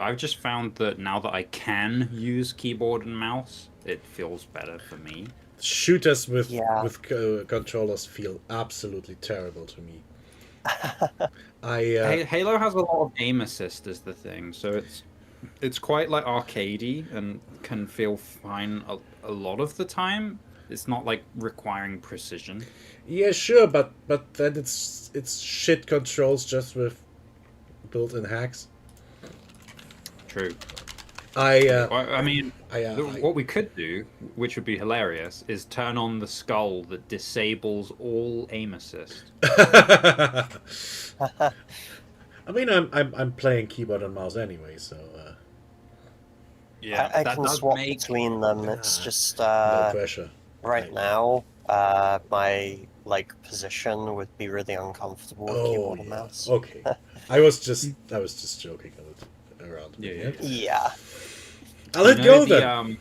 I've just found that now that I can use keyboard and mouse, it feels better for me. Shooters with controllers feel absolutely terrible to me. Halo has a lot of aim assist is the thing, so it's quite like arcadey and can feel fine a lot of the time. It's not like requiring precision. Yeah, sure, but then it's shit controls just with built-in hacks. True. I mean, what we could do, which would be hilarious, is turn on the skull that disables all aim assist. I mean, I'm playing keyboard and mouse anyway, so. Yeah, I can swap between them. It's just no pressure. Right now, my position would be really uncomfortable with keyboard and mouse. Okay, I was just joking around. Yeah. I'll let go then.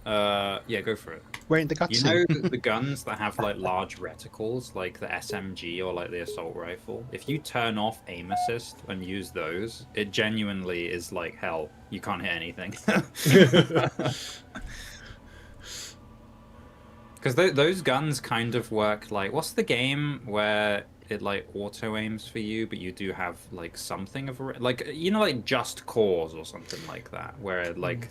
Yeah, go for it. We're in the cutscene. You know the guns that have like large reticles, like the SMG or like the assault rifle? If you turn off aim assist and use those, it genuinely is like hell. You can't hit anything. Because those guns kind of work like... What's the game where it like auto aims for you, but you do have like something of a... Like, you know, like Just Cause or something like that, where like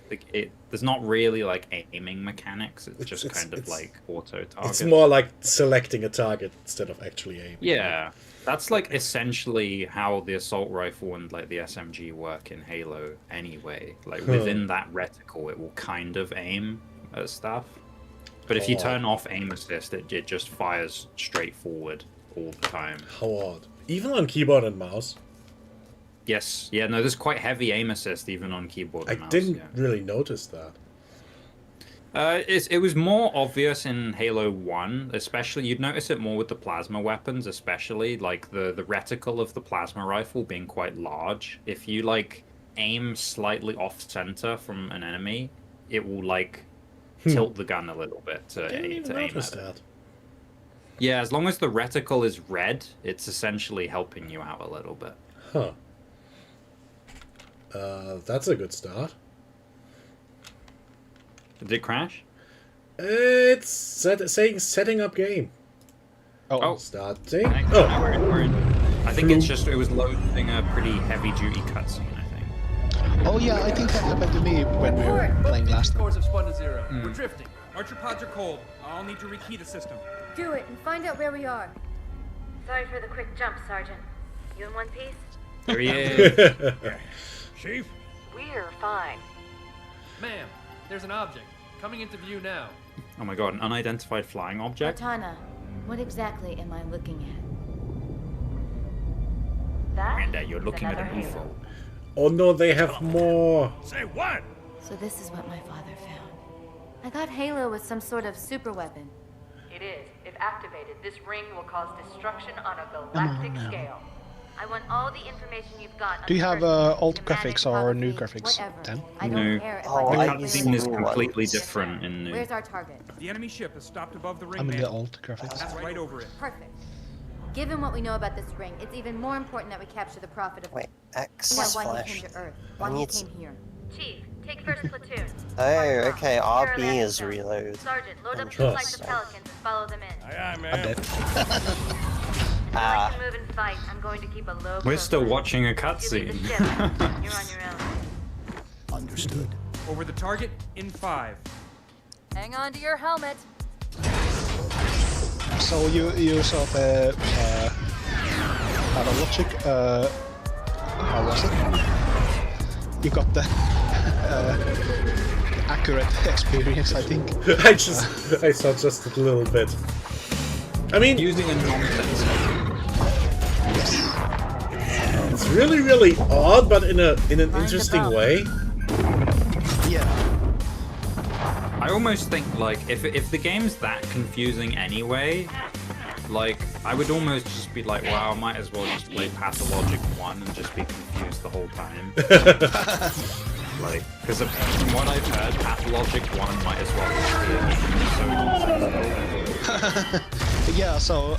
there's not really like aiming mechanics. It's just kind of like auto target. It's more like selecting a target instead of actually aiming. Yeah. That's like essentially how the assault rifle and like the SMG work in Halo anyway. Like within that reticle, it will kind of aim at stuff. But if you turn off aim assist, it just fires straight forward all the time. How odd. Even on keyboard and mouse? Yes. Yeah, no, there's quite heavy aim assist even on keyboard and mouse. I didn't really notice that. It was more obvious in Halo 1, especially. You'd notice it more with the plasma weapons, especially. Like the reticle of the plasma rifle being quite large. If you like aim slightly off-center from an enemy, it will like... tilt the gun a little bit to aim at it. Yeah, as long as the reticle is red, it's essentially helping you out a little bit. Huh. That's a good start. Did it crash? It's saying setting up game. Oh. Starting. We're in. I think it was loading a pretty heavy-duty cutscene. Oh yeah, I think that happened to me when we were playing last time. Of Splendid Zero. We're drifting. Archer pods are cold. I'll need to rekey the system. Do it and find out where we are. Sorry for the quick jump, Sergeant. You in one piece? There he is. Chief? We're fine. Ma'am, there's an object. Coming into view now. Oh my god, an unidentified flying object? Cortana, what exactly am I looking at? That and you're looking at an UFO. Oh no, they have more. Say what? So this is what my father found. I thought Halo was some sort of super weapon. It is. If activated, this ring will cause destruction on a galactic scale. I want all the information you've got. Do you have old graphics or new graphics? Whatever. I don't care. The cutscene is completely different in new. Where's our target? The enemy ship has stopped above the ring. I'm in the old graphics. That's right over it. Perfect. Given what we know about this ring, it's even more important that we capture the Prophet of... Wait, X why slash... he came to Earth, why he came here. Chief, take first platoon. Oh, okay, RB is reload. Sergeant, load up two flights of Pelicans and follow them in. Aye, I'm man. dead. Move and fight. I'm going to keep a low... We're still watching a cutscene. You're on your own. Understood. Over the target in 5. Hang on to your helmet. So you saw the logic. How was it? You got the accurate experience, I think. I saw just a little bit. I mean, using a nonsense. It's really odd, but in an interesting way. Yeah. I almost think, like, if the game's that confusing anyway, like, I would almost just be like, wow, I might as well just play Pathologic 1 and just be confused the whole time. Like, because from what I've heard, Pathologic 1 might as well just be so Yeah, so,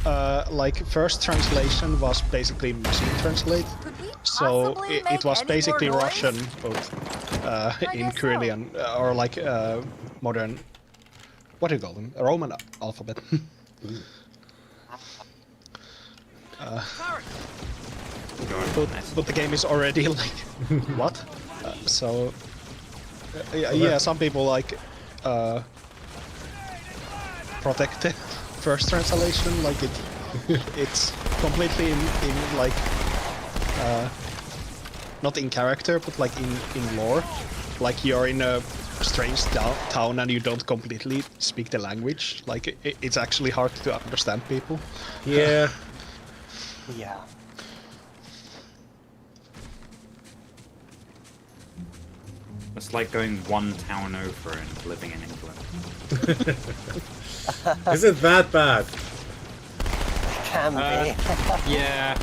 like, first translation was basically machine translate. Could we So Possibly it make was any more basically noise? Russian, both in guess so. Cyrillian or like modern. What do you call them? A Roman alphabet. but the game is already like what? Yeah, some people like protect the first translation, like it's completely in like not in character, but like in lore. Like you're in a strange town and you don't completely speak the language. Like it's actually hard to understand people. Yeah. Yeah. It's like going one town over and living in England. Is it that bad? Can be. Yeah.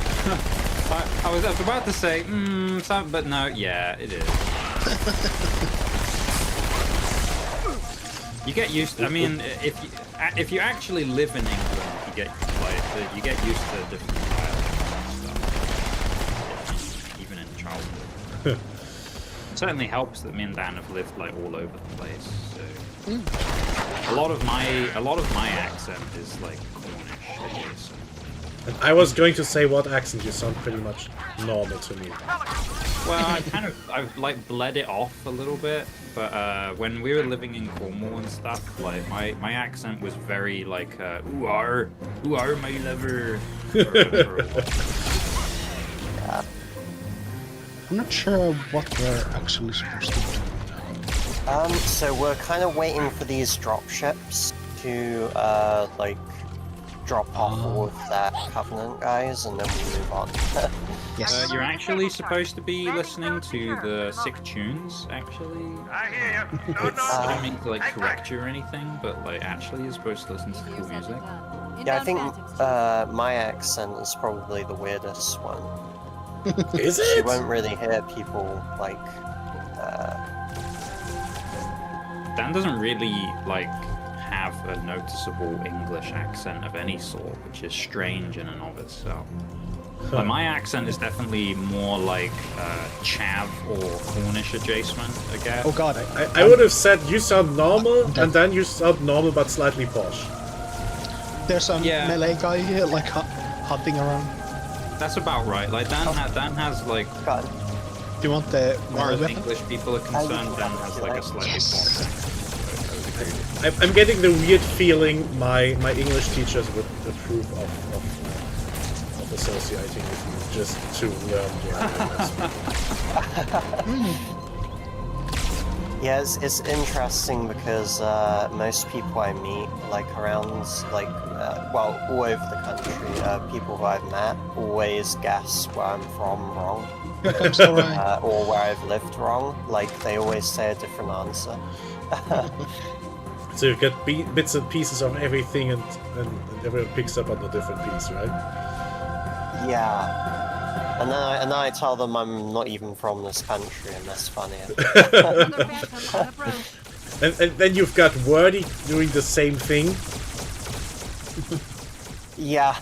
I was about to say, but no, yeah, it is. You get used to, I mean, if you actually live in England, you get used to different dialects and stuff. Even in childhood. It certainly helps that me and Dan have lived like all over the place. So a lot of my accent is like Cornish adjacent. And I was going to say what accent, you sound pretty much normal to me. Well, I've like bled it off a little bit, but when we were living in Cornwall and stuff, like my accent was very like ooh are my lover. I'm not sure what we're actually supposed to do. So we're kind of waiting for these drop ships to like drop off all of their Covenant guys, and then we move on. Yes. You're actually supposed to be listening to the sick tunes, actually. I hear you. No, I don't mean to like correct you or anything, but like actually you're supposed to listen to cool music. Yeah, I think my accent is probably the weirdest one. Is You it? won't really hear people like. Dan doesn't really like have a noticeable English accent of any sort, which is strange in and of itself. Like, my accent is definitely more like Chav or Cornish adjacent, I guess. Oh god, I would have said you sound normal, and then you sound normal but slightly posh. there's some Yeah. melee guy here like hunting around. That's about right. Like Dan has like, God. Do you want the as far melee as weapon? English people are concerned, Dan has like a slightly Yes. I'm getting the weird feeling my English teachers would approve of associating with you just to learn the language. Yeah, it's interesting because most people I meet, like around, like, well, all over the country, people who I've met always guess where I'm from wrong, Comes alright. or where I've lived wrong. Like, they always say a different answer. So you get bits and pieces of everything, and everyone picks up on a different piece, right? Yeah. And then I tell them I'm not even from this country, and that's funnier. Another phantom on approach. And then you've got Wordy doing the same thing. Yeah.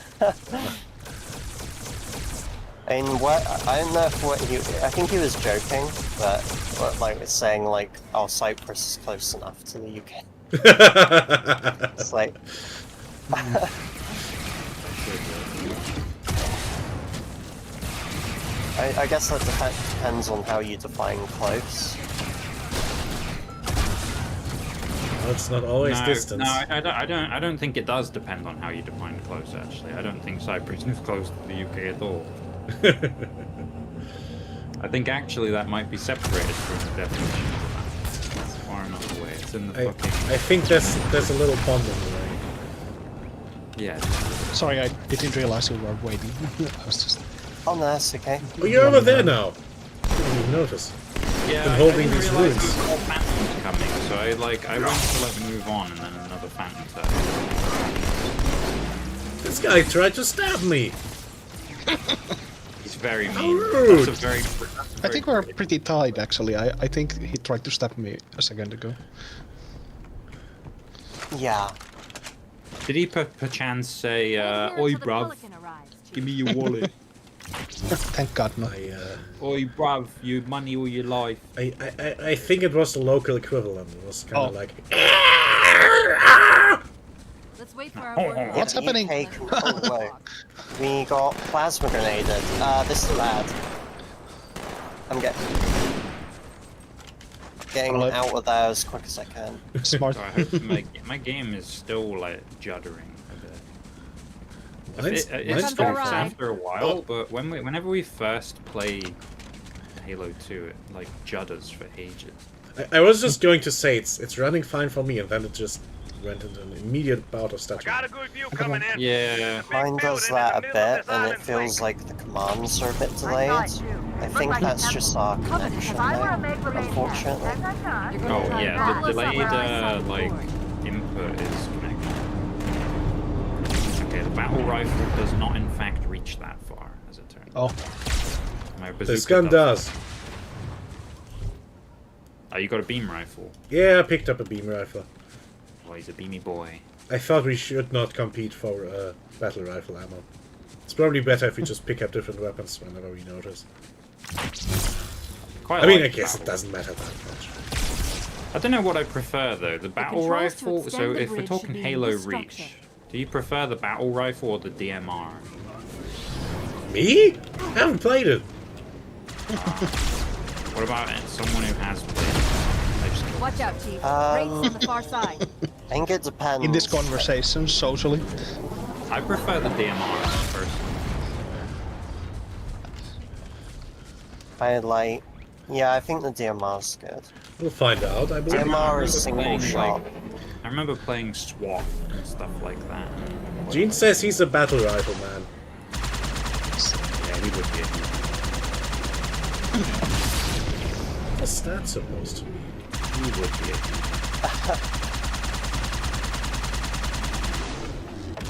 I mean, what I don't know if I think he was joking, but like was saying like, oh, Cyprus is close enough to the UK. It's like. I guess that depends on how you define close. Well, it's not always distance. No, I don't think it does depend on how you define close. Actually, I don't think Cyprus is close to the UK at all. I think actually that might be separated from the definition of that. It's far enough away. It's in the fucking. I think there's a little pond in the way. Yeah. Sorry, I didn't realize you were waiting. I was just... Oh no, that's okay. Oh, you're over there now. Didn't even notice. Yeah, Been holding I didn't these realize runes. more phantoms coming, so I went to let them move on, and then another phantom turned. This guy tried to stab me. He's very How mean. rude. That's a very I think we're pretty tied actually. I think he tried to stab me a second ago. Yeah. Did he perchance say, "Oi, bruv, give me your wallet"? Thank God, no. Oi, bruv, you money all your life. I think it was the local equivalent. It was kind of like. Let's wait for our word. What's happening? UK oh, wait. We got plasma grenaded. This is bad. I'm getting Hello. out of there as quick as I can. Smart. So I hope my game is still like juddering a bit. It Mine's stops alright. after a while, but whenever we first play Halo 2, it like judders for ages. I was just going to say it's running fine for me, and then it just went into an immediate bout of stuttering. Got a good view coming in. Yeah. Mine does that a bit, and it feels like the commands are a bit delayed. I think that's just our connection though, unfortunately. Oh yeah, the delayed like input is connection. Okay, the battle rifle does not in fact reach that far, as it turns out. Oh, My This bazooka gun does. Oh, you got a beam rifle. Yeah, I picked up a beam rifle. Oh, he's a beamy boy. I thought we should not compete for battle rifle ammo. It's probably better if we just pick up different weapons whenever we notice. Quite I mean, I like guess battle. it doesn't matter that much. I don't know what I prefer though. The battle controls to rifle. extend So the if we're bridge talking should be in Halo this Reach, structure. do you prefer the battle rifle or the DMR? Me? I haven't played it. What about someone who has played? I just kidding. Watch out, Chief. Raid's on the far side. I think it depends. in this conversation, socially. I prefer the DMR personally. I like. Yeah, I think the DMR's good. We'll find out, I believe. DMR is single playing, shot. I remember playing SWAT and stuff like that. Gene says he's a battle rifle man. Yeah, he would be. What's that supposed to mean? He would be.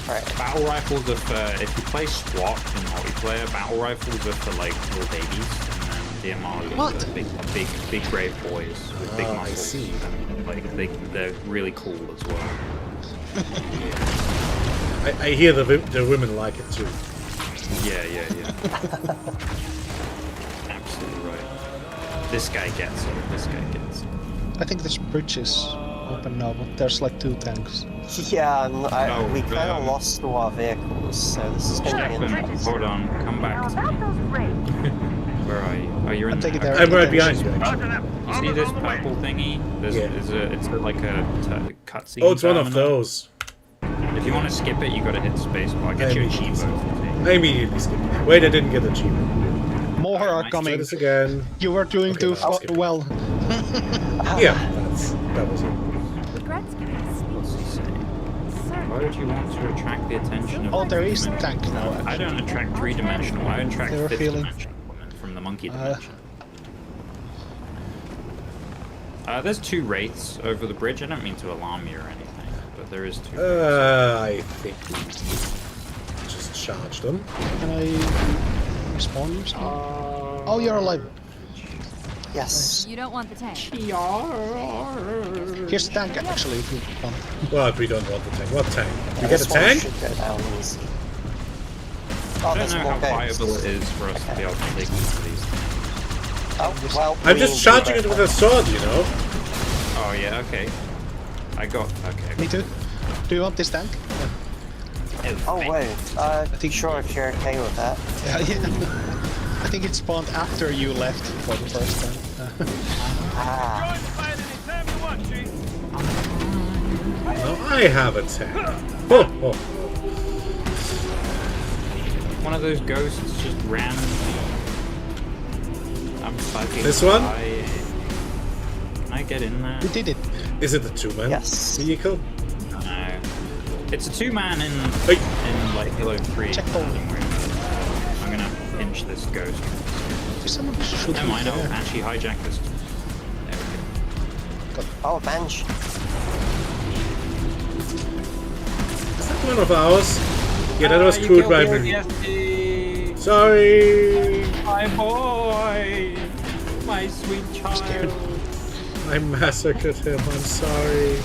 Right. Battle rifles are for if you play SWAT in multiplayer. Battle rifles are for like little babies, and then DMR What? are big brave boys with big Ah, I muscles. see. And, like they're really cool as well. I hear the women like it too. Yeah. Absolutely right. This guy gets it. This guy gets it. I think this bridge is open now, but there's like 2 tanks. Yeah, No, we kind of lost all our vehicles, so this is going to be Stefan, interesting. hold on. Come back to me. Where are you? Oh, you're in I'll take it there. there. I'm right behind you, actually. Roger that. You see this purple thingy? Yeah. It's like a cutscene. Oh, it's one of terminal. those. If you want to skip it, you got to hit spacebar. I'll get you a cheapo. I immediately skipped. Wait, I didn't get the achievement. More are Nice. Try coming. this again. You were doing Okay, too I'll skip it. well. Yeah, that was it. Regrets giving a What's he saying? Why would you want to attract the attention of... Oh, there is a tank now. I don't attract three-dimensional. I attract They were feeling- fifth-dimensional women from the monkey dimension. There's 2 wraiths over the bridge. I don't mean to alarm you or anything, but there is 2. I think we just charged them. Can I respawn you? Oh, you're alive. Yes. You don't want the tank. Here's the tank, actually, if you want. What? We don't want the tank. What tank? We get a This one tank? should go down easy. I Oh, don't there's know more how ghosts. viable it is for us to be able to take each of these things. Oh, well, I'm we just need charging to it go with a sword, you know? Oh, yeah, okay. Okay. Me too. Do you want this tank? Oh, wait. think- Sure, if you're okay with that. Yeah. I think it spawned after you left for the first time. Ah, Join the fight anytime you want, Chief. Now I have a tank. Oh, oh. One of those ghosts just randomly... I'm fucking... This one? Can I get in there? We did it. Is it the 2-man Yes. vehicle? No. It's a 2-man Hey. in like Halo 3. Checkpoint. I'm gonna pinch this ghost. There's someone shooting No, I know. there. Actually hijack this. There we go. Oh, bench. Is that one of ours? Yeah, that was you crude killed by the me. ODST. Sorry! My boy! My sweet scared. child! I massacred him, I'm sorry.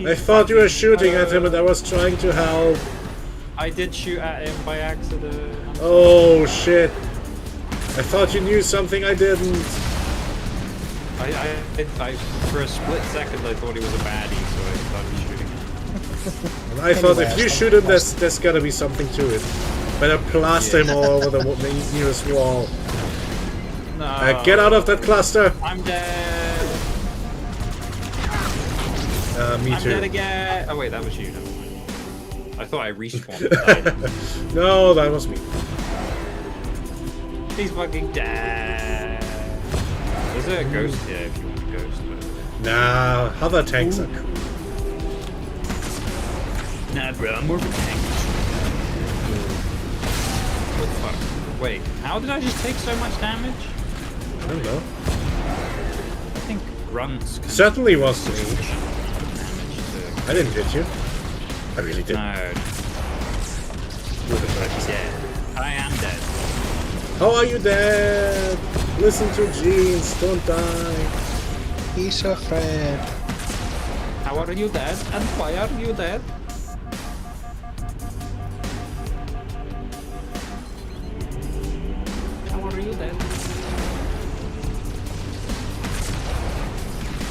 I thought you were shooting at him and I was trying to help. I did shoot at him by accident. Oh shit! I thought you knew something I didn't. I for a split second I thought he was a baddie, so I started shooting him. And I thought Anyway, if you I shoot him, there's gotta be something to it. Better plaster him all over the nearest wall. No. Get out of that cluster! I'm dead. Me I'm too. dead again. Oh wait, that was you. Never mind. I thought I respawned. And died. No, that was me. He's fucking dead. There's a ghost here if you want a ghost. But... Nah, other tanks are cool. Nah, bro, I'm more of a tank. What the fuck? Wait, how did I just take so much damage? I don't know. I think grunts can Certainly was me. damage I didn't hit you. I really to... didn't. No, You're the first. dead. I am dead. How are you dead? Listen to Jeans, don't die. He's a friend. How are you dead? And why are you dead? How are you dead?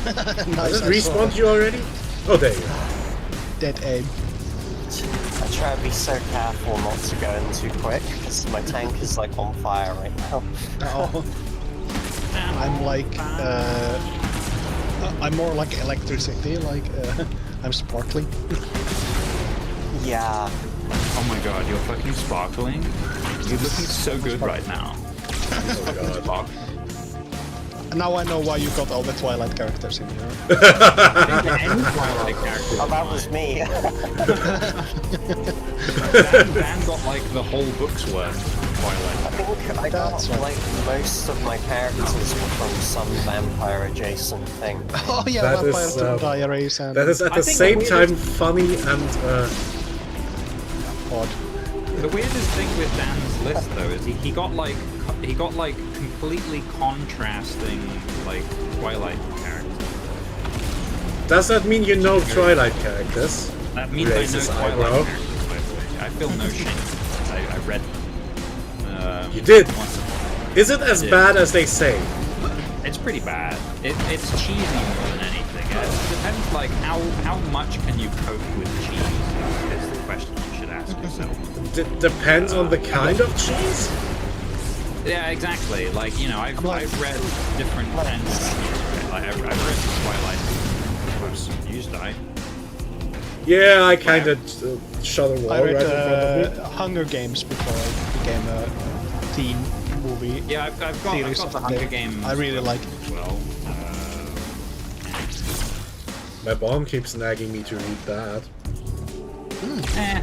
Nice. Does it respawn you already? Oh, there you are. Dead aim. I try to be so careful not to go in too quick because my tank is like on fire right now. Oh. I'm like, I'm more like electricity, like, I'm sparkling. Yeah. Oh my god, you're fucking sparkling. You're looking so good right now. Oh god. Now I know why you got all the Twilight characters in here. Any Twilight character. Oh, that was me. Dan got like the whole book's worth of I Twilight. think I got That's right. like most of my characters were from some vampire adjacent thing. Oh yeah, That Vampire is, Diaries and That is at I the think same the time weirdest- funny and odd. The weirdest thing with Dan's list though is he got like completely contrasting like Twilight characters. does that mean you know Twilight characters? That means Raises I know eyebrow. Twilight characters, by the way. I feel no shame. I read them. You did? once. Is it as Yeah. bad as they say? It's pretty bad. It's cheesy more than anything. It depends like how much can you cope with cheese is the question you should ask yourself. Depends on the kind of cheese? Yeah, exactly. Like, you know, I've read different kinds of cheese. Right? Like, I've read Twilight books. You just died. Yeah, I kind of shot a wall I read right in front of me. Hunger Games before it became a teen movie. Yeah, I've got Series the of Hunger the- Games. I really like it. as well. My bomb keeps nagging me to read that.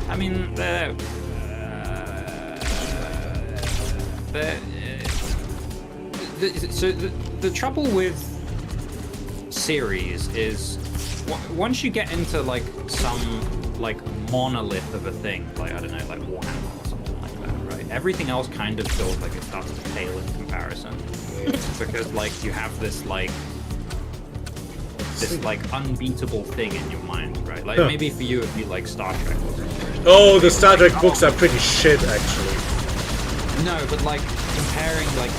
I mean, the trouble with series is once you get into like some like monolith of a thing, like I don't know, like Warhammer or something like that, right? Everything else kind of feels like it starts to pale in comparison because like you have this like unbeatable thing in your mind, right? Like maybe for you it'd be like Star Trek or something. Oh, the Star Trek books are pretty shit, actually. No, but like comparing like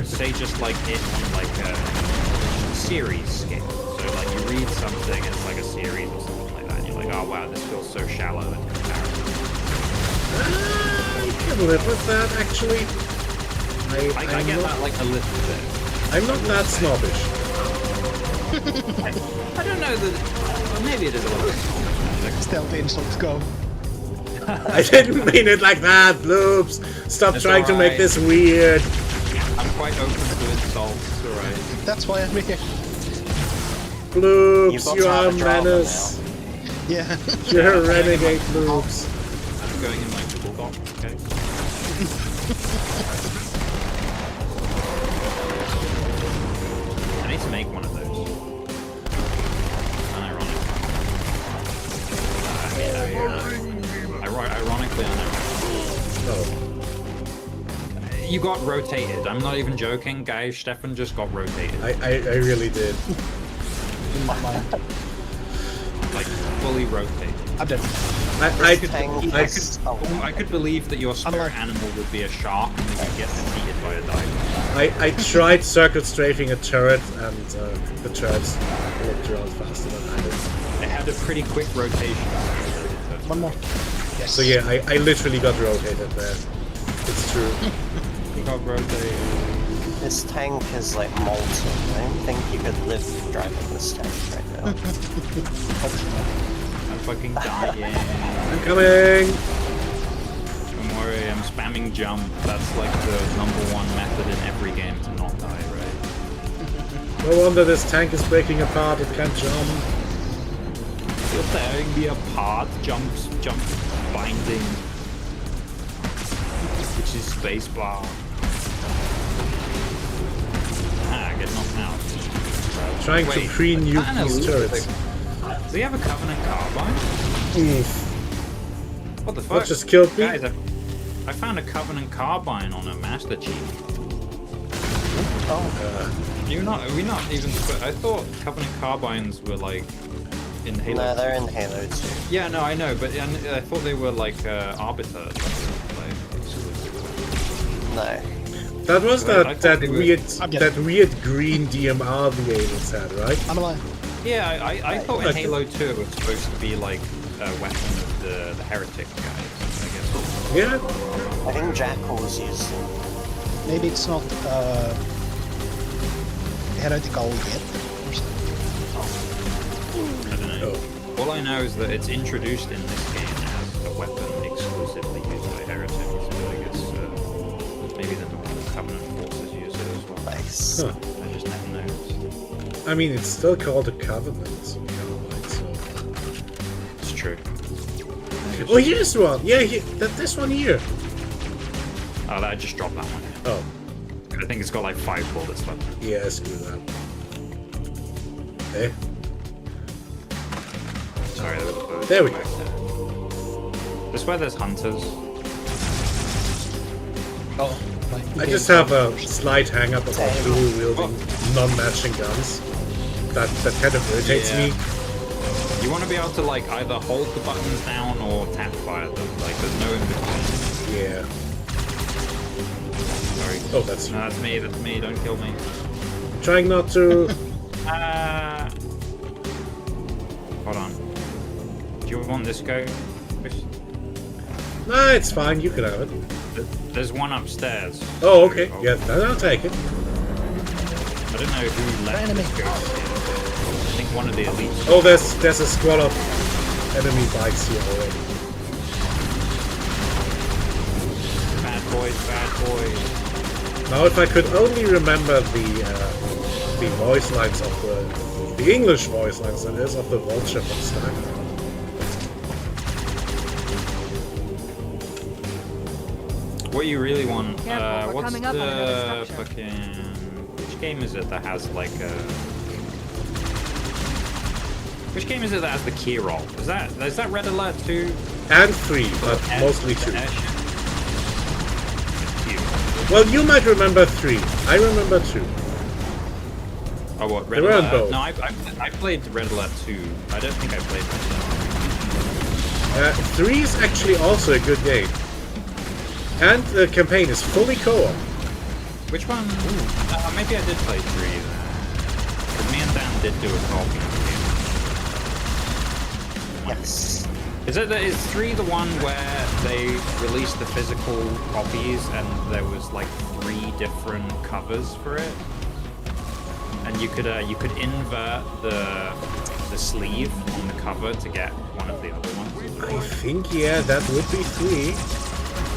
say just like it on like a series scale. So like you read something and it's like a series or something like that, and you're like, oh wow, this feels so shallow in comparison. I can live with that, actually. I get that like a little bit. I'm not that snobbish. I don't know that. Well, maybe it is a little bit. Stealth insult, go. I didn't mean it like that, Loops. Stop It's trying to make alright. this weird. I'm quite open to insults. It's alright. That's why I'm here. Loops, got you to have are a a drama menace. Yeah. You're a renegade, Loops. I'm going in my toolbox. Okay. I need to make one of those. Unironic. Ironically, unironic. Oh. You got rotated. I'm not even joking, guys. Stefan just got rotated. I really did. In my mind. Like, fully rotated. I'm dead. I This tank I- is... Oh, I could believe that your spirit Unlike- animal would be a shark and that you get defeated by a dive. I tried circuit strafing a turret, and the turrets looked around faster than I did. It had a pretty quick rotation. One more. Yes. So yeah, I literally got rotated there. It's true. You got rotated. this tank is like molten. I don't think you could live driving this tank right now. I'm fucking dying. I'm coming. Don't worry, I'm spamming jump. That's like the #1 method in every game to not die, right? No wonder this tank is breaking apart. It can't jump. You're tearing me apart. Jump binding. Which is spacebar. Get knocked out. Trying Wait, to pre-nuke kinda these lose turrets. Do you have a Covenant Carbine? Oof. What the fuck? What just killed me? Guys, I found a Covenant Carbine on a Master Chief. Oh, Are we not even... I thought Covenant Carbines were like... in Halo. no, they're in Halo 2. Yeah, no, I know, but I thought they were like Arbiter. Like, No. That was Wait, I thought that they were- weird green DMR the aliens had, right? I'm alive. yeah, I thought in Okay. Halo 2 it was supposed to be like a weapon of the heretic guys, I guess. Yeah. I think Jackal's used them. Maybe it's not heretical yet or something. I don't know. Oh. All I know is that it's introduced in this game as a weapon exclusively used by heretics. So I guess maybe the Covenant forces use it as well. Nice. Huh. I just never noticed. I mean, it's still called a Covenant. Carbine, so. It's true. Oh, here's one. Yeah, this one here. Oh, I just dropped that one. Oh, I think it's got like 5 bullets left. yeah, screw that. Eh? Sorry, there was a bird There we back go. there. This is where there's hunters. Oh, I just have a slight hang-up about dual-wielding, non-matching guns. That kind of irritates Yeah. me. You want to be able to like either hold the buttons down or tap fire them. Like there's no in between. Yeah. Sorry. Oh, that's you. No, that's me. That's me. Don't kill me. Trying not to. Hold on. Do you want this go? Nah, it's fine. You can have it. There's one upstairs. Oh, okay. Yeah, then I'll take it. I don't know who let Enemy. this go. I think one of the elites. Oh, there's a squad of enemy bikes here already. Bad boys. Bad boys. Now, if I could only remember the voice lines of the English voice lines, that is, of the Vulture from StarCraft. What you really want? Careful, we're what's coming up on another the structure. fucking? Which game is it that has like a? Which game is it that has the key roll? Is that Red Alert 2? And 3, but Air- mostly 2. airship? Q. Well, you might remember 3. I remember 2. Oh, what? Red They were on Alert? both. No, I played Red Alert 2. I don't think I played Red Alert. 3 is actually also a good game. And the campaign is fully co-op. Which one? Maybe I did play 3 then. 'Cause me and Dan did do a co-op game. Yes. Is 3 the one where they released the physical copies and there was like 3 different covers for it? And you could invert the sleeve on the cover to get one of the other ones. I think, yeah, that would be 3.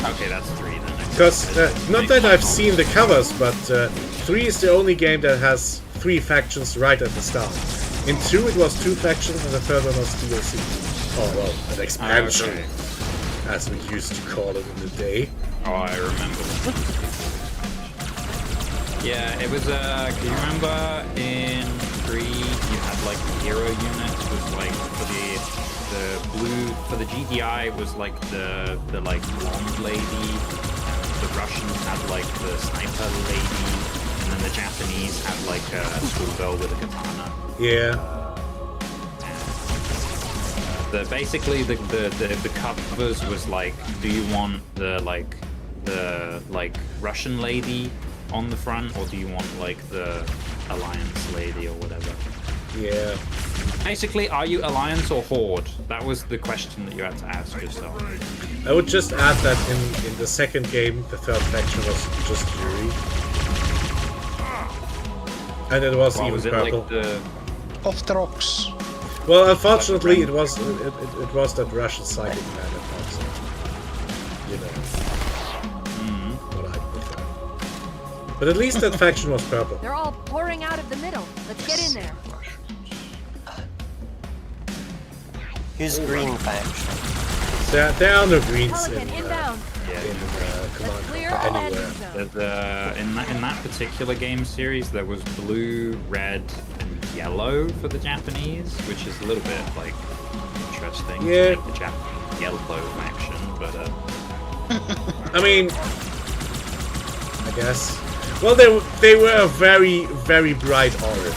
Okay, that's 3 then. Because, not that I've seen the covers, but 3 is the only game that has 3 factions right at the start. In 2 it was 2 factions and the third one was DLC. Oh well, an expansion, Okay. as we used to call it in the day. Oh, I remember. Yeah, it was, can you remember in 3 you had like the hero units was like for the blue, for the GDI was like the like blonde lady, the Russians had like the sniper lady, and then the Japanese had like a schoolgirl with a katana. Yeah. basically the covers was like, do you want the Russian lady on the front, or do you want like the Alliance lady or whatever? Yeah. Basically, are you Alliance or Horde? That was the question that you had to ask yourself. I would just add that in the second game, the third faction was just Fury. And it was even was it purple. like the... Off the rocks. Well, unfortunately, it was that Russian psychic man that pops up. You know. What I prefer. But at least that faction was purple. They're all pouring out of the middle. Let's get in there. Who's green faction? There are no greens Pelican inbound. Command Clear Conquer landing anywhere. zone. In that particular game series, there was blue, red, and yellow for the Japanese, which is a little bit like interesting. Yeah. To make the Japanese yellow faction, but I mean, I guess. Well, they were a very, very bright orange.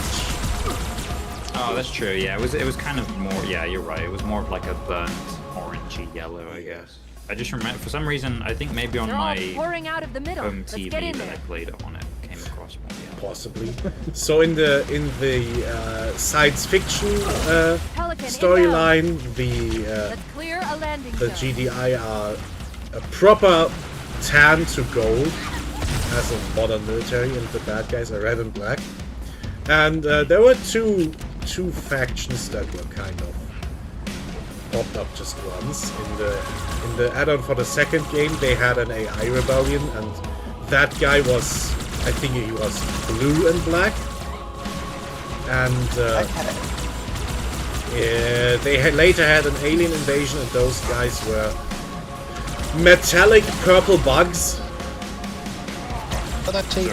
oh, that's true. Yeah, it was kind of more. Yeah, you're right. It was more of like a burnt orangey yellow, I guess. I just remember for some reason. I think maybe on They're all my pouring out of the middle. home Let's TV get in that I there. played it on, it came across more yellow. Possibly. So in the science fiction Pelican storyline, the Let's clear a landing the zone. GDI are a proper tan to gold, as in modern military, and the bad guys are red and black. And there were two factions that were kind of popped up just once. In the add-on for the second game, they had an AI rebellion, and that guy was, I think he was blue and black. And yeah, they later had an alien invasion, and those guys were metallic purple bugs. But I take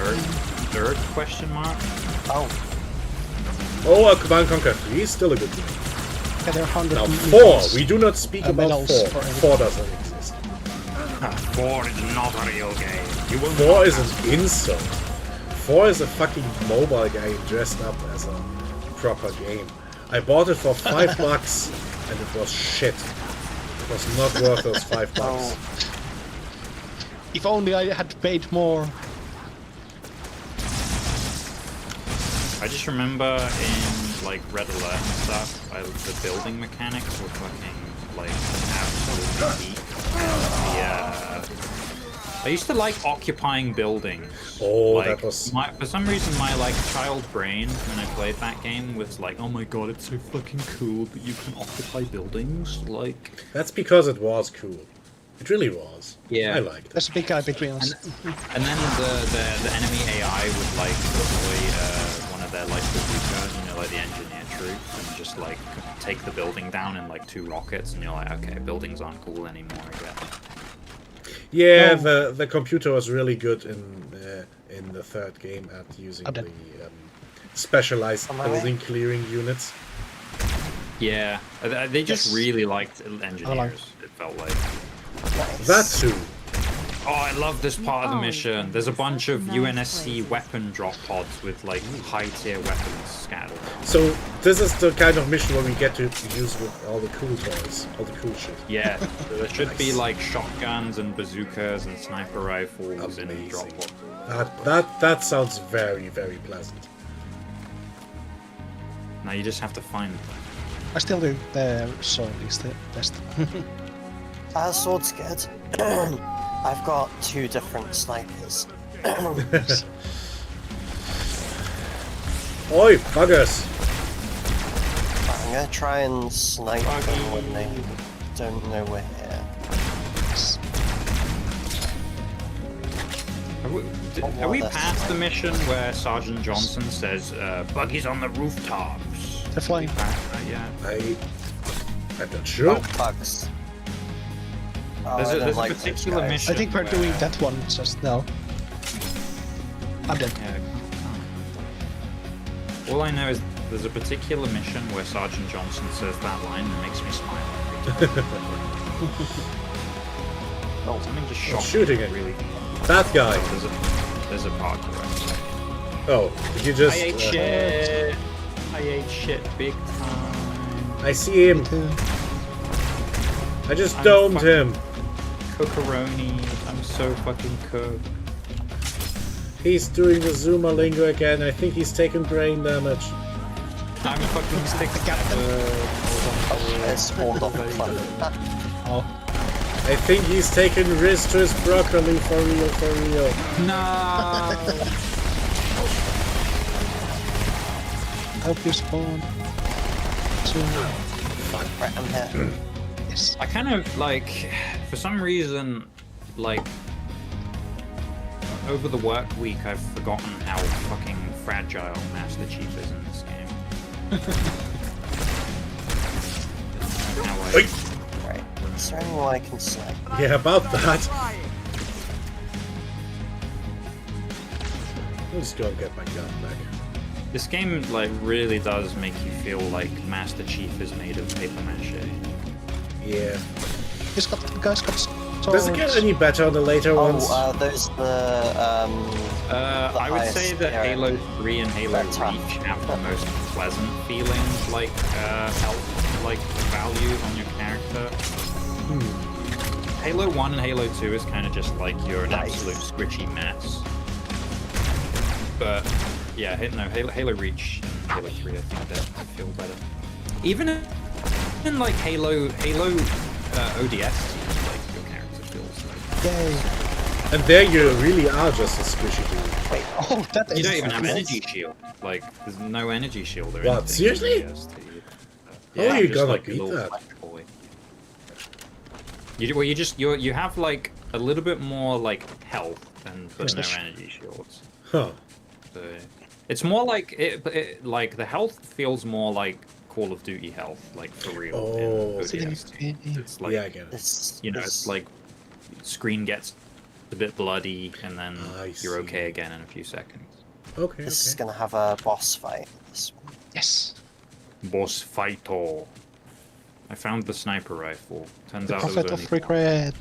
Third question mark? Oh, Oh, Command Conquer 3 is still a good game. yeah, there are 100 Now, medals. 4, we do not speak about medals 4. for everything. 4 doesn't exist. 4 is not a real game. You will 4 is an insult. 4 is a fucking mobile guy dressed up as a proper game. I bought it for $5 and it was shit. It was not worth those $5. If only I had paid more. I just remember in like Red Alert and stuff, the building mechanics were fucking like absolutely deep. I used to like occupying buildings. Oh, like, that was... for some reason my like child brain when I played that game was like, oh my god, it's so fucking cool that you can occupy buildings. Like, That's because it was cool. It really was. Yeah. I liked it. There's a big guy between us. and then the enemy AI would like deploy one of their like bazookas, you know, like the engineer troops, and just like take the building down in like 2 rockets, and you're like, okay, buildings aren't cool anymore, I guess. Yeah, the computer was really good in the third game at using Oh, the that- specialized Am I right? building clearing units. Yeah, they just Yes. really liked engineers. It felt like. nice. That too. Oh, I love this part of the Oh, mission. There's a bunch of nice UNSC places. weapon drop pods with like high-tier weapons scattered. So this is the kind of mission where we get to use with all the cool toys, all the cool shit. Yeah, so there should be Nice. like shotguns and bazookas and sniper rifles and drop Amazing. pods. That sounds very, very pleasant. Now you just have to find them. I still do. The sword is the best. Sword's good. I've got 2 different snipers. Oi, buggers! I'm gonna try and snipe them when they don't know we're here. Are we that's past the mission where Sergeant Johnson says, buggies on the rooftops? They're flying. Yeah. I'm not sure. Oh, bugs. Oh, There's I a- don't there's a like those particular guys. mission- I think we're doing that one just now. I'm dead. Yeah. All I know is there's a particular mission where Sergeant Johnson says that line and it makes me smile every time. Oh, Something just shocking. shooting it. Really. That guy. There's a parkour. Oh, did you just... I ate shit. I ate shit big time. I see him. I just I'm domed fucking- him. Cookaroni. I'm so fucking cooked. He's doing the Zuma lingo again. I think he's taken brain damage. I'm fucking stick It's spawned off the planet. Oh, I think he's taken Riz to his broccoli for real, for real. No. help you spawn. Right, I'm here. Yes. I kind of like, for some reason, like over the work week, I've forgotten how fucking fragile Master Chief is in this game. How I- Oi. Right. Is there anyone I can select? Yeah, about that. I'll just go and get my gun back. This game like really does make you feel like Master Chief is made of paper mache. Yeah. He's got the guy's got swords. Does it get any better on the later ones? Oh, those the I would say highest that tier. Halo 3 and Halo That's tough. Reach have the most pleasant feeling, like health, like value on your character. Halo 1 and Halo 2 is kind of just like you're an Nice. absolute squishy mess. But yeah, Halo Reach and Halo 3, I think that feel better. Even in like Halo ODS, like your character feels like. Yay. And there you really are just a squishy dude. Wait, Oh, that is. You don't even have Yes. energy shield. Like, there's no energy shield or What, anything. seriously? in ODST. How are you just gonna like a beat little that? flash boy. You have like a little bit more like health but no energy shields. Huh. So it's more like like the health feels more like Call of Duty health, like for real. Oh. in ODST. It's like Yeah, I get it. this. you know, this- it's like screen gets a bit bloody and then I you're see. okay again in a few seconds. Okay, This is okay. gonna have a boss fight. Yes. Boss fighter. I found the sniper rifle. Turns The out it was prophet only of regret.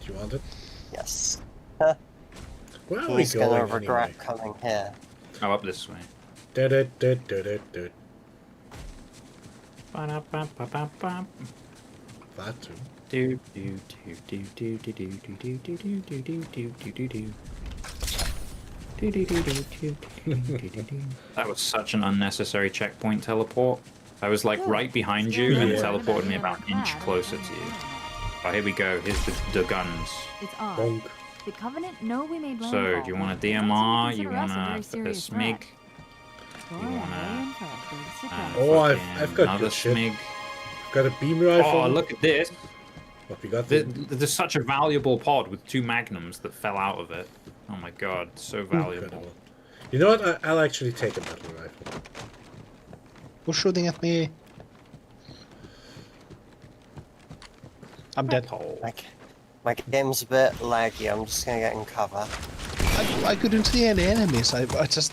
Do you want it? Yes. Where are we He's gonna going regret anyway? coming here. Oh, up this way. Da-da-da-da-da-da. Ba-da-ba-ba-ba-ba. That too. Do do do do do do do do do do do do do do do do. That was such an unnecessary checkpoint teleport. I was like right behind you and it Yeah. teleported me about an inch closer to you. Oh, here we go. Here's the guns. It's odd. Bonk. The Covenant know we made So, landfall, do you want a but don't seem to DMR? You consider us want a very a serious SMIG? threat. You Boy, want very info, big surprise. Oh, I've fucking got another good shit. SMIG. Got a beam rifle. Oh, look at this. What we got? There's such a valuable pod with 2 magnums that fell out of it. Oh my god, so valuable. Incredible. You know what? I'll actually take a battle rifle. Who's shooting at me? I'm dead. Oh. My game's a bit laggy. I'm just gonna get in cover. I couldn't see any enemies. I just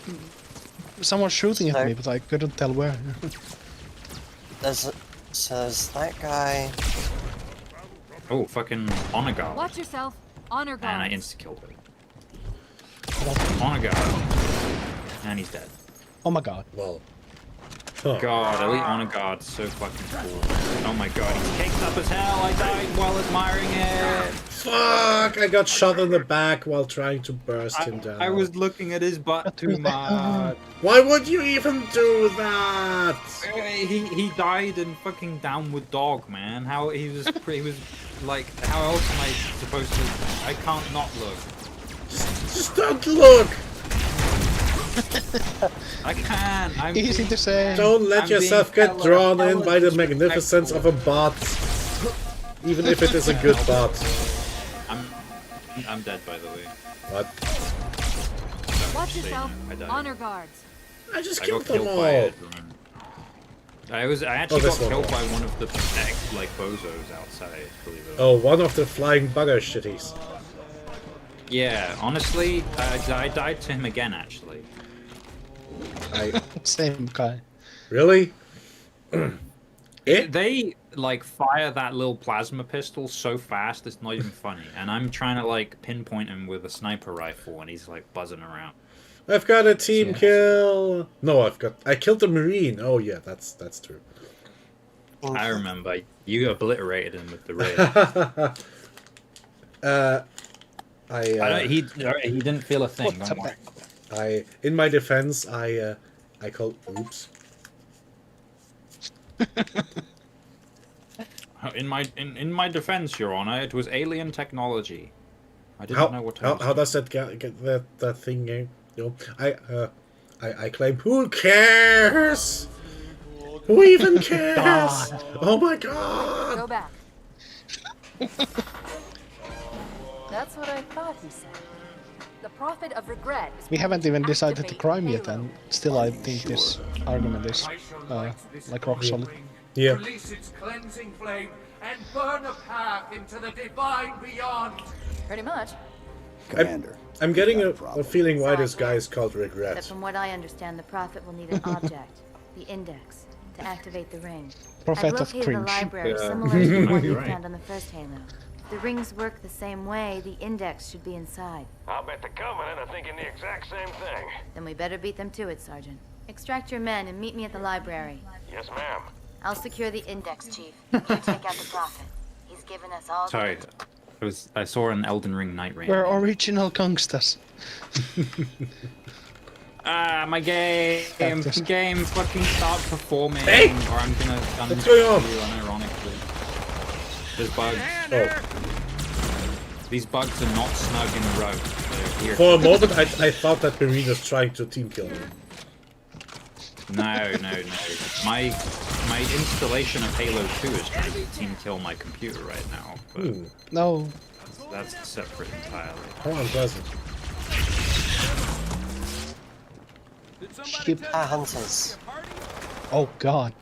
someone shooting at me, but I couldn't tell where. So there's that guy. Oh, fucking honor guard. Watch yourself. Honor And I guards. insta-killed it. Honor guard. And he's dead. Oh my god. Well. Huh. God, elite honor guard, so fucking cool. Oh my god, he's caked up as hell. I died while admiring it. Fuck! I got shot in the back while trying to burst him down. I was looking at his butt too much. Why would you even do that? He died in fucking Downward Dog, man. How he was like, how else am I supposed to? I can't not look. Just don't look! I can. I'm Easy to say. Don't let I'm yourself being get drawn in hella by the magnificence of a bot. Even if it is a good bot. I'm dead, by the way. What? Watch So you yourself. know, I died. Honor guards. I just I killed got them killed by all. a drone. I actually this got one. killed by one of the pathetic, like, bozos outside, believe it or not. Oh, one of the flying bugger shitties. Yeah, honestly, I died to him again, actually. Same guy. Really? It? They, like, fire that little plasma pistol so fast, it's not even funny. And I'm trying to, like, pinpoint him with a sniper rifle, and he's, like, buzzing around. I've got a team Yeah. kill. No, I killed the marine. Oh yeah, that's true. I remember. You obliterated him with the raid. He didn't feel a thing. Don't worry. In my defense, I called oops. In my defense, Your Honor, it was alien technology. I didn't know what. How does that get that thing? You know, I claim. Who cares? Who even cares? Oh my god! Go back. That's what I thought he said. The prophet of regret is We haven't even decided the activate crime yet, Halo. and still I think this argument is like rock solid. Yeah. Release its cleansing flame and burn a path into the divine beyond. Pretty much. Commander. I'm getting a feeling why this guy is called But Regret. from what I understand, the prophet will need an object, the index, to activate the ring. Prophet I've of located a cringe. library Yeah. similar to the one You're we right. found on the first Halo. If the rings work the same way, the index should be inside. I'll bet the Covenant are thinking the exact same thing. Then we better beat them to it, Sergeant. Extract your men and meet me at the library. Yes, ma'am. I'll secure the index, Chief. You take out the prophet. He's given us all. Sorry, I saw an Elden Ring Night Rain. We're original gangsters. My game, Cactus. game, fucking start performing, Hey! or I'm gonna What's going on? you unironically. There's bugs. Oh, These bugs are not snug in a row. They're here. for a moment I thought that Marine was trying to team kill me. No. My installation of Halo 2 is trying to team kill my computer right now, but No. that's separate entirely. How unpleasant. Did somebody Ship. tell Ah, you hunters. a party? Oh god.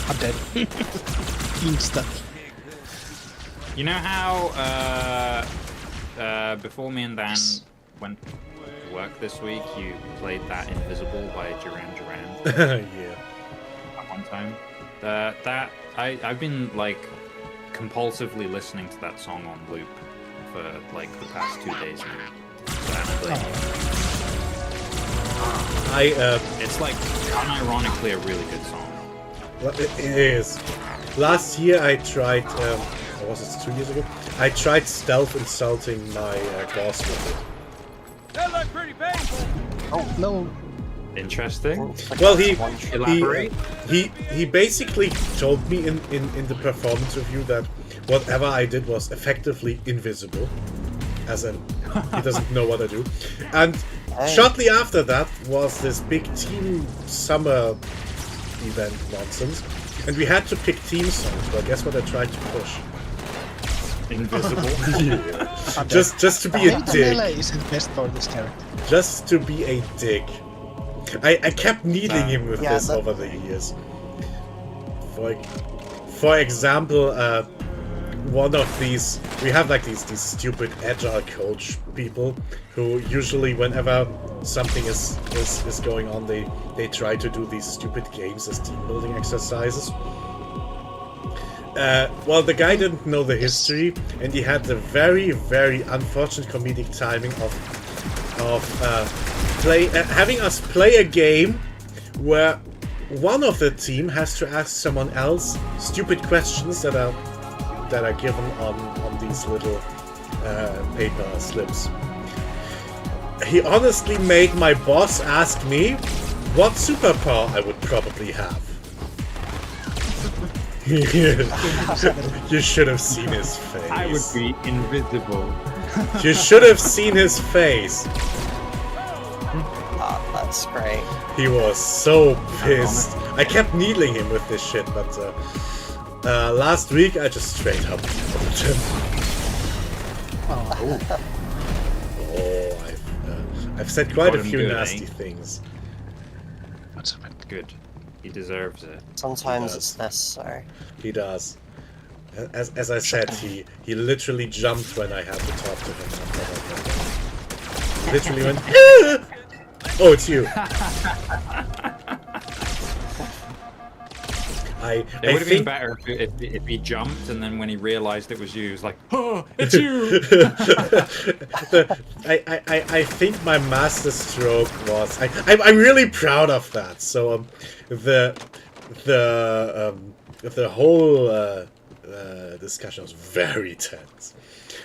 I'm dead. Instant. You know how before me and Dan went to work this week, you played that Invisible by Duran Duran Yeah. at one time? I've been like compulsively listening to that song on loop for like the past 2 days now. So I'm like, it's like unironically a really good song. It is. Last year I tried, or was it 2 years ago? I tried stealth insulting my boss with it. That looked pretty painful. Oh no. Interesting. Well, Elaborate. he basically told me in the performance review that whatever I did was effectively invisible, as in he doesn't know what I do. And shortly after that was this big team summer event nonsense, and we had to pick team songs. Well, guess what I tried to push? Invisible. Just to be a dick. Melee isn't best for this character. Just to be a dick. I kept needling him with Yeah, this but- over the years. For example, one of these, we have like these stupid agile coach people who usually whenever something is going on, they try to do these stupid games as team building exercises. Well, the guy didn't know the history, and he had the very, very unfortunate comedic timing of having us play a game where one of the team has to ask someone else stupid questions that are given on these little paper slips. He honestly made my boss ask me what superpower I would probably have. You should have seen his face. I would be invisible. You should have seen his face. Ah, that's great. He was so pissed. I kept needling him with this shit, but last week I just straight up killed him. Oh, I've said quite a Got him few good, nasty eh? things. What's happened? Good. He deserves it. Sometimes Yes. it's necessary. He does. As I said, he literally jumped when I had to talk to him. He literally went, "Ah!" Oh, it's you. It would have been think better if he jumped and then when he realized it was you, he was like, "Oh, it's you!" I think my master stroke was. I'm really proud of that. So the whole discussion was very tense.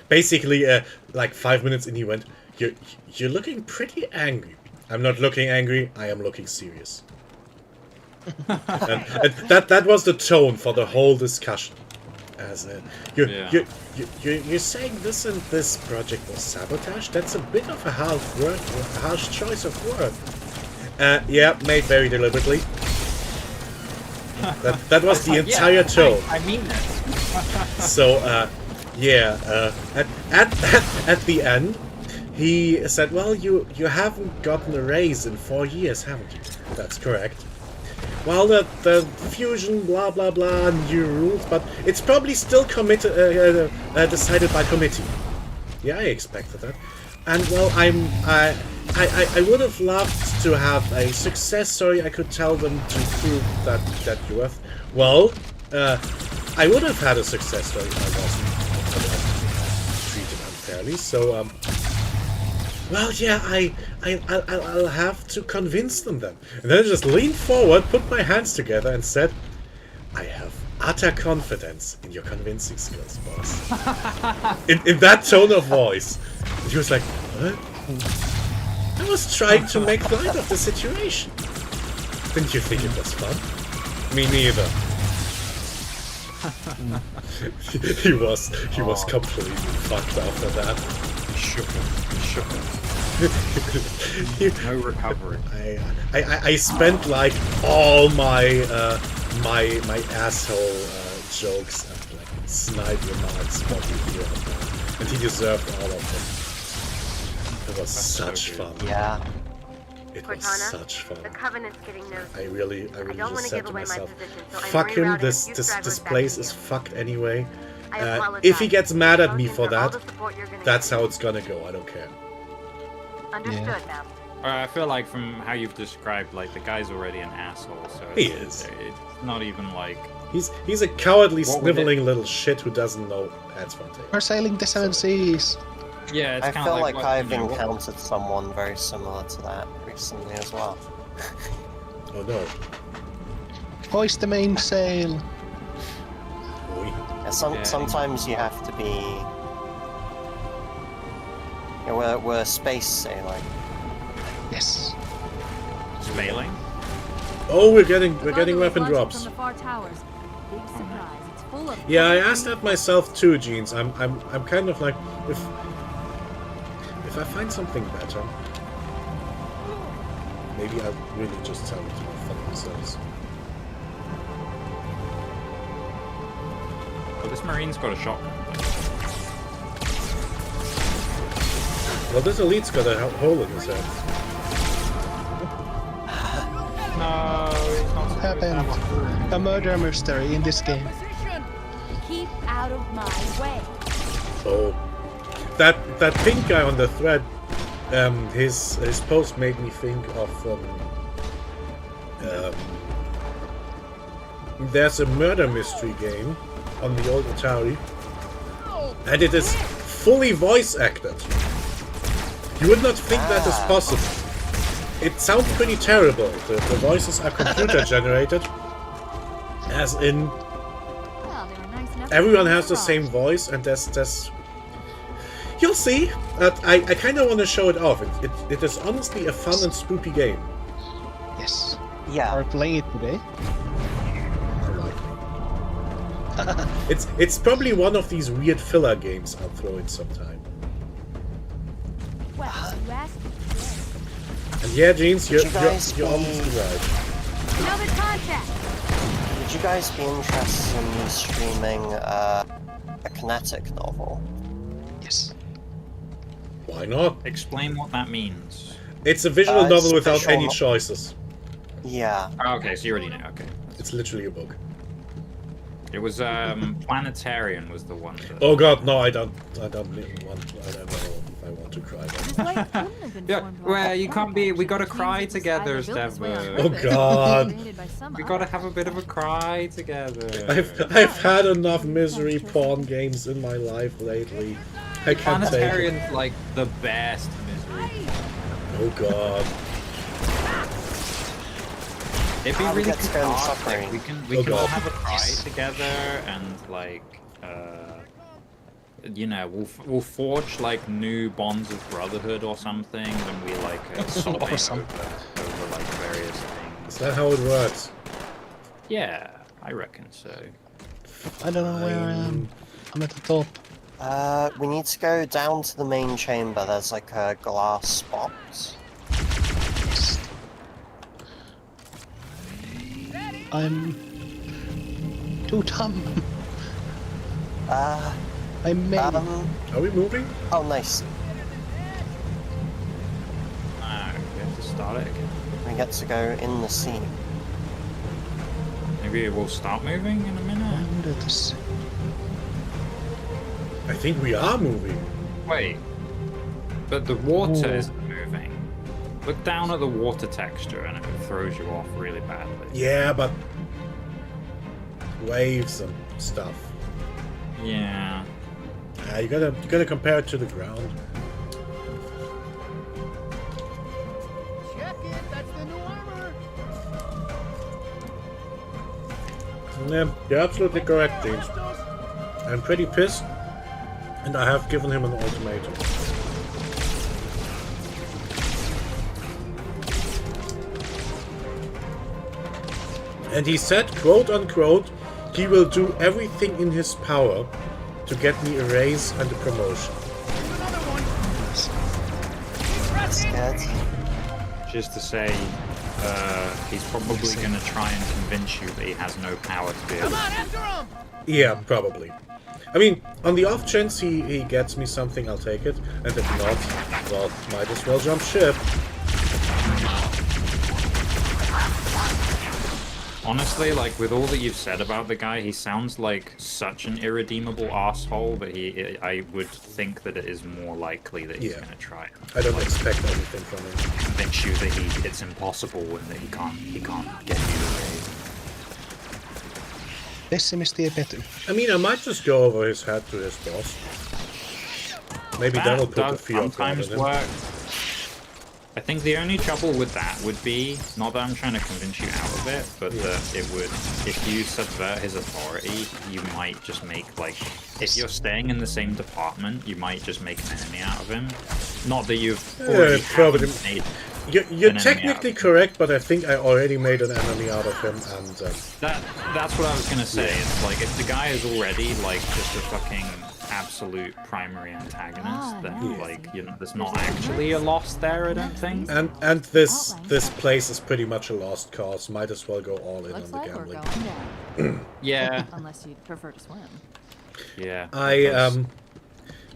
Basically, like 5 minutes in, he went, "You're looking pretty angry." I'm not looking angry. I am looking serious. and that was the tone for the whole discussion. As you're saying this and this project was sabotage. That's a bit of a harsh choice of word. Yeah, made very deliberately. That was the entire tone. I mean that. So at the end, he said, "Well, you haven't gotten a raise in 4 years, haven't you?" That's correct. Well, the fusion, blah blah blah, new rules, but it's probably still decided by committee. Yeah, I expected that. And well, I would have loved to have a success story. I could tell them to prove that you have. Well, I would have had a success story if I wasn't treated unfairly. So well, yeah, I'll have to convince them then. And then I just leaned forward, put my hands together, and said, "I have utter confidence in your convincing skills, boss." in that tone of voice. And he was like, "What?" I was trying to make light of the situation. Didn't you think it was fun? Me neither. he was completely fucked after that. Shook him. No recovery. I spent like all my my asshole jokes and like snide remarks for the year, and he deserved all of them. It was such fun. Yeah. It was Cortana, such fun. The Covenant's getting nosy. I really don't just wanna said give to away my myself, position, so I'm "Fuck him. rerouting This a few this stragglers back place to is you. fucked anyway. I apologize. If he gets mad at me Thank for you all that, the support you're gonna that's give how me. it's gonna go. I don't care." Understood, ma'am. I feel like from how you've described, like the guy's already an asshole. So He it's is. not even like. He's a cowardly, What would sniveling little shit who doesn't know heads from tails. We're sailing the seven seas. Yeah, it's I kind feel of like what, I've you know, encountered someone very similar to that recently as well. Oh no. Hoist the mainsail. Oi. Yeah, Yeah. sometimes you have to be. Yeah, we're space sailing. Yes. Spailing. Oh, we're getting Cargo weapon launching drops. From the far towers. Big surprise. It's full of Yeah, I asked that myself too, Jeans. I'm kind of like, if I find something better, maybe I'll really just tell them to go fuck themselves. Oh, this marine's got a shotgun. Well, this elite's got a hole in his head. No, it's not What happened? A murder mystery in this game. Keep out of my way. Oh, that pink guy on the thread, his post made me think of there's a murder mystery game on the old Atari, and it is fully voice acted. You would not think that is possible. It sounds pretty terrible. The voices are computer generated, as in Well, they were nice enough. everyone has the same voice, and there's you'll see. I kind of want to show it off. It is honestly a fun and spooky game. Yes. Yeah. Are we playing it today? It's probably one of these weird filler games I'll throw in sometime. Well, you asked. And yeah, Jeans, you're Would you guys you're be- honestly right. Another contact. Would you guys be interested in me streaming a kinetic novel? Yes. Why not? Explain what that means. It's a visual It's novel without visual any no- choiஸ். Yeah. Oh, okay, so you already know. Okay. It's literally a book. It was Planetarian was the one. That... Oh god, no, I don't want. I don't know if I want to cry. His life couldn't have been Yeah, formed well, while you can't be. We gotta cry together, Steva. Oh, God. We gotta have a bit of a cry together. I've had enough misery porn games in my life lately. I can't take it. Planetarian's like the best misery. Oh God. It'd be we really get to go in cathartic. suffering. We Oh, can all God. have a cry together and like you know, we'll forge like new bonds of brotherhood or something when we like sobbing Or something. over like various things. Is that how it works? Yeah, I reckon so. I don't know where I am. I'm at the top. We need to go down to the main chamber. There's like a glass box. I'm too dumb. I may. Are we moving? Oh, nice. Ah, we have to start it again. We get to go in the sea. Maybe we'll start moving in a minute. Under the sea. I think we are moving. Wait, but the water Ooh. isn't moving. Look down at the water texture and it throws you off really badly. Yeah, but waves and stuff. Yeah. You gotta compare it to the ground. Check it, that's the new armor. Yeah, you're absolutely correct, James. I'm pretty pissed, and I have given him an ultimatum. And he said, quote unquote, he will do everything in his power to get me a raise and a promotion. Scared. Just to say, he's probably going to try and convince you that he has no power to be able to. Yeah, probably. I mean, on the off chance he gets me something, I'll take it. And if not, well, might as well jump ship. Honestly, like, with all that you've said about the guy, he sounds like such an irredeemable asshole that I would think that it is more likely that he's Yeah. going to try. I don't expect anything from him. Convince you that it's impossible and that he can't get you the raise. Pessimisti ei pety. I mean, I might just go over his head to his boss. Maybe that'll put the does fear of God in sometimes him. work. I think the only trouble with that would be, not that I'm trying to convince you out of it, but that it would, if you subvert his authority, you might just make, like, if you're staying in the same department, you might just make an enemy out of him. Not that you've already probably. made You're an enemy technically out of correct, but I think I already made an enemy out of him, and that's what I was gonna say. It's like, if the guy is already, like, just a fucking absolute primary antagonist, then, like, you know, there's not actually a loss there, I don't think. and this place is pretty much a lost cause. Might as well go all in Looks on the like we're gambling. going down. Yeah. Unless you'd prefer to swim. Yeah.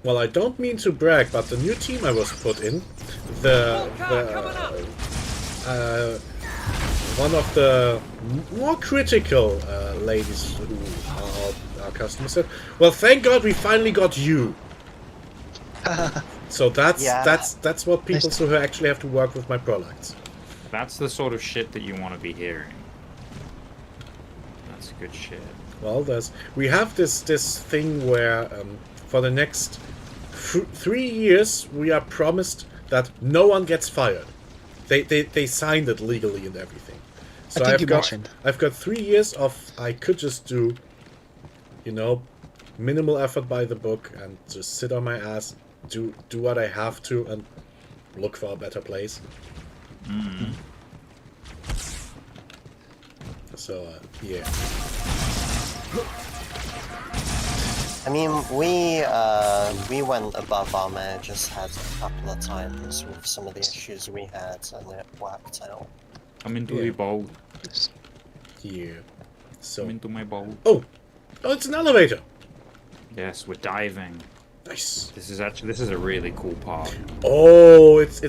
Well, I don't mean to brag, but the new team I was put in, one of the more critical ladies who are our customers said, "Well, thank God we finally got you." So that's what people who actually have to work with my products. That's the sort of shit that you want to be hearing. That's good shit. Well, we have this thing where for the next 3 years we are promised that no one gets fired. They signed it legally and everything. So I think you mentioned. I've got 3 years of I could just do, you know, minimal effort by the book and just sit on my ass, do what I have to, and look for a better place. Mm. So yeah. I mean, we went above our manager's head a couple of times with some of the issues we had, and it worked out. Come into the boat. Yeah. So. Come into my boat. Oh, it's an elevator. Yes, we're diving. Nice. This is a really cool part. Oh, it's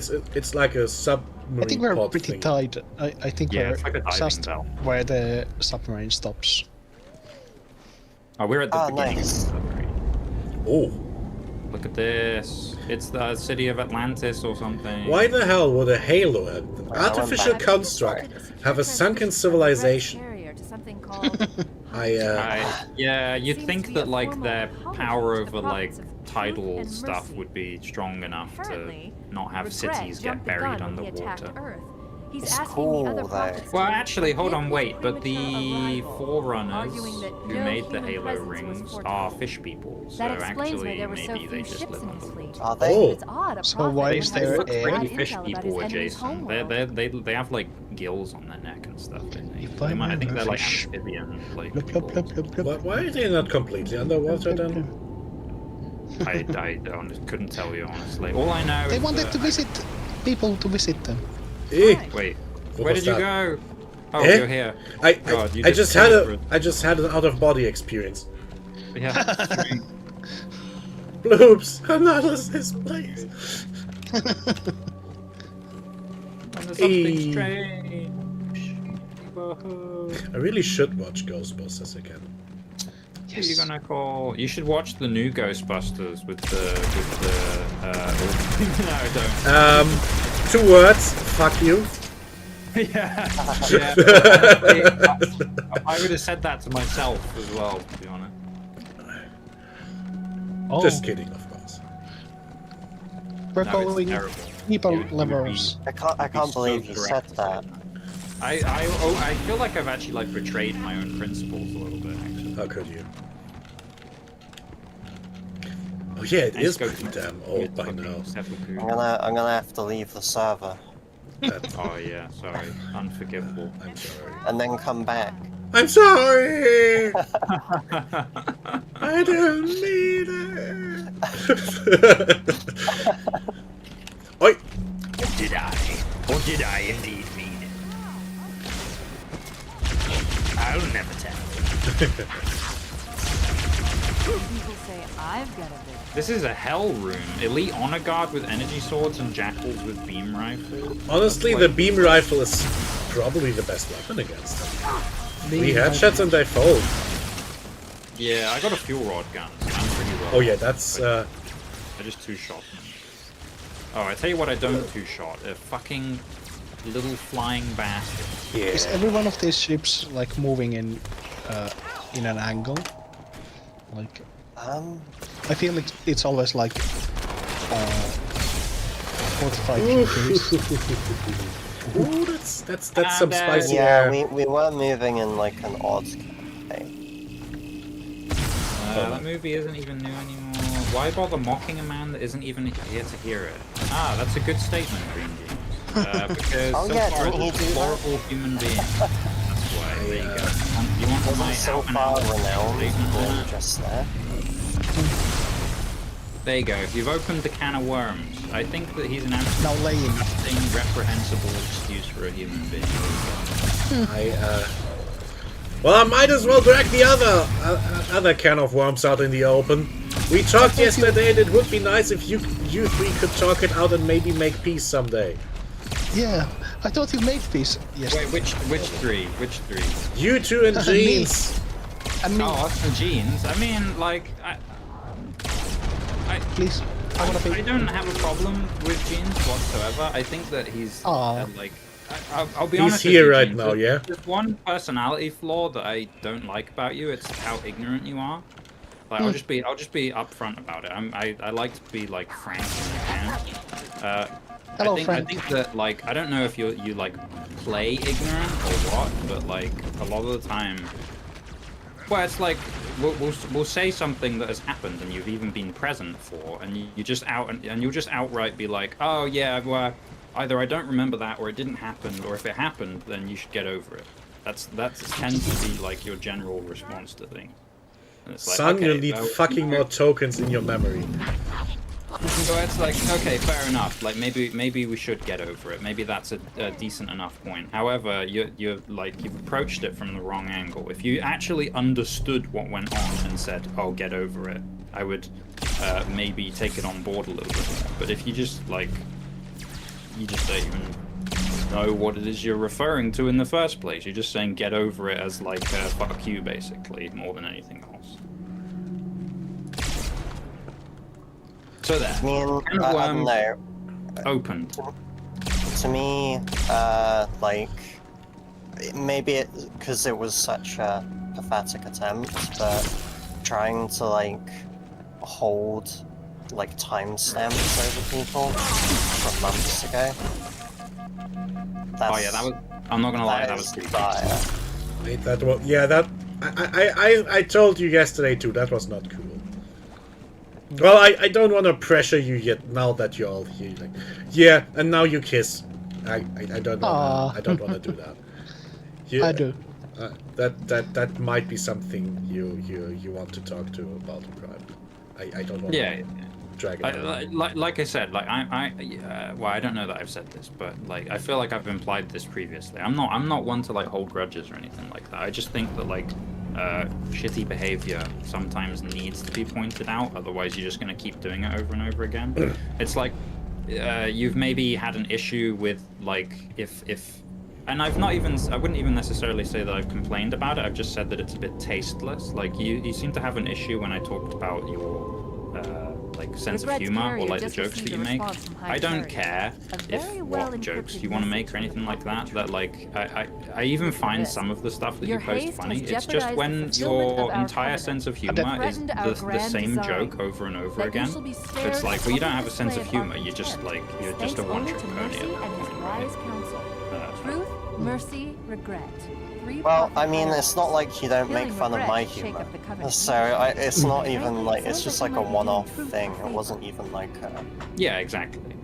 like a submarine. I think we're pod pretty thing. tight. I think Yeah, we're it's like a diving just bell. where the submarine stops. Oh, we're at the Ah, beginning nice. of the submarine. Oh, Look at this. It's the city of Atlantis or something. Why the hell would a Halo, an artificial back. construct, have a sunken civilization? Carrier to something called Yeah, you'd Seems think to be that a like formal their apology power to the over like prophets of truth tidal and stuff mercy. would be strong enough to Currently, not have regret cities get jumped the buried gun when he attacked underwater. Earth. He's It's asking cool, the other though. prophets Well, to actually, hold on, forgive his wait. But the premature arrival, forerunners arguing that who no made the human Halo presence was rings foretold. are fish people. So That explains why actually, there were so maybe they few just ships live in his underwater. fleet. Oh. It's odd. A So prophet why would is have there such air? bad Pretty fish intel about people his enemy's adjacent. homeworld. They have like gills on their neck and stuff. I think. If They I might, I think were a they're like fish. amphibian like Plop, plop, plop, people. plop, plop. Why are they not completely underwater then? I couldn't tell you honestly. All I know They is wanted that to visit people to visit them. Eh, Wait, What where was did you that? go? Oh, Eh? you're here. I God, you I just had disappeared. I just had an out of body experience. Yeah. Bloops, another this place. There's something Eh. strange. Whoa. I really should watch Ghostbusters again. Who are you gonna call? You should watch the new Ghostbusters with the no, don't. 2 words. Fuck you. yeah. I would have said that to myself as well, to be honest. Oh, Just kidding, of course. we're No, it's following terrible. people You would be- levels. I can't so believe you said correct to say that. I feel like I've actually like betrayed my own principles a little bit. Actually. How could you? Oh yeah, it Let's is go pretty to damn old by fucking now. seppuku. I'm gonna have to leave the server That- Oh yeah, sorry, unforgivable. I'm sorry. and then come back. I'm sorry! I didn't mean it! Oi! Did I? Or did I indeed mean it? I'll never tell. People say I've got a bit. This is a hell room. Elite honor guard with energy swords and jackals with beam rifles. Honestly, the beam rifle is probably the best weapon against them. 3 headshots and they fold. Yeah, I got a fuel rod gun. So I'm pretty well. Oh yeah, that's I just 2-shot them. Oh, I tell you what, I don't 2-shot. A fucking little flying bastard. Is yeah. every one of these ships like moving in an angle? Like, I feel like it's always like 45 degrees. Ooh, that's some And, spicy Yeah, air. we were moving in like an odd way. That movie isn't even new anymore. Why bother mocking a man that isn't even here to hear it? Ah, that's a good statement, Green Jeans. Because Oh, so yeah, far didn't he it's do a that? horrible human being. That's why. There you go. You want my Wasn't so out and far out renowned statement on than that? just there. There you go. You've opened the can of worms. I think that he's an Now absolutely laying. reprehensible excuse for a human being. Well, I might as well drag the other can of worms out in the open. We talked yesterday, and it would be nice if you 3 could talk it out and maybe make peace someday. Yeah, I thought you made peace yesterday. Wait, which 3? Which 3? You 2 and Me. Jeans. And me, Oh, us and Jeans. I mean, like, please. I wanna be. I don't have a problem with Jeans whatsoever. I think that he's Aw. like, I'll be He's honest. here with you, right Jeans. now, yeah? There's one personality flaw that I don't like about you. It's how ignorant you are. Like, I'll just be upfront about it. I like to be like frank when I can. Hello, I Frank. think that like I don't know if you like play ignorant or what, but like a lot of the time. Well, it's like we'll say something that has happened and you've even been present for, and you just you'll just outright be like, oh yeah, well, either I don't remember that or it didn't happen, or if it happened, then you should get over it. That tends to be like your general response to things. And it's like, Son, okay, you'll need well, fucking more tokens in your memory. So it's like, okay, fair enough. Like maybe we should get over it. Maybe that's a decent enough point. However, you've approached it from the wrong angle. If you actually understood what went on and said, "Oh, get over it," I would maybe take it on board a little bit more. But if you just don't even know what it is you're referring to in the first place, you're just saying "get over it" as like "fuck you," basically, more than anything else. So there. I mean, Can of I don't Worms know. opened. To me, like, maybe it because it was such a pathetic attempt, but trying to like hold like timestamps over people from months ago. Oh yeah, that was. I'm not gonna lie, that was pretty dire. Wait, that was I told you yesterday too. That was not cool. Well, I don't want to pressure you yet. Now that you're all here, like, yeah, and now you kiss. I don't want. I don't want to do that. You, I do. That might be something you want to talk to about in private. I don't want. Yeah. To drag it out. Like I said, like well, I don't know that I've said this, but like I feel like I've implied this previously. I'm not one to like hold grudges or anything like that. I just think that like shitty behavior sometimes needs to be pointed out. Otherwise, you're just gonna keep doing it over and over again. It's like you've maybe had an issue with like if. And I wouldn't even necessarily say that I've complained about it. I've just said that it's a bit tasteless. Like you seem to have an issue when I talked about your like sense of humor or like the jokes that you make. I don't care if what jokes you want to make or anything like that. That like I even find some of the stuff that you post funny. It's just when your entire sense of humor is the same joke over and over again. It's like, well, you don't have a sense of humor. You're just a one-trick pony at that point, right? Truth, mercy, regret. Well, I mean, it's not like you don't make fun of my humor, so it's not even like, it's just like a one-off thing. It wasn't even like Yeah, exactly.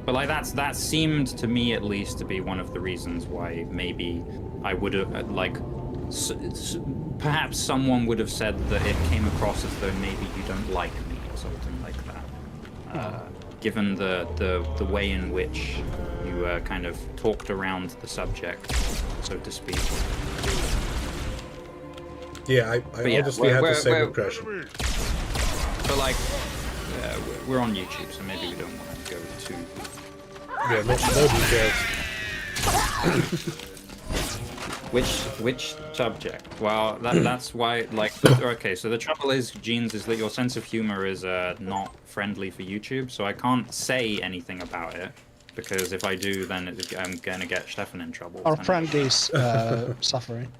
But like that seemed to me at least to be one of the reasons why maybe I would have like perhaps someone would have said that it came across as though maybe you don't like me or something like that. Given the way in which you kind of talked around the subject, so to speak. Yeah, I obviously had the same impression. But like, we're on YouTube, so maybe we don't want to go too. Yeah, no details. Which subject? Well, that's why, like, okay, so the trouble is, Jeans, is that your sense of humor is not friendly for YouTube, so I can't say anything about it, because if I do, then I'm gonna get Stefan in trouble. Our friend is suffering.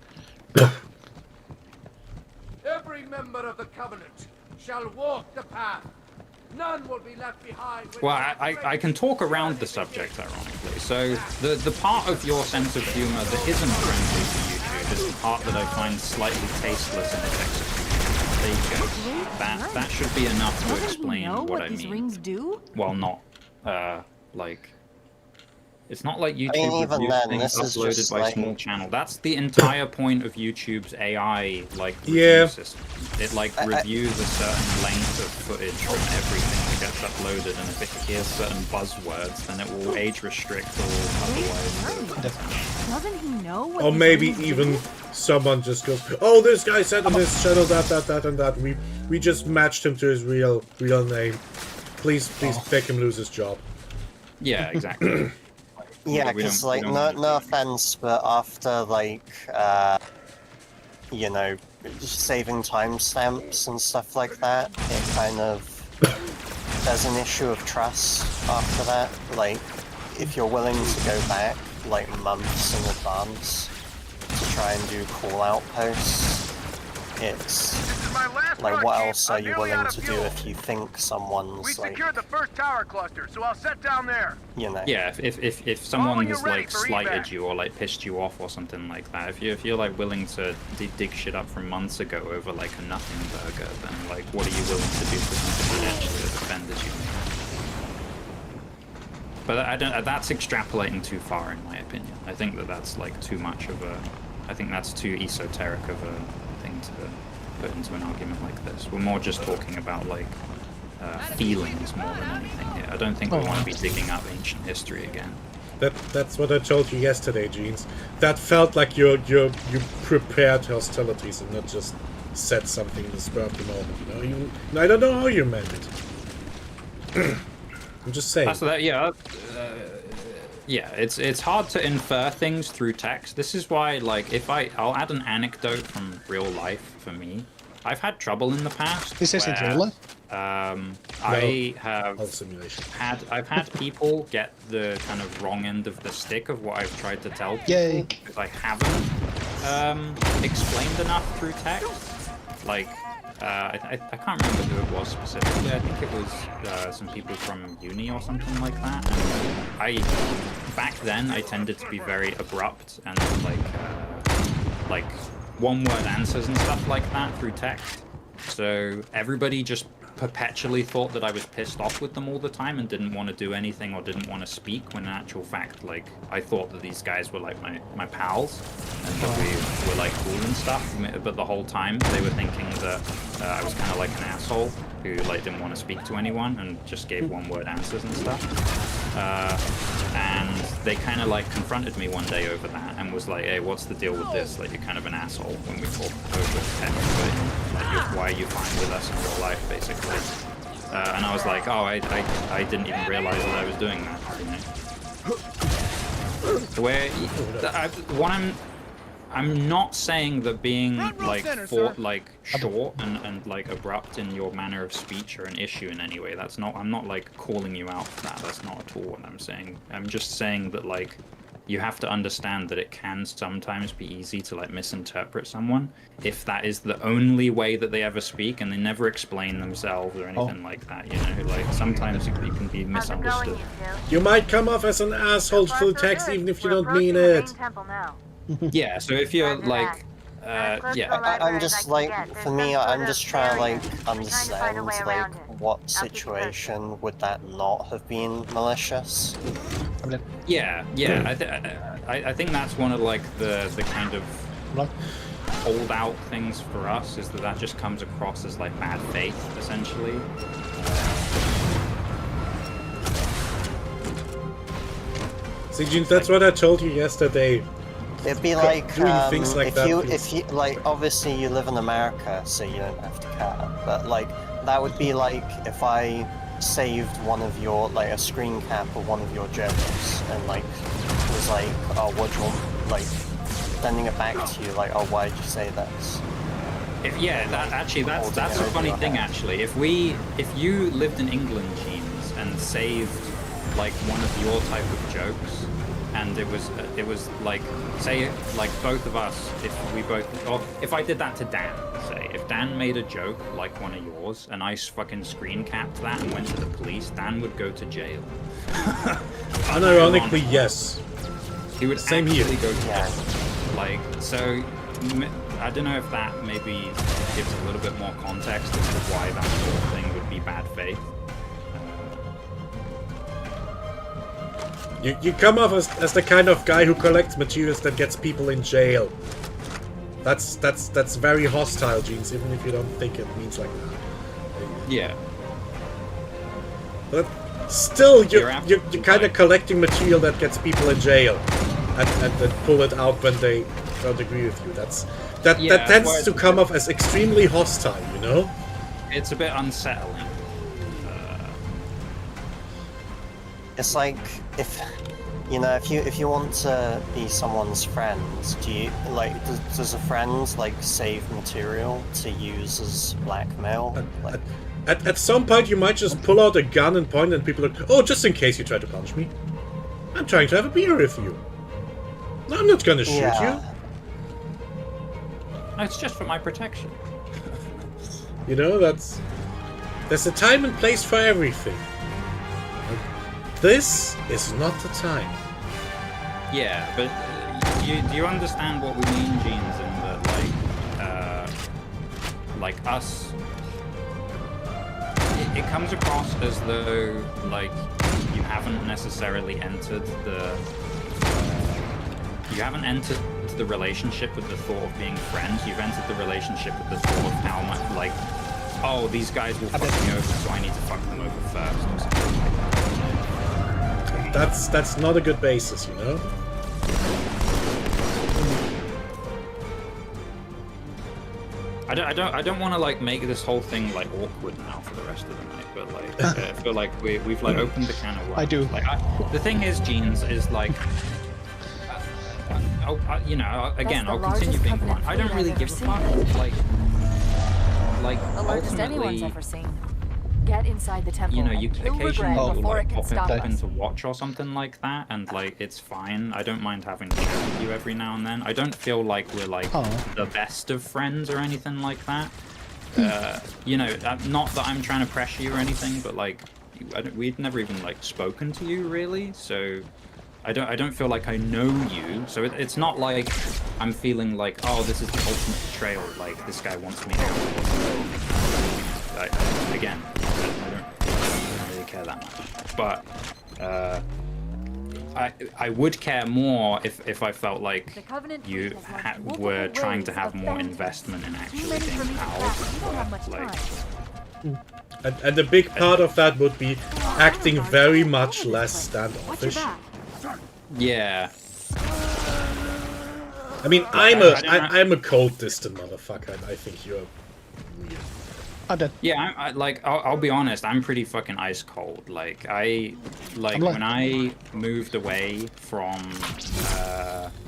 Every member of the Covenant shall walk the path. None will be left behind. Well, I can talk around the subject, ironically. So the part of your sense of humor that isn't friendly to YouTube is the part that I find slightly tasteless in its execution. There you go. That should be enough to explain what I mean. These rings do? Well, not like. It's not like YouTube even reviews then, things this is uploaded just by like... small channel. That's the entire point of YouTube's AI review Yeah. system. It reviews a certain length of footage from everything that gets uploaded, and if it hears certain buzzwords, then it will age restrict or otherwise. Doesn't he know what Or these maybe rings do? even someone just goes, "Oh, this guy said on this channel that and that. We just matched him to his real name. Please make him lose his job." Yeah, exactly. Yeah, We because don't- like, we don't no offense, but after like, you know, just saving timestamps and stuff like that, it kind of, there's an issue of trust after that. Like, if you're willing to go back like months in advance to try and do call-out posts, it's like, what else are you willing to do if you think someone's like, the first tower cluster, so I'll set down there. you know? Yeah, if someone has ready like for slighted evac. you or like pissed you off or something like that, if you're like willing to dig shit up from months ago over like a nothing burger, then like what are you willing to do for something that actually offends you? But I don't. That's extrapolating too far, in my opinion. I think that's like too much of a. I think that's too esoteric of a thing to put into an argument like this. We're more just talking about like feelings more than anything here. I don't think we want to be digging up ancient history again. That's what I told you yesterday, Jeans. That felt like you prepared hostilities and not just said something in the spur of the moment. You know, I don't know how you meant it. I'm just saying. That's that. Yeah. Yeah, it's hard to infer things through text. This is why, like, I'll add an anecdote from real life for me. I've had trouble in the past. This isn't where- real life? I have Whole simulation. I've had people get the kind of wrong end of the stick of what I've tried to tell people Yay. because I haven't explained enough through text. Like, I can't remember who it was specifically. I think it was some people from uni or something like that. And back then I tended to be very abrupt and like one-word answers and stuff like that through text. So everybody just perpetually thought that I was pissed off with them all the time and didn't want to do anything or didn't want to speak, when in actual fact, like, I thought that these guys were like my pals and that we were like cool and stuff, but the whole time they were thinking that I was kind of like an asshole who like didn't want to speak to anyone and just gave one-word answers and stuff. And they kind of like confronted me one day over that and was like, hey, what's the deal with this? Like, you're kind of an asshole when we talk over text, but like, why are you fine with us in real life, basically? And I was like, oh, I didn't even realize that I was doing that, you know? Where, I'm not saying that being like short and like abrupt in your manner of speech are an issue in any way. That's not. I'm not like calling you out for that. That's not at all what I'm saying. I'm just saying that like you have to understand that it can sometimes be easy to like misinterpret someone if that is the only way that they ever speak and they never explain themselves or anything like that. You know, like sometimes you can be misunderstood. You might come off as an asshole through text even if you don't mean it. Yeah, so if you're like, yeah. I'm just like, for me, I'm just trying to like understand like what situation would that not have been malicious. Yeah, I think that's one of like the kind of holdout things for us, is that just comes across as like bad faith, essentially. See, Gene, that's what I told you yesterday. It'd be like, doing things like if you like, obviously you live in America, so you don't have to care. But like, that would be like if I saved one of your, like, a screen cap of one of your jokes, and like was like, oh, what do you want, like, sending it back to you, like, oh, why did you say this? That's a funny thing actually. If you lived in England, Jeans, and saved like one of your type of jokes, and it was like, say, like both of us, if I did that to Dan, say, if Dan made a joke like one of yours and I fucking screen capped that and went to the police, Dan would go to jail. Unironically, yes. He would Same actually here. go to jail. Like, so I don't know if that maybe gives a little bit more context as to why that sort of thing would be bad faith. You come off as the kind of guy who collects materials that gets people in jail. That's very hostile, Jeans, even if you don't think it means like that. Yeah. But still, you're kind of collecting material that gets people in jail, and then pull it out when they don't agree with you. That tends to come off as extremely hostile, you know? It's a bit unsettling. It's like, if you want to be someone's friend, do you like, does a friend like save material to use as blackmail? Like, at some point you might just pull out a gun and point at people like, oh, just in case you try to punch me. I'm trying to have a beer with you. I'm not gonna shoot you. It's just for my protection. You know, there's a time and place for everything. This is not the time. Yeah, but do you understand what we mean, Jeans, in that, like us, it comes across as though, like, you haven't necessarily entered you haven't entered the relationship with the thought of being friends. You've entered the relationship with the thought of how much, like, oh, these guys will fuck me over, so I need to fuck them over first, or something like that. That's not a good basis, you know? I don't want to like make this whole thing like awkward now for the rest of the night, but like I feel like we've like opened the can of worms. I do. Like the thing is, Jeans, is like, you know, again, I'll continue being blunt. I don't really give a fuck. Like the largest anyone's ultimately, ever seen. Get inside the temple. you know, you and kill occasionally regret will before like it can pop stop us. into watch or something like that, and like it's fine. I don't mind having to chat with you every now and then. I don't feel like we're like the best of friends or anything like that. You know, not that I'm trying to pressure you or anything, but like we'd never even like spoken to you really, so I don't feel like I know you. So it's not like I'm feeling like, oh, this is the ultimate betrayal. Like this guy wants me out. Again, I don't really care that much, but I would care more if I felt like you were trying to have more investment in actually being powerful. Like, And the big part of that would be acting very much less standoffish. yeah. I mean, I'm a cold, distant motherfucker, and I think you're weird. Yeah, I'll be honest, I'm pretty fucking ice cold. Like when I moved away from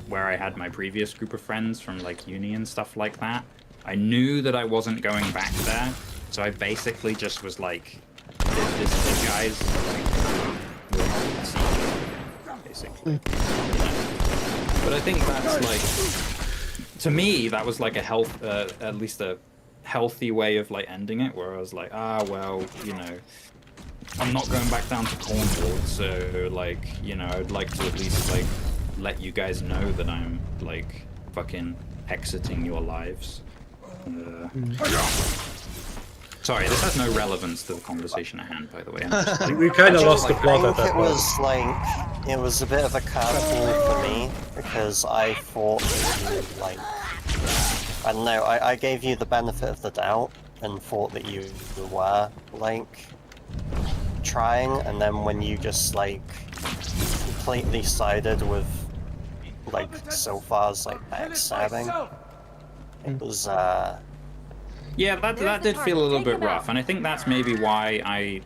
where I had my previous group of friends from like uni and stuff like that, I knew that I wasn't going back there, so I basically just was like, this guy's like, basically. But I think that's like, to me, that was like a at least a healthy way of like ending it, where I was like, well, you know, I'm not going back down to Cornwall, so like, you know, I'd like to at least like let you guys know that I'm like fucking exiting your lives. Sorry, this has no relevance to the conversation at hand, by the way. We kind of lost the plot at that It point. was like, it was a bit of a curveball for me, because I thought that you, like, I don't know, I gave you the benefit of the doubt, and thought that you were, like, trying, and then when you just, like, completely sided with, like, Silfar's, like, backstabbing, it was, Yeah, that did feel a little bit rough, and I think that's maybe why I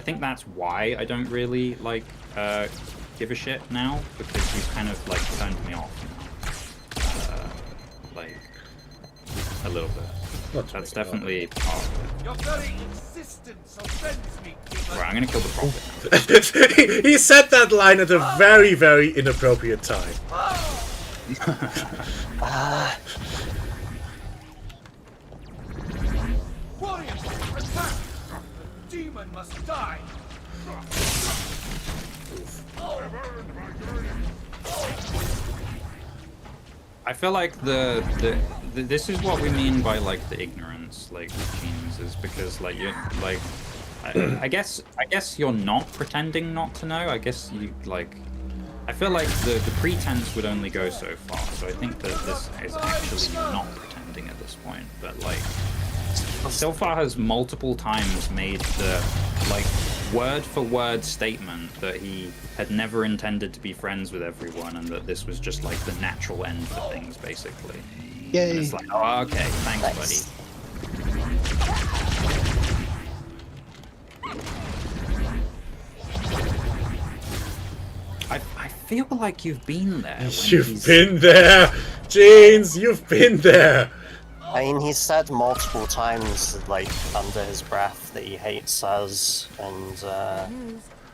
think that's why I don't really like give a shit now, because you've kind of like turned me off now. Like a little bit. That's definitely part of it. Your very existence offends me, Demon. Right, I'm gonna kill the prophet. He said that line at a very, very inappropriate time. Warriors, attack! The demon must die! I feel like this is what we mean by like the ignorance, like genes, is because like you're like I guess you're not pretending not to know. I guess you like. I feel like the pretense would only go so far. So I think that this is actually not pretending at this point. But like, Silfar has multiple times made the like word-for-word statement that he had never intended to be friends with everyone, and that this was just like the natural end for things, basically. Yay! And it's like, oh, okay, thanks, buddy. I feel like you've been there. You've been there! Jeans, you've been there! I mean, he said multiple times, like, under his breath, that he hates us, and,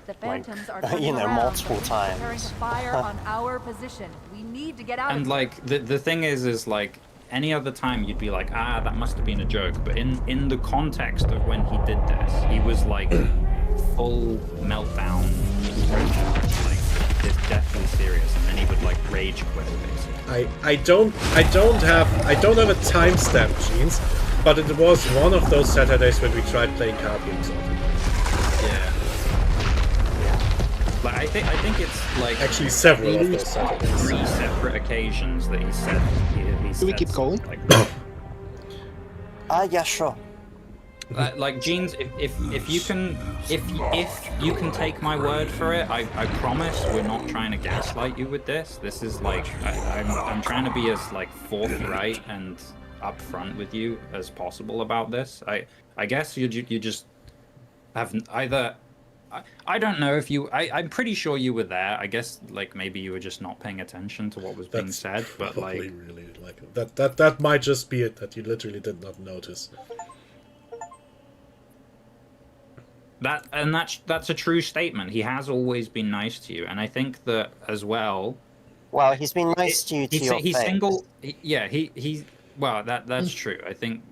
The phantoms are you know, around, multiple preparing to times. fire on our position. We need to get out And of like the thing is like any other time you'd be like, that must have been a joke. But in the context of when he did this, he was like full meltdown, like it's deathly serious, and then he would like rage quit basically. I don't have a timestamp, Jeans, but it was one of those Saturdays when we tried playing card games on it. Yeah. Like I think it's like actually several at of least those Saturdays. 3 separate occasions that he said he Do we keep going? Like, Yeah, sure. like Jeans, if you can take my word for it, I promise we're not trying to gaslight you with this. This is like I'm trying to be as like forthright and upfront with you as possible about this. I guess you just have either. I don't know if you. I'm pretty sure you were there. I guess like maybe you were just not paying attention to what was being said. But like, really like that might just be it, that you literally did not notice. That's a true statement. He has always been nice to you, and I think that as well. Well, he's been nice to you to your He's face. single. Well, that's true. I think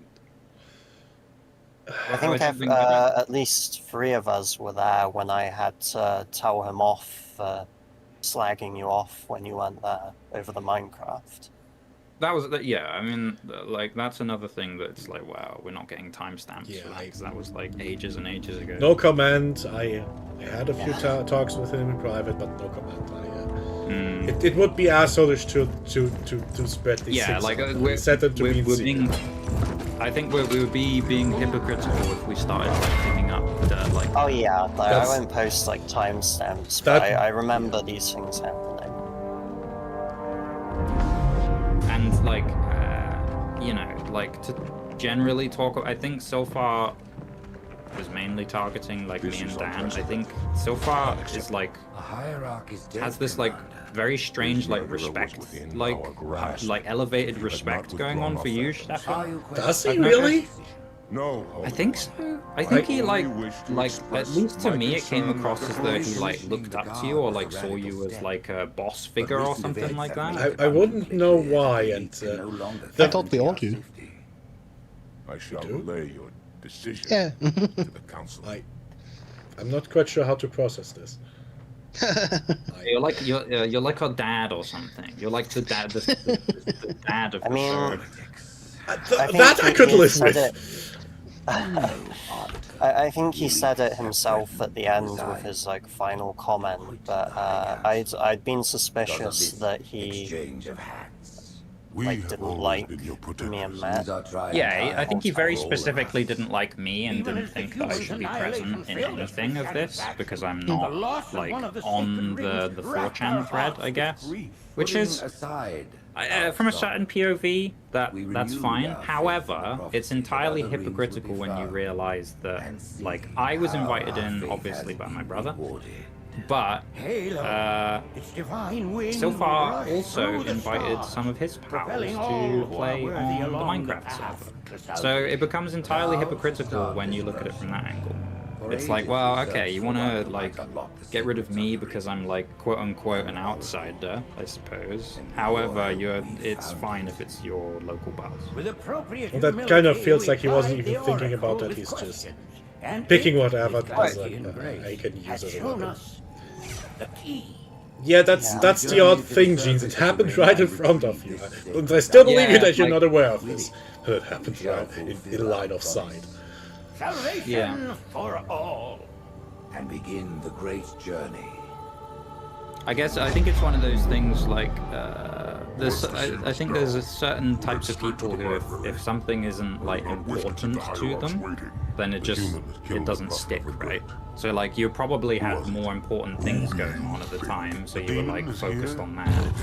at least 3 of us were there when I had to tell him off for slagging you off when you weren't there over the Minecraft. That was yeah. I mean, like that's another thing that's like, wow, we're not getting timestamps. Yeah, because that was like ages and ages ago. No comment. I had a few talks with him in private, but no comment. It would be assholeish to spread these things. Yeah, like we're set them to be being. I think we would be being hypocritical if we started like picking up like. Oh yeah, like, I won't post like timestamps, but I remember these things happening. And like, like to generally talk. I think so far was mainly targeting like me and Dan. I think so far is like has this like very strange like respect, like elevated respect going on for you, Stefan. Does he really? No. I think so. I think he like at least to me it came across as though he like looked up to you or like saw you as like a boss figure or something like that. I wouldn't know why, and I thought we all do. I shall relay your decision Yeah. to the council. I'm not quite sure how to process this. You're like our dad or something. You're like the dad, the dad of the show. That I could live with. I think he said it himself at the end with his like final comment, but I'd been suspicious that he like didn't like me and Matt. Yeah, I think he very specifically didn't like me and didn't think that I should be present in anything of this because I'm not like on the 4chan thread, I guess, which is from a certain POV that's fine. However, it's entirely hypocritical when you realize that like I was invited in obviously by my brother. But so far also invited some of his pals to play on the Minecraft server. So it becomes entirely hypocritical when you look at it from that angle. It's like, well, okay, you want to like get rid of me because I'm like quote unquote an outsider, I suppose. However, it's fine if it's your local boss. Well, that kind of feels like he wasn't even thinking about that. He's just picking whatever as I can use as a weapon. Yeah, that's the odd thing, Jeans. It happened right in front of you. And I still believe you that you're not aware of this. But it happened right in line of sight. Salvation for all. And begin the great journey. I think it's one of those things like I think there's a certain types of people who if something isn't like important to them, then it doesn't stick, right? So like you probably had more important things going on at the time, so you were like focused on that,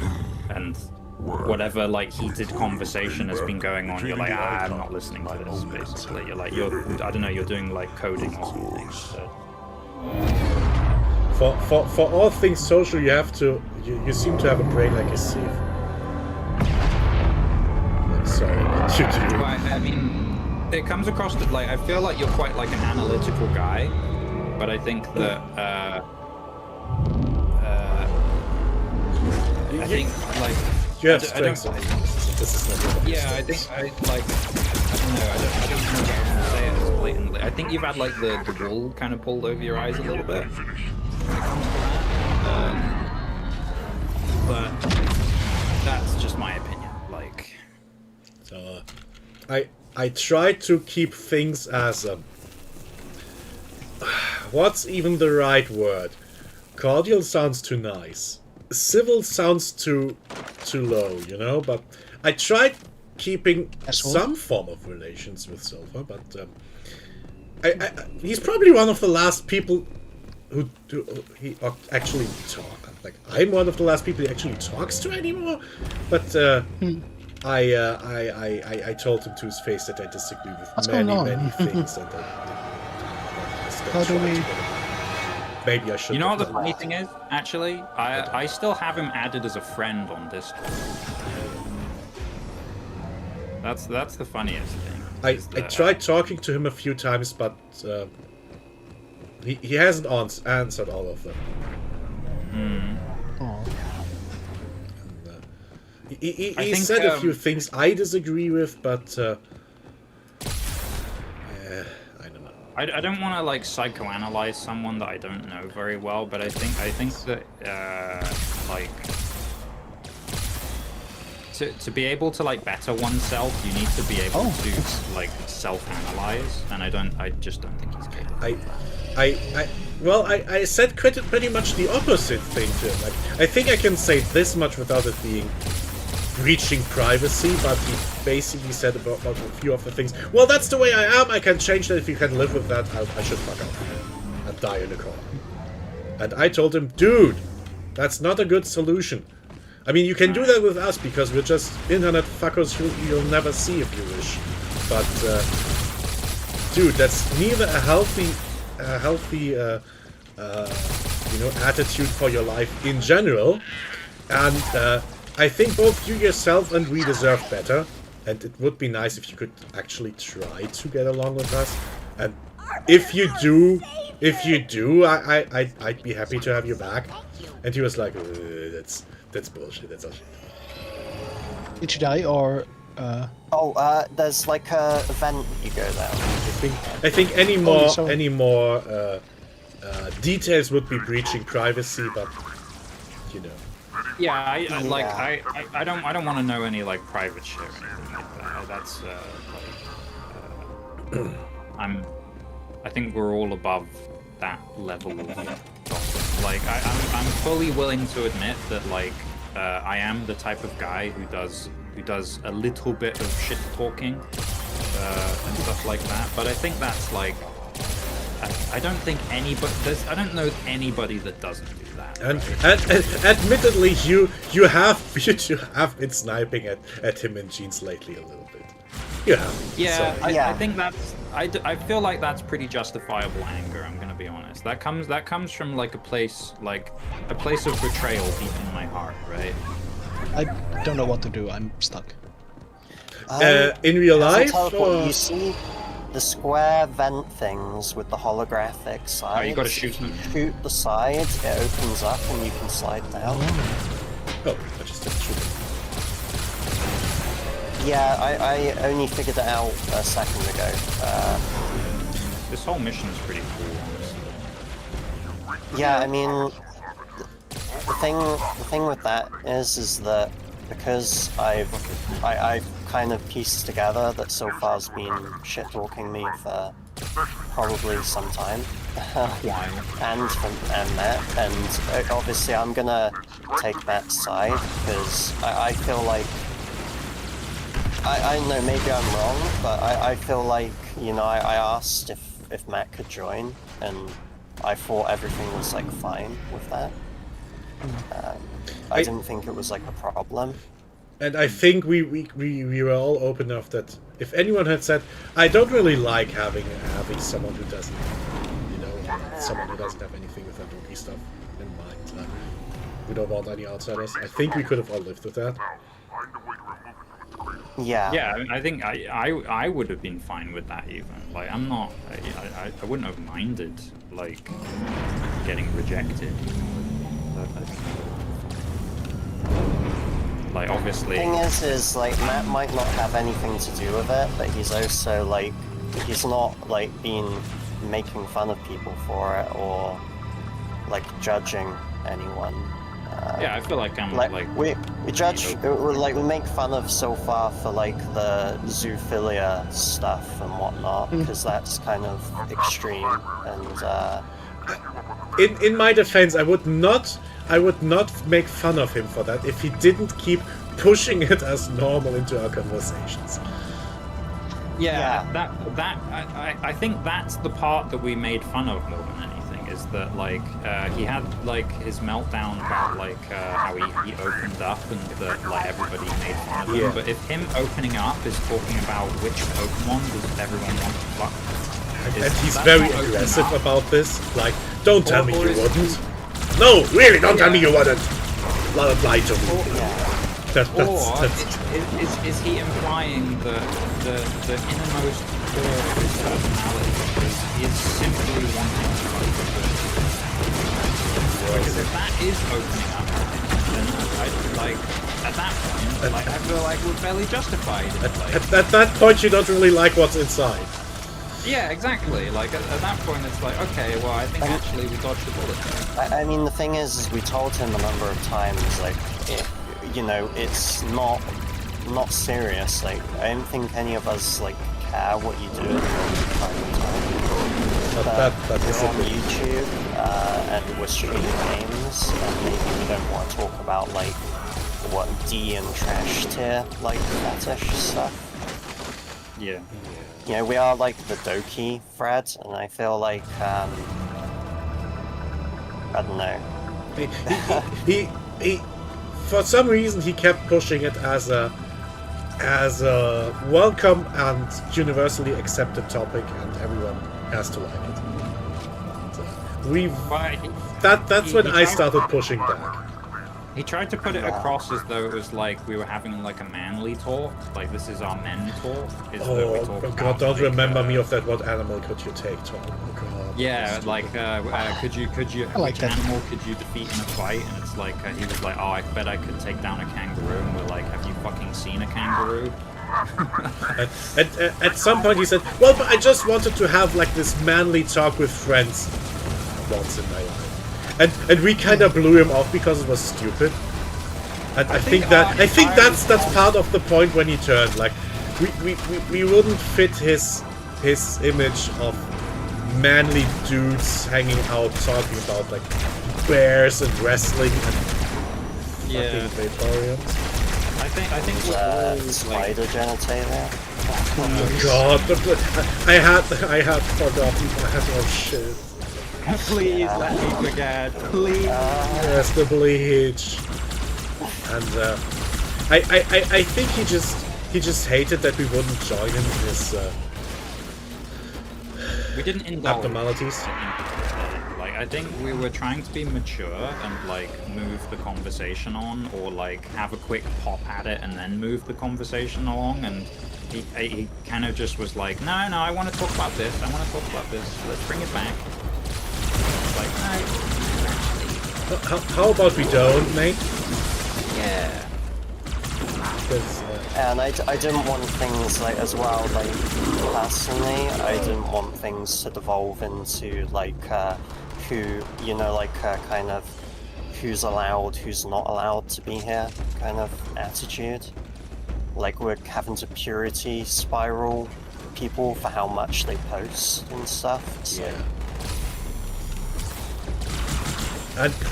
and whatever like heated conversation has been going on, you're like, I'm not listening to this. Basically, you're like I don't know, you're doing like coding or something. So. For all things social, you have to you seem to have a brain like a sieve. I'm sorry, what you do. Well, I mean, it comes across that like I feel like you're quite like an analytical guy, but I think that I think like yes, I don't know. I don't know how to say it as blatantly. I think you've had like the wool kind of pulled over your eyes a little bit. When it comes to that. But that's just my opinion. Like, so I try to keep things as what's even the right word? Cordial sounds too nice. Civil sounds too low, you know. But I tried keeping some form of relations with Silver, but he's probably one of the last people who he actually talk. Like I'm one of the last people he actually talks to anymore. But I told him to his face that I disagree with many things. And how do we? Maybe I should. You know what the funny thing is? Actually, I still have him added as a friend on Discord. That's the funniest thing. I tried talking to him a few times, but He hasn't answered all of them. Oh. He I think, said a few things I disagree with, but I don't know. I don't want to like psychoanalyze someone that I don't know very well, but I think that like to be able to like better oneself, you need to be able to like self-analyze, and I just don't think he's capable. I said pretty much the opposite thing to him. Like, I think I can say this much without it being breaching privacy, but he basically said about a few of the things. Well, that's the way I am. I can change that. If you can live with that, I should fuck off and die in a car. And I told him, dude, that's not a good solution. I mean, you can do that with us because we're just internet fuckers you'll never see if you wish. But, dude, that's neither a healthy attitude for your life in general. And I think both you yourself and we deserve better. And it would be nice if you could actually try to get along with us. And if you do, I'd be happy to have you back. And he was like, that's bullshit. That's all shit. Did you die or? There's like a vent you go down. I think any more details would be breaching privacy, but you know. Yeah, I don't want to know any like private shit or anything like that. That's I think we're all above that level of gossip. Like I'm fully willing to admit that like I am the type of guy who does a little bit of shit talking and stuff like that. But I think that's like I don't think anybody. I don't know anybody that doesn't do that. And admittedly, you have been sniping at him and Jeans lately a little bit. You have. Yeah, so. I think that's. I feel like that's pretty justifiable anger. I'm gonna be honest. That comes from like a place of betrayal deep in my heart, right? I don't know what to do. I'm stuck. In real life, you see the square vent things with the holographic sides. Oh, you gotta shoot them. Shoot the sides, it opens up and you can slide down. Oh, I just didn't shoot. Yeah, I only figured it out a second ago. This whole mission is pretty cool, honestly. Yeah, I mean, the thing with that is that because I've kind of pieced together that Sofar's been shit talking me for probably some time. and Matt, and obviously I'm gonna take Matt's side because I feel like I know maybe I'm wrong, but I feel like, you know, I asked if Matt could join, and I thought everything was like fine with that. I didn't think it was like a problem. And I think we were all open enough that if anyone had said, I don't really like having someone who doesn't, someone who doesn't have anything with that rookie stuff in mind. We don't want any outsiders. I think we could have all lived with that. Yeah. Yeah, I think I would have been fine with that even. Like I wouldn't have minded like getting rejected. Like obviously. The thing is like Matt might not have anything to do with it, but he's also like he's not like been making fun of people for it or like judging anyone. Yeah, I feel like I'm we judge we make fun of Sofar for like the zoophilia stuff and whatnot because that's kind of extreme and. In my defense, I would not make fun of him for that if he didn't keep pushing it as normal into our conversations. Yeah. I think that's the part that we made fun of more than anything is that like he had like his meltdown about like how he opened up and that like everybody made fun of him. But if him opening up is talking about which Pokemon does everyone want to fuck. And he's very aggressive about this. Like, don't tell me you wouldn't. No, really, don't tell me you wouldn't. Lie to me. Is he implying that the innermost core of his personality is simply wanting to fight the good. Because if that is opening up, then at that point, I feel like we're fairly justified. At that point, you don't really like what's inside. Yeah, exactly. Like at that point, it's like, okay, well, I think actually we dodged the bullet there. I mean, the thing is we told him a number of times, like, it's not serious. Like, I don't think any of us like care what you do at the time. But we're on YouTube and we're streaming games, and maybe we don't want to talk about like what D and trash tier like fetish stuff. Yeah. You know, we are like the Doki thread, and I feel like I don't know. He for some reason he kept pushing it as a welcome and universally accepted topic, and everyone has to like it. That's when I started pushing back. He tried to put it across as though it was like we were having like a manly talk, like this is our men talk. Oh God! Don't remember me of that. What animal could you take, Tom? Oh God. Yeah, like could you which animal could you defeat in a fight? And it's like he was like, oh, I bet I could take down a kangaroo. And we're like, have you fucking seen a kangaroo? At some point he said, well, but I just wanted to have like this manly talk with friends once in my life. And we kind of blew him off because it was stupid. And I think that's part of the point when he turned. Like, we wouldn't fit his image of manly dudes hanging out talking about like bears and wrestling and fucking Vaporeons. I think we're spider genitalia. Oh my God! I had forgotten. Oh shit. Please let me forget. Please. Yes, the bleach. And I think he just hated that we wouldn't join him in his we didn't indulge abnormalities. Like, I think we were trying to be mature and like move the conversation on, or like have a quick pop at it and then move the conversation along. And he kind of just was like, no, I want to talk about this. Let's bring it back. Like, how about we don't, mate? Yeah. And I didn't want things like, as well, like, personally, I didn't want things to devolve into, like, who, you know, like, kind of who's allowed, who's not allowed to be here kind of attitude. Like, we're having to purity spiral people for how much they post and stuff. So. Yeah.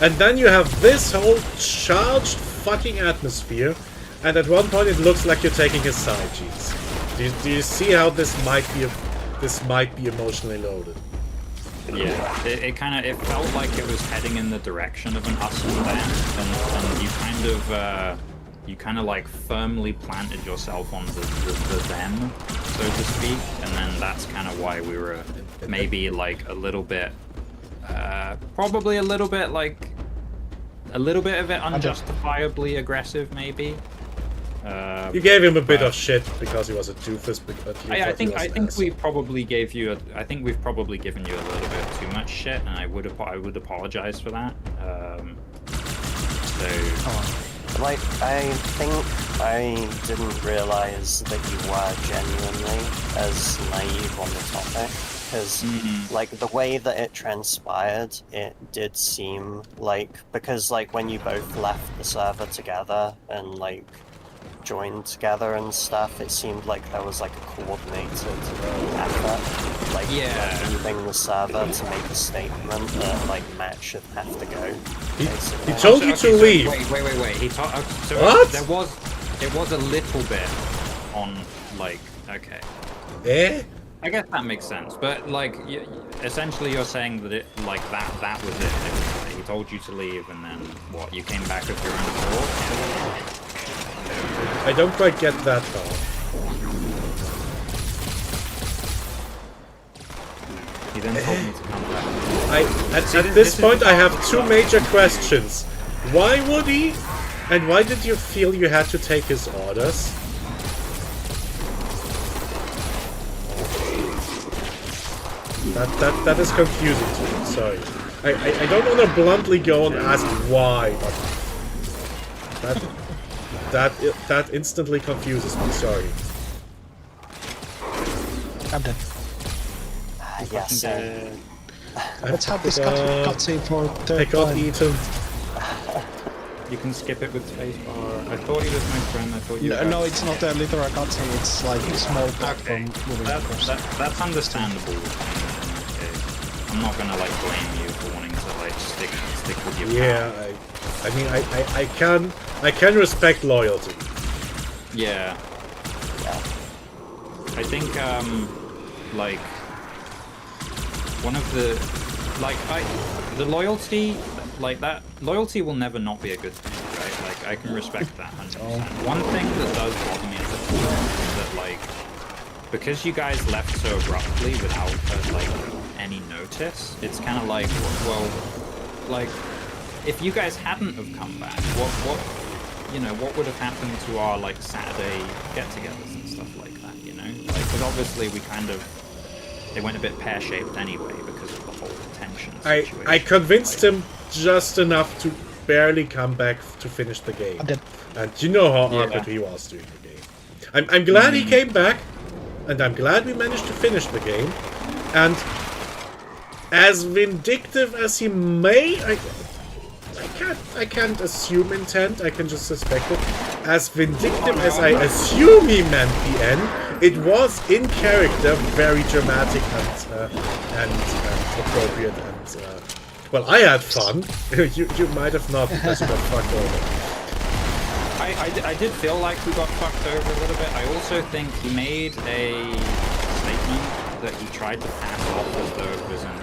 And then you have this whole charged fucking atmosphere, and at one point it looks like you're taking his side, jeez. Do you see how this might be emotionally loaded? Yeah, it felt like it was heading in the direction of an us and them, and you kind of like firmly planted yourself on the them, so to speak, and then that's kind of why we were maybe like a little bit. Probably a little bit of it unjustifiably aggressive, maybe. You gave him a bit of shit because he was a doofus. I think we've probably given you a little bit too much shit, and I would apologize for that. Like, I think I didn't realize that you were genuinely as naive on the topic. Because, like, the way that it transpired, it did seem like... Because, like, when you both left the server together and, like, joined together and stuff, it seemed like there was, like, a coordinated effort. Like, leaving the server to make a statement that, like, Matt should have to go. He told you to leave! Wait. He told... So what? It was a little bit on, like... Okay. Eh? I guess that makes sense, but like, essentially, you're saying that that was it. He told you to leave, and then what? You came back of your own accord. I don't quite get that part. He then told me to come back. At this point, I have two major questions. Why would he? And why did you feel you had to take his orders? That is confusing to me. Sorry. I don't want to bluntly go and ask why, but that instantly confuses me. Sorry. I'm dead. Yes. Let's have this cutscene for I third got time. eaten. You can skip it with spacebar. I thought he was my friend. I thought you. No, it's not a literal cutscene. It's like a small platform moving across. That's understandable. Okay. I'm not gonna like blame you for wanting to like stick with your Yeah, I mean, I can respect loyalty. Yeah. I think like one of the the loyalty loyalty will never not be a good thing, right? Like I can respect that 100%. One thing that does bother me as a player is that like because you guys left so abruptly without like any notice, it's kind of like, well, like if you guys hadn't have come back, what would have happened to our like Saturday get-togethers and stuff like that, you know? Like, because obviously they went a bit pear-shaped anyway because of the whole tension situation. I convinced him just enough to barely come back to finish the game. And you know how awkward he was during the game. I'm glad he came back, and I'm glad we managed to finish the game. And as vindictive as he may, I can't assume intent, I can just suspect it. As vindictive as I assume he meant the end, it was in character very dramatic and appropriate and well, I had fun. you might have not because you got fucked over. I did feel like we got fucked over a little bit. I also think he made a statement that he tried to pass off as though it was an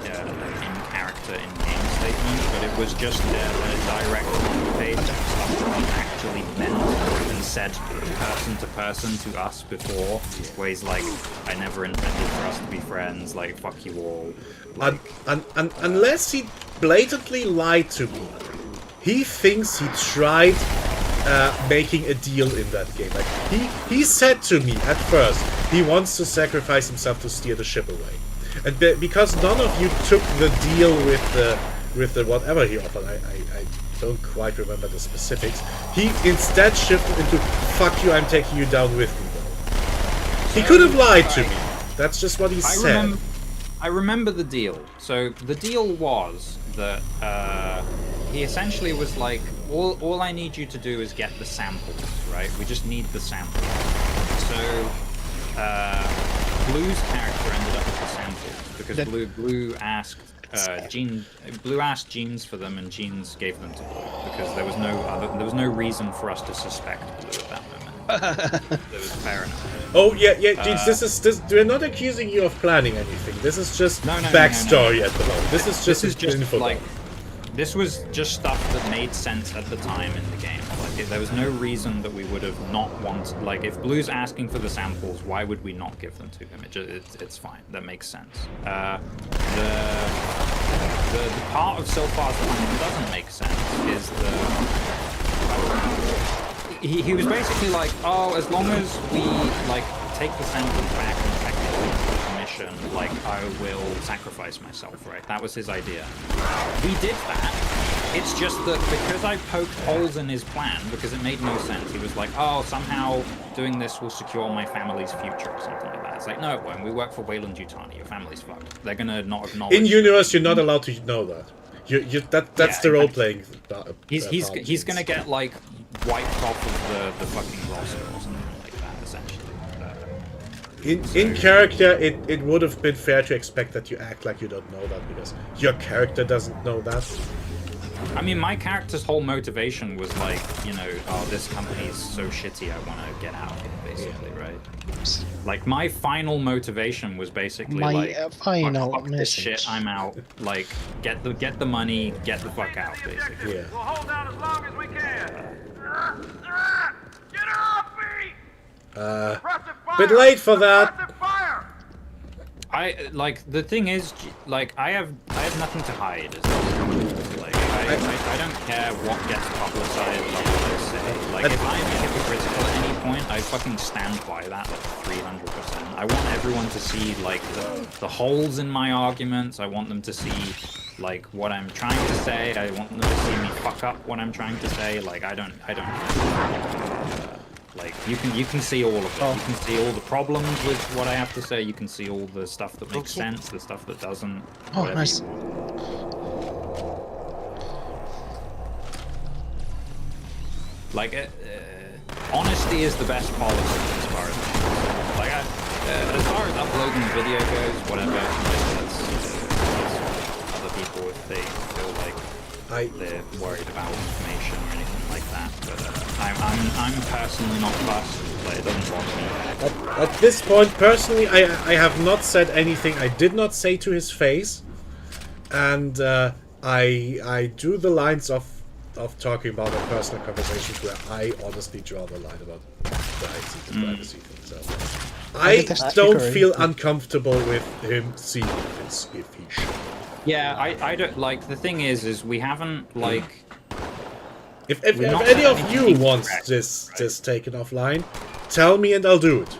in-character, in-game statement, but it was just a direct page of stuff that he actually meant and said person to person to us before, where he's like, I never intended for us to be friends, like, fuck you all. Like, unless he blatantly lied to me, he thinks he tried making a deal in that game. Like he said to me at first, he wants to sacrifice himself to steer the ship away, and because none of you took the deal with the whatever he offered, I don't quite remember the specifics. He instead shifted into "fuck you, I'm taking you down with me." Though he could have lied to me. That's just what he said. I remember the deal. So the deal was that he essentially was like, all I need you to do is get the samples, right? We just need the samples. So Blue's character ended up with the samples because Blue asked Blue asked Jeans for them, and Jeans gave them to Blue because there was no reason for us to suspect Blue at that moment. It was fair enough. Oh yeah, Jeans. We're not accusing you of planning anything. This is just backstory at the moment. This is just info. Like, this was just stuff that made sense at the time in the game. Like, there was no reason that we would have not wanted. Like, if Blue's asking for the samples, why would we not give them to him? It's fine. That makes sense. The part of Silfar's plan that doesn't make sense is he was basically like, oh, as long as we like take the samples back and technically complete the mission, like I will sacrifice myself, right? That was his idea. We did that. It's just that because I poked holes in his plan, because it made no sense. He was like, oh, somehow doing this will secure my family's future or something like that. It's like, no, it won't. We work for Wayland-Yutani. Your family's fucked. They're gonna not acknowledge. In universe, you're not allowed to know that. That's the role playing. He's gonna get like wiped off of the fucking roster or something like that, essentially. In character, it would have been fair to expect that you act like you don't know that, because your character doesn't know that. I mean, my character's whole motivation was like, you know, oh, this company's so shitty, I want to get out of it, basically, right? Like, my final motivation was basically fuck this shit, I'm out. Like, get the money, get the fuck out, basically. Yeah. We'll hold out as long as we can. Get her off me! Bit late for that. The thing is, like, I have nothing to hide. Like, I don't care what gets publicized, like what I say. Like, if I'm hypocritical at any point, I fucking stand by that like 300%. I want everyone to see like the holes in my arguments. I want them to see like what I'm trying to say. I want them to see me fuck up what I'm trying to say. Like I don't. Like you can see all of it. You can see all the problems with what I have to say. You can see all the stuff that makes sense, the stuff that doesn't. Oh, nice. Like, honesty is the best policy as far as like as far as uploading video goes, whatever. That's other people if they feel like they're worried about information or anything like that. But I'm personally not fussed. Like, it doesn't bother me. At this point, personally, I have not said anything I did not say to his face, and I drew the lines of talking about our personal conversations where I honestly draw the line about privacy things. So I don't feel uncomfortable with him seeing this if he should. Yeah, I don't like. The thing is we haven't like. If any of you wants this taken offline, tell me and I'll do it.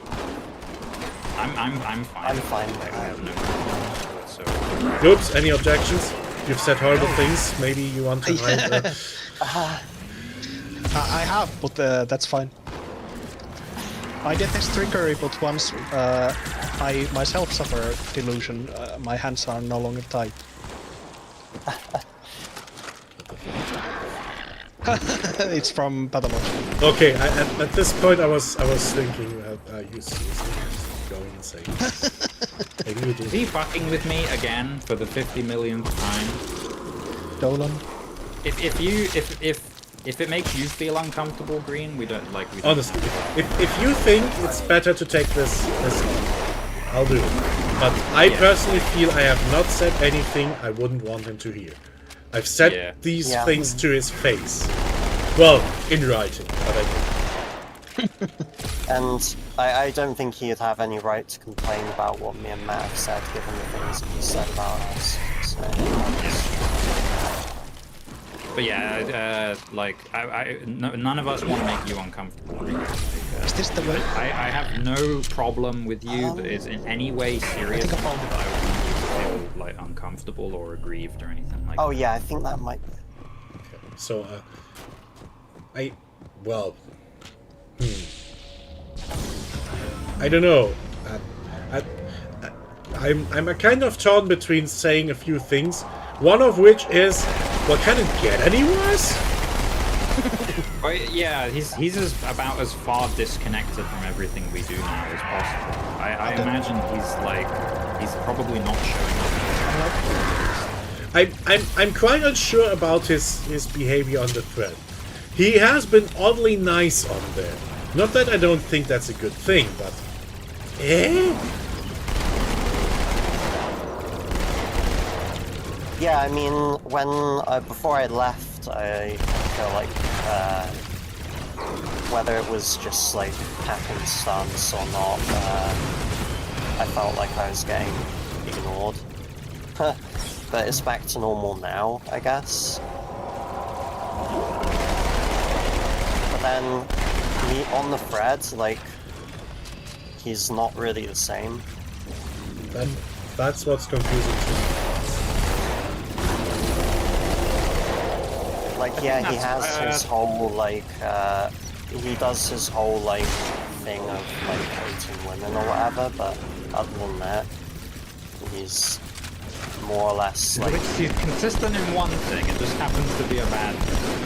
I'm fine. I'm fine. Like, I have no problem whatsoever. Oops, any objections? You've said horrible things. Maybe you want to hide. I have, but that's fine. I did this trickery, but once I myself suffer delusion, my hands are no longer tied. It's from Pathology. Okay, at this point I was thinking, you going insane. Maybe you do. Is he fucking with me again for the 50 millionth time? Dolan. If it makes you feel uncomfortable, Green, we don't. Honestly, if you think it's better to take this I'll do it. But I personally feel I have not said anything I wouldn't want him to hear. I've said these things to his face. Well, in writing, but I did. And I don't think he'd have any right to complain about what me and Matt have said, given the things that he said about us. So, but yeah, none of us want to make you uncomfortable. Is this the way? I have no problem with you that is in any way serious. I want you to feel like uncomfortable or aggrieved or anything like that. Oh yeah, I think that might be. Okay. So, I don't know. I'm a kind of torn between saying a few things. One of which is, well, can it get any worse? Well, yeah, he's about as far disconnected from everything we do now as possible. I imagine he's probably not showing up. I'm quite unsure about his behavior on the thread. He has been oddly nice on there. Not that I don't think that's a good thing, but Yeah, I mean, when before I left, I feel like whether it was just like happenstance or not, I felt like I was getting ignored. But it's back to normal now, I guess. But then, on the thread, like, he's not really the same. That's what's confusing to me. Like, yeah, he has his whole, like, he does his whole, like, thing of, like, hating women or whatever, but other than that, he's more or less, like... He's consistent in one thing, it just happens to be a bad thing.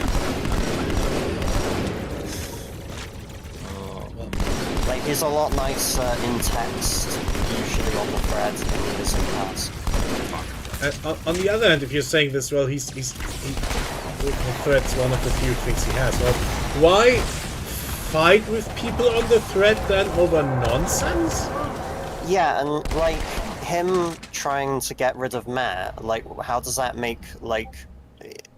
Like, he's a lot nicer in text, usually on the thread, than he is in task. On the other hand, if you're saying this, well, the thread's one of the few things he has. Well, why fight with people on the thread then over nonsense? Yeah, and like him trying to get rid of Matt, like how does that make, like,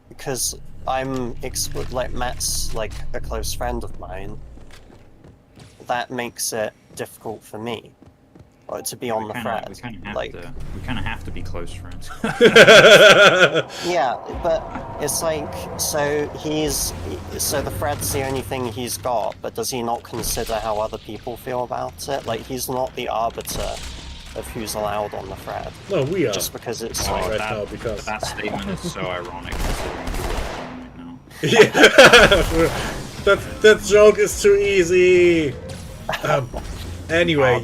because like Matt's like a close friend of mine, that makes it difficult for me. to be on the thread. We kind of like, have to be close friends. yeah, but it's like, so the thread's the only thing he's got, but does he not consider how other people feel about it? Like, he's not the arbiter of who's allowed on the thread. No, we are. Just because it's right now, because that statement is so ironic considering right now. Yeah, that joke is too easy. Anyway,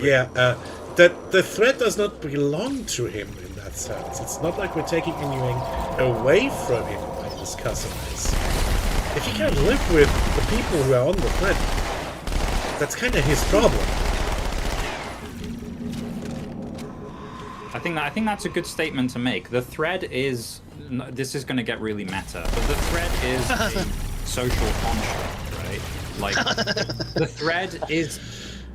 that the thread does not belong to him in that sense. It's not like we're taking anything away from him by discussing this. If he can't live with the people who are on the thread, that's kind of his problem. I think that's a good statement to make. The thread is... This is going to get really meta, but the thread is a social construct, right? Like, the thread is...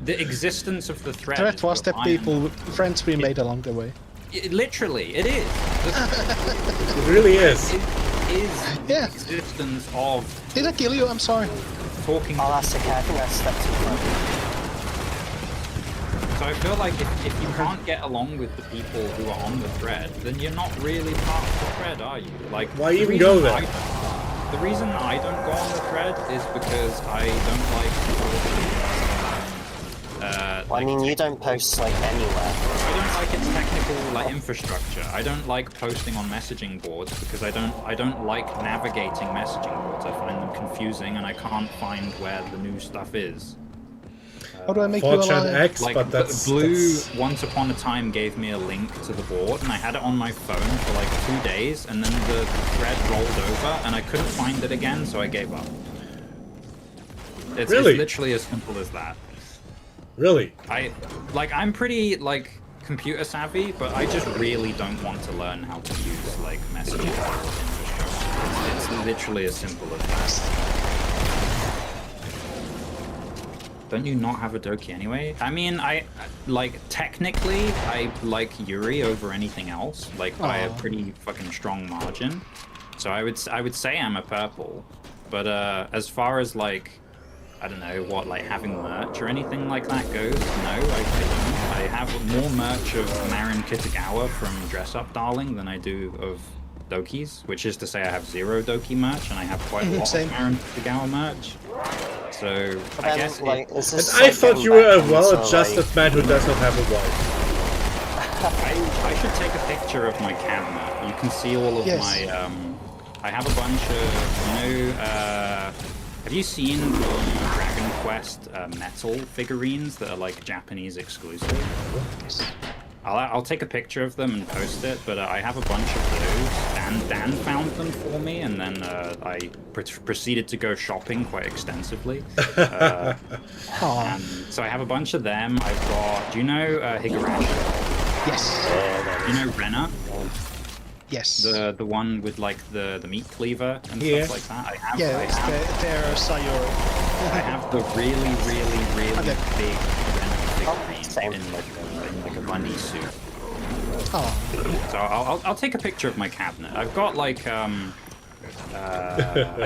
The existence of the thread... Thread was the people, friends we made along the way. Literally, it is. It really is. It is the existence of... Did I kill you? I'm sorry. Talking... Oh, that's okay. I think I stepped too far. So I feel like if you can't get along with the people who are on the thread, then you're not really part of the thread, are you? Like, why even go there? The reason I don't go on the thread is because I don't like... Well, I mean, you don't post, like, anywhere. I don't like its technical, like, infrastructure. I don't like posting on messaging boards because I don't like navigating messaging boards. I find them confusing and I can't find where the new stuff is. How do I make you alive? X, like, but Blue once upon a time gave me a link to the board, and I had it on my phone for like 2 days, and then the thread rolled over, and I couldn't find it again, so I gave up. It's literally as simple as that. Really? I'm pretty, like, computer savvy, but I just really don't want to learn how to use, like, messaging infrastructure. It's literally as simple as that. Don't you not have a Doki anyway? I mean, technically, I like Yuri over anything else, like, by a pretty fucking strong margin. So I would say I'm a purple. But, as far as, like, I don't know, what, like, having merch or anything like that goes, no, I don't. I have more merch of Marin Kitagawa from Dress Up Darling than I do of Dokis, which is to say I have 0 Doki merch, and I have quite a lot of Marin Kitagawa merch. So, I guess... Like, I thought you were a well-adjusted man who does not have a wife. I should take a picture of my cabinet. You can see all of my... I have a bunch of, you know... have you seen the Dragon Quest metal figurines that are like Japanese exclusive? I'll take a picture of them and post it, but I have a bunch of those. Dan found them for me, and then I proceeded to go shopping quite extensively. And so I have a bunch of them. I've got, do you know Higurashi? Yes. Do you know Rena? Yes. The one with like the meat cleaver and stuff like that. I have. Yeah, they're Sayori. I have the really big Rena figurine in like a bunny suit. Oh. So I'll take a picture of my cabinet. I've got like I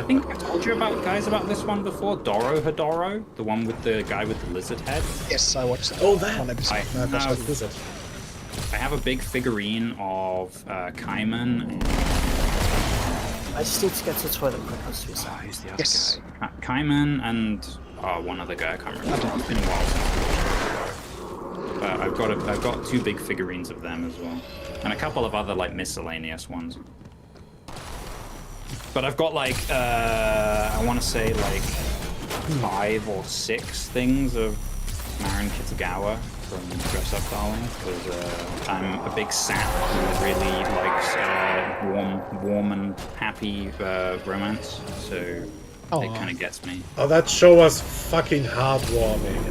think I told you about this one before. Doro Hedoro, the one with the guy with the lizard head. Yes, I watched that. Oh, that one episode. I have a big figurine of Kaiman. I just need to get to the toilet quick. I'll see you soon. Who's the other guy? Kaiman and one other guy. I can't remember. It's been a while since. I've got 2 big figurines of them as well, and a couple of other like miscellaneous ones. But I've got like I want to say like 5 or 6 things of Marin Kitagawa from Dress Up Darling, because I'm a big sap who really likes warm and happy romance, so it kind of gets me. Oh, that show was fucking heartwarming.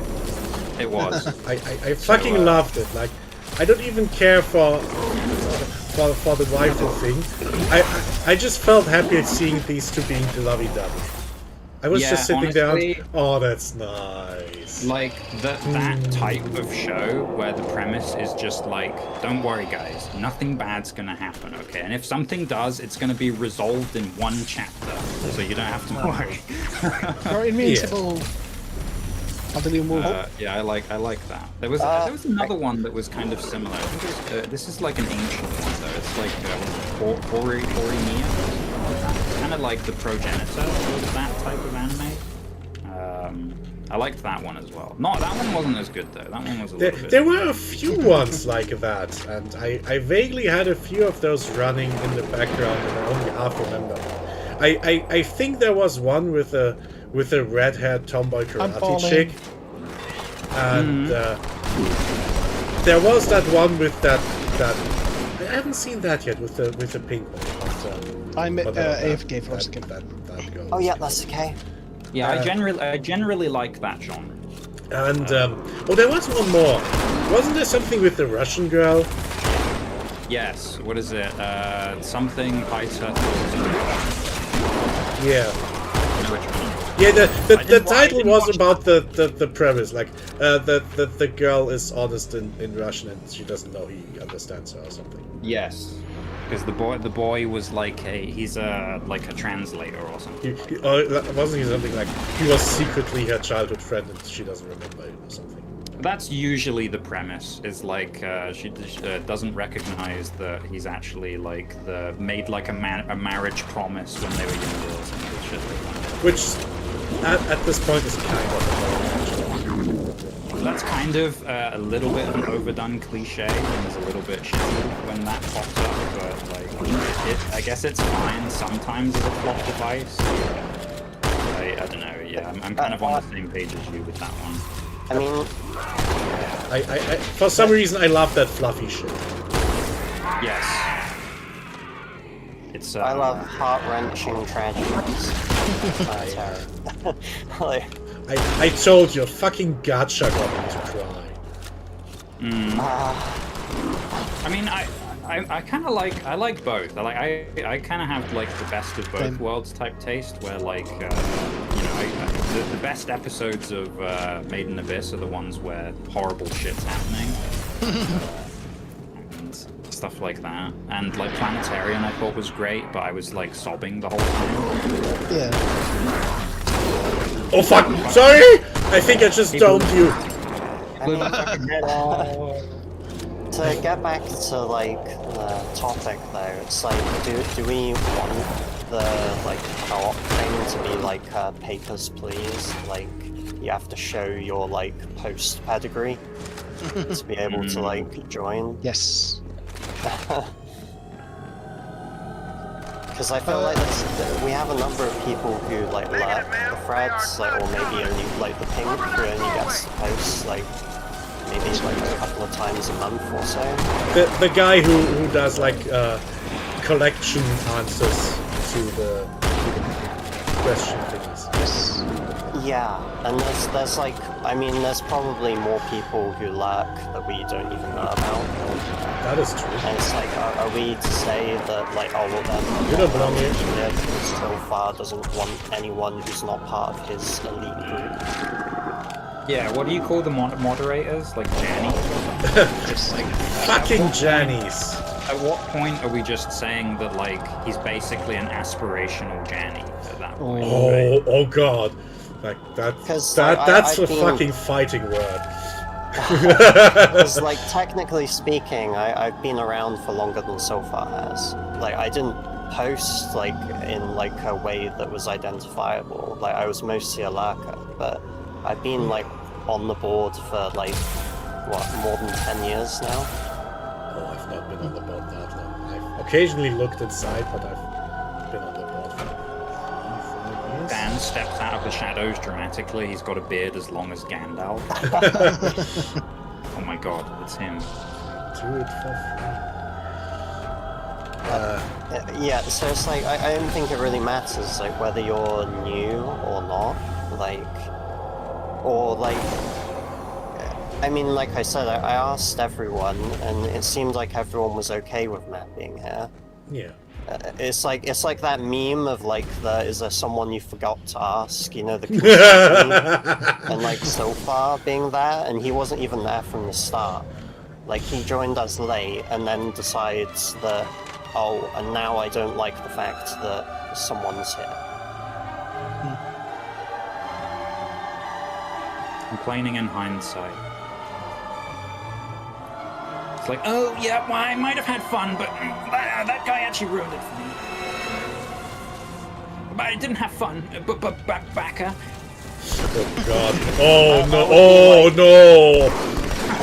It was. I fucking loved it. Like, I don't even care for the waifu thing. I just felt happy at seeing these 2 being lovey-dovey. I was just sitting there. Oh, that's nice. Like that type of show where the premise is just like, don't worry guys, nothing bad's gonna happen, okay? And if something does, it's gonna be resolved in 1 chapter, so you don't have to worry. You're invincible. Until you move. Yeah, I like that. There was another one that was kind of similar. I think this is like an ancient one though. It's like Orimiya. Kind of like the progenitor of that type of anime. I liked that one as well. Not that one wasn't as good though. That one was a little bit. There were a few ones like that, and I vaguely had a few of those running in the background, and I only half remember. I think there was one with a red-haired tomboy karate chick, and there was that one with that. I haven't seen that yet with the pink one. I'm AFK for a second. That Oh yeah, that's okay. Yeah, I generally like that genre. And there was one more. Wasn't there something with the Russian girl? Yes. What is it? Something Paita. Yeah. Yeah, the title was about the premise, like the girl is honest in Russian and she doesn't know he understands her or something. Yes, because the boy was like he's a translator or something. Wasn't he something like he was secretly her childhood friend and she doesn't remember it or something? That's usually the premise. Is like she doesn't recognize that he's actually like made like a marriage promise when they were younger or something shit like that. Which at this point is kind of that's kind of a little bit of an overdone cliche and is a little bit shitty when that pops up, but like I guess it's fine sometimes as a plot device. I don't know. Yeah, I'm kind of on the same page as you with that one. I mean, I for some reason I love that fluffy shit. Yes. It's I love heart-wrenching tragedies. I told you, fucking gacha got me to cry. I mean, I kind of like both. I kind of have like the best of both worlds type taste, where like the best episodes of Made in Abyss are the ones where horrible shit's happening. And stuff like that. And like Planetarian I thought was great, but I was like sobbing the whole time. Yeah. Oh fuck! Sorry! I think I just domed you. To get back to like the topic though, it's like do we want the like co-op thing to be like papers please? Like you have to show your like post pedigree to be able to like join. Yes. Because I feel like we have a number of people who like lurk the threads, like, or maybe only like the pink who only gets to post like maybe like a couple of times a month or so. The guy who does like collection answers to the question things. Yeah, and there's like, I mean, there's probably more people who lurk that we don't even know about. That is true. And it's like, are we to say that like, oh well then you don't belong here because Tilfar doesn't want anyone who's not part of his elite group? Yeah, what do you call the moderators? Like Janny? Just like fucking Jannies. At what point are we just saying that like he's basically an aspirational Janny at that point? Oh god. Like that's a fucking fighting word. Because like technically speaking, I've been around for longer than Tilfar has. Like I didn't post like in like a way that was identifiable. Like I was mostly a lurker, but I've been like on the board for like what, more than 10 years now. Oh, I've not been on the board that long. I've occasionally looked inside, but I've been on the board for 3-4 years. Dan steps out of the shadows dramatically. He's got a beard as long as Gandalf. Oh my god, it's him. Do it for free. Yeah, so it's like I don't think it really matters like whether you're new or not, like, or like, I mean, like I said, I asked everyone, and it seemed like everyone was okay with Matt being here. Yeah. It's like that meme of like is there someone you forgot to ask? You know, the and like Tilfar being there, and he wasn't even there from the start. Like he joined us late, and then decides that, oh, and now I don't like the fact that someone's here. Complaining in hindsight. It's like, oh yeah, well, I might have had fun, but that guy actually ruined it for me. But I didn't have fun. But Backer. Oh god. Oh no. Oh no.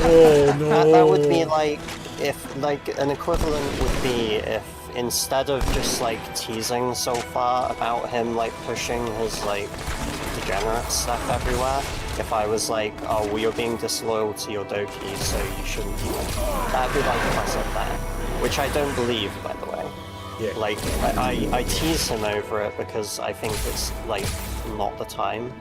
Oh no. That would be like if like an equivalent would be if instead of just like teasing so far about him like pushing his like degenerate stuff everywhere, if I was like, oh, well, you're being disloyal to your Doki, so you shouldn't be like, that'd be like if I said that, which I don't believe, by the way. Yeah. Like, I tease him over it because I think it's like not the time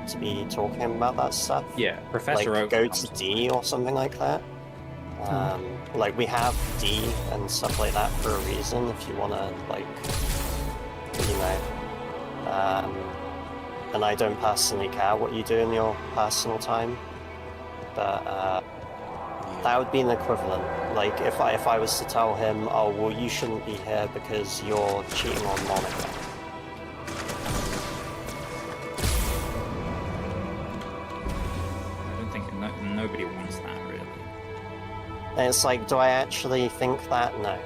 to be talking about that stuff. Yeah, Professor like Oak go comes to D or something like that. Like we have D and stuff like that for a reason. If you want to, like, you know, and I don't personally care what you do in your personal time, but that would be an equivalent. Like if I was to tell him, oh well, you shouldn't be here because you're cheating on Monica. I don't think nobody wants that really. And it's like, do I actually think that? No.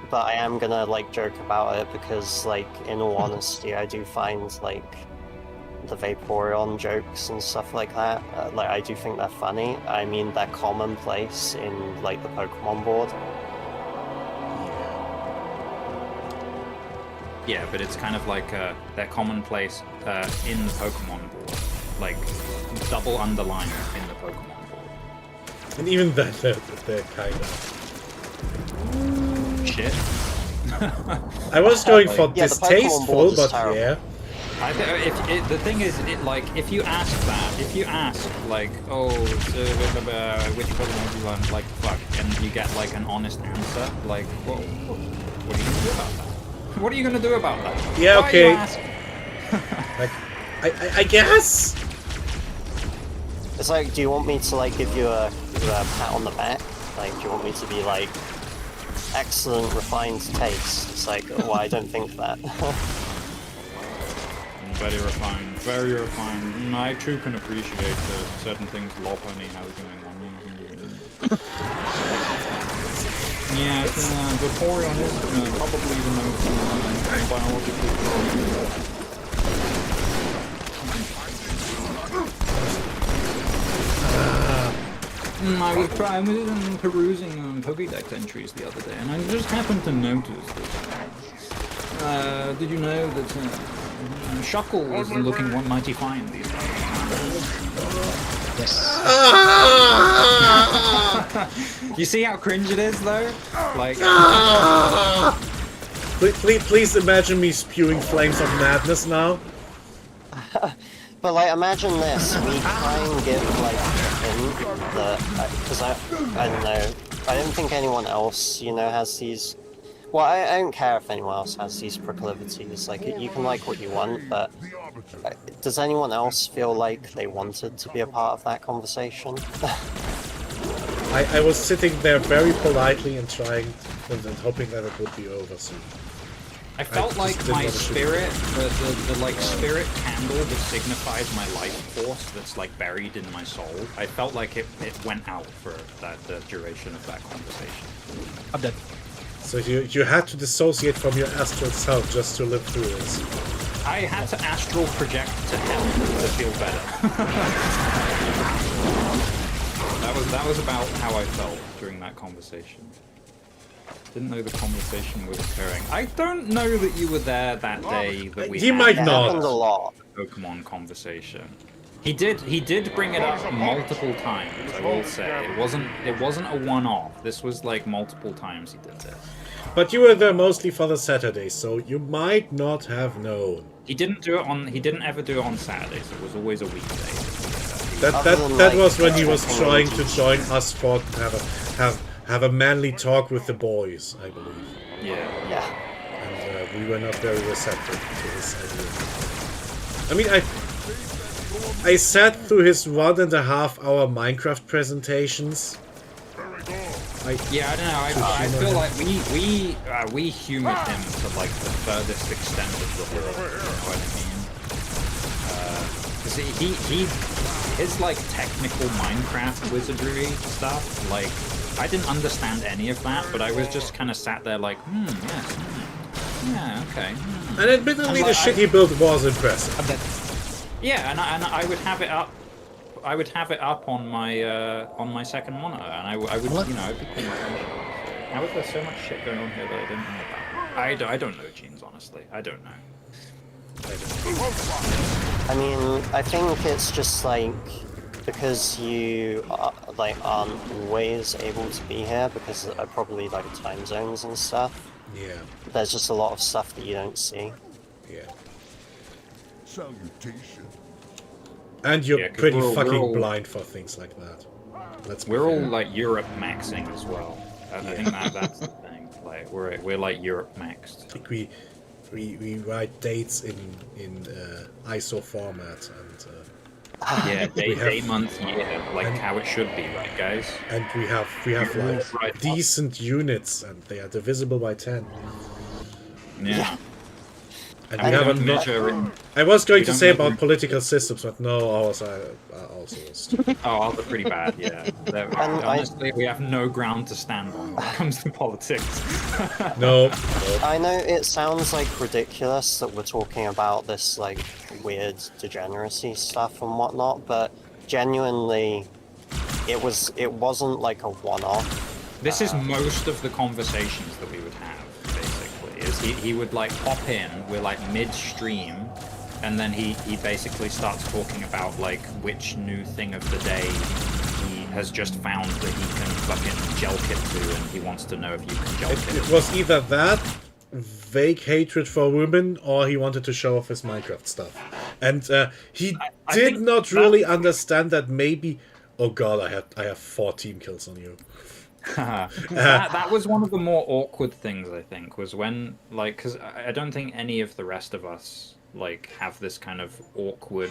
But I am gonna like joke about it because, like, in all honesty, I do find like the Vaporeon jokes and stuff like that. Like, I do think they're funny. I mean, they're commonplace in like the Pokemon board. Yeah, but it's kind of like they're commonplace in the Pokemon board, like double underlined in the Pokemon board. And even then, they're kind of shit. I was going for yeah, distasteful, but yeah. I the thing is, if you ask like, oh, which Pokemon do you want, like, fuck, and you get like an honest answer, like, what are you gonna do about that? What are you gonna do about that? Yeah, Why okay. Are you asking? Like, I guess. It's like, do you want me to like give you a pat on the back? Like, do you want me to be like, excellent, refined taste? It's like, well, I don't think that. Very refined, very refined. I too can appreciate certain things Lopunny has going on. Yeah, Vaporeon is probably the most biologically I was perusing Pokédex entries the other day, and I just happened to notice that. Did you know that Shuckle is looking mighty fine these days? Yes. You see how cringe it is, though? Like. Please imagine me spewing flames of madness now. But like, imagine this: we try and give like him the, because I don't know, I don't think anyone else, you know, has these. Well, I don't care if anyone else has these proclivities. Like, you can like what you want, but does anyone else feel like they wanted to be a part of that conversation? I was sitting there very politely and trying and hoping that it would be over soon. I felt like my spirit, the like spirit candle that signifies my life force that's like buried in my soul, I felt like it went out for the duration of that conversation. I'm dead. So you had to dissociate from your astral self just to live through this. I had to astral project to hell to feel better. that was about how I felt during that conversation. Didn't know the conversation was occurring. I don't know that you were there that day that we He might not. A lot. Pokemon conversation. He did bring it up multiple times, I will say. It wasn't a one-off. This was like multiple times he did this. But you were there mostly for the Saturday, so you might not have known. He didn't ever do it on Saturdays. It was always a weekday. That was when he was trying to join us for have a manly talk with the boys, I believe. Yeah. And we were not very receptive to his idea. I mean, I sat through his 1.5-hour Minecraft presentations. Yeah, I don't know. I feel like we humoured him to like the furthest extent of the world. You know what I mean? Because his like technical Minecraft wizardry stuff, like I didn't understand any of that, but I was just kind of sat there like, yes, yeah, okay. And admittedly, the shit he built was impressive. Yeah, and I would have it up. I would have it up on my second monitor, and I would, you know, I'd be paying attention. How is there so much shit going on here that I didn't know about? I don't know, Jeans, honestly. I don't know. I mean, I think it's just like because you aren't always able to be here because of probably like time zones and stuff. Yeah. There's just a lot of stuff that you don't see. Yeah. Salutation. And you're Yeah, pretty we're fucking all, blind for things like that. We're all like Europe maxing as well. I think that's the thing. Like we're like Europe maxed. I think we write dates in ISO format and yeah, day, month, year, like how it should be, right, guys? and we have like decent units and they are divisible by 10. Yeah. And we we have don't a measure. I was going we to don't say measure- about political systems, but no, ours are also stupid. Oh, ours are pretty bad. Yeah. Honestly, we have no ground to stand on when it comes to politics. No. I know it sounds like ridiculous that we're talking about this like weird degeneracy stuff and whatnot, but genuinely, it wasn't like a one-off. This is most of the conversations that we would have. Is he would like pop in, we're like midstream, and then he basically starts talking about like which new thing of the day he has just found that he can fucking jelk it to, and he wants to know if you can jelk it. It was either that, vague hatred for women, or he wanted to show off his Minecraft stuff. And he I did think not really understand that maybe... Oh god, I have 4 team kills on you. that was one of the more awkward things, I think, was when, like, because I don't think any of the rest of us, like, have this kind of awkward,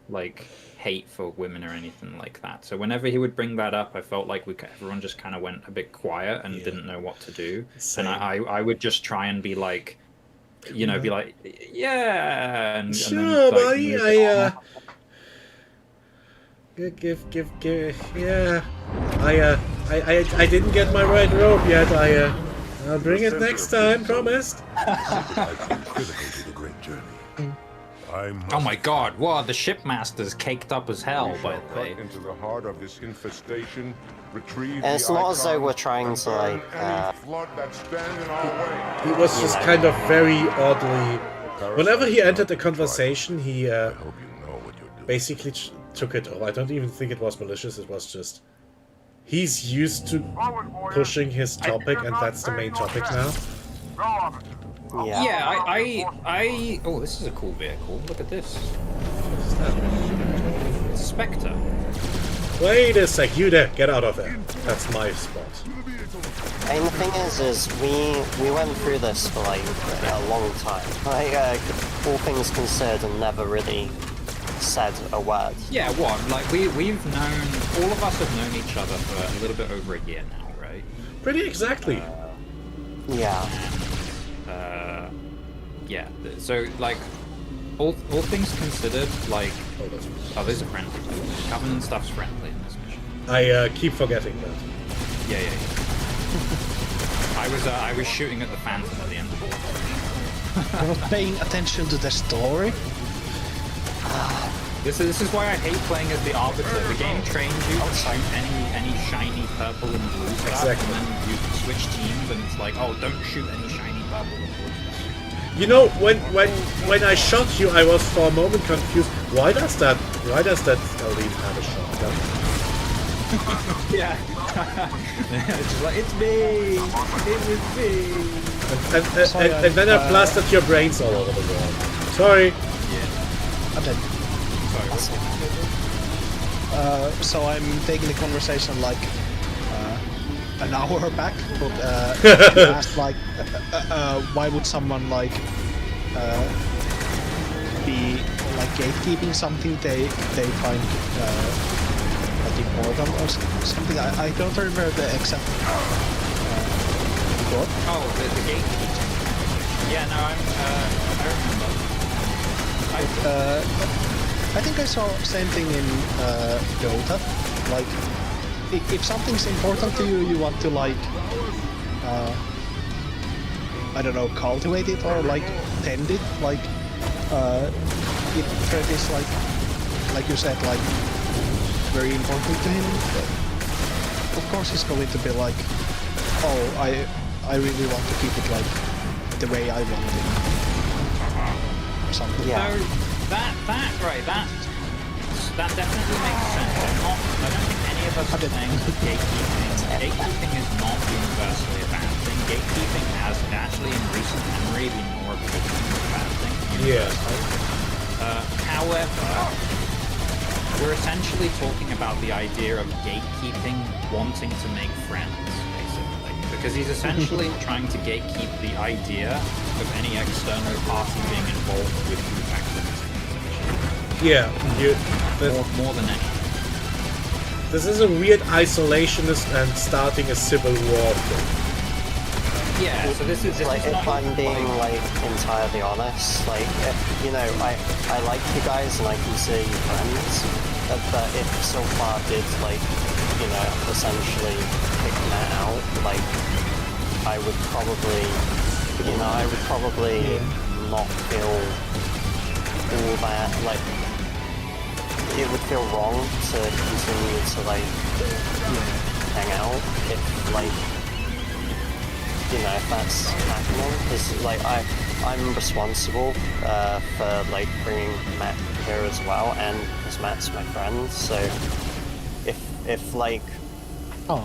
like, hate for women or anything like that. So whenever he would bring that up, I felt like everyone just kind of went a bit quiet and didn't know what to do. Same. And I would just try and be like, you know, be like, yeah, and Sure, and then, like, buddy, move it on. Yeah. I didn't get my right rope yet. I'll bring it next time, promised. I think critical to the great journey. I must Oh my god, wow, the shipmaster's caked up as hell, by the way. cut into the heart of this infestation, retrieve And it's the not as though icon, we're trying and to, burn like, any flood that stand in our way. He was just kind of very oddly... Whenever he entered the conversation, he I hope you know what you're doing. basically took it over. I don't even think it was malicious, it was just... He's used to pushing his topic, and that's the main topic now. Yeah. Yeah, I oh, this is a cool vehicle. Look at this. It's a Spectre. Wait a sec, you there, get out of there. That's my spot. And the thing is we went through this for like a long time. Like all things considered, and never really said a word. Yeah, what? Like we've known, all of us have known each other for a little bit over a year now, right? Pretty exactly. Yeah. Yeah. So like, all things considered, like, oh, those are friendly. Covenant stuff's friendly in this mission. I keep forgetting that. Yeah. I was shooting at the Phantom at the end of the I was paying attention to the story. This is why I hate playing as the Arbiter. The game trains you to shoot any shiny purple and blue stuff, Exactly. and then you switch teams, and it's like, oh, don't shoot any shiny purple and blue stuff. You know, when I shot you, I was for a moment confused. Why does that elite have a shotgun? Yeah. It's just like, it's me! It was me! And then I blasted your brains all over the world. Sorry. Yeah. I'm dead. Sorry. So I'm taking the conversation like an hour back, but you asked like, why would someone like be like gatekeeping something they find like important or something? I don't remember the exact what? Oh, the gatekeeping. Yeah, no, I remember. I think I saw same thing in Dota. Like, if something's important to you, you want to like, I don't know, cultivate it or like tend it. Like, if threat is like you said, like very important to him, of course he's going to be like, oh, I really want to keep it like the way I want it, or something. Yeah. So that definitely makes sense. I don't think any of us are saying that gatekeeping is not universally a bad thing. Gatekeeping has actually in recent memory been more of a good thing than a bad thing. However, we're essentially talking about the idea of gatekeeping wanting to make friends, basically. Because he's essentially trying to gatekeep the idea of any external party being involved with group activities. Yeah, More than anything. this is a weird isolationist and starting a civil war thing. Yeah, so this is like, if not I'm being like entirely honest, like you know, I like you guys and I consider you friends, but if so far did like, you know, essentially kick Matt out, like I would probably, you know, not feel all that, like it would feel wrong to continue to like hang out if like, you know, if that's happening, because like I'm responsible for like bringing Matt here as well, and because Matt's my friend, so if like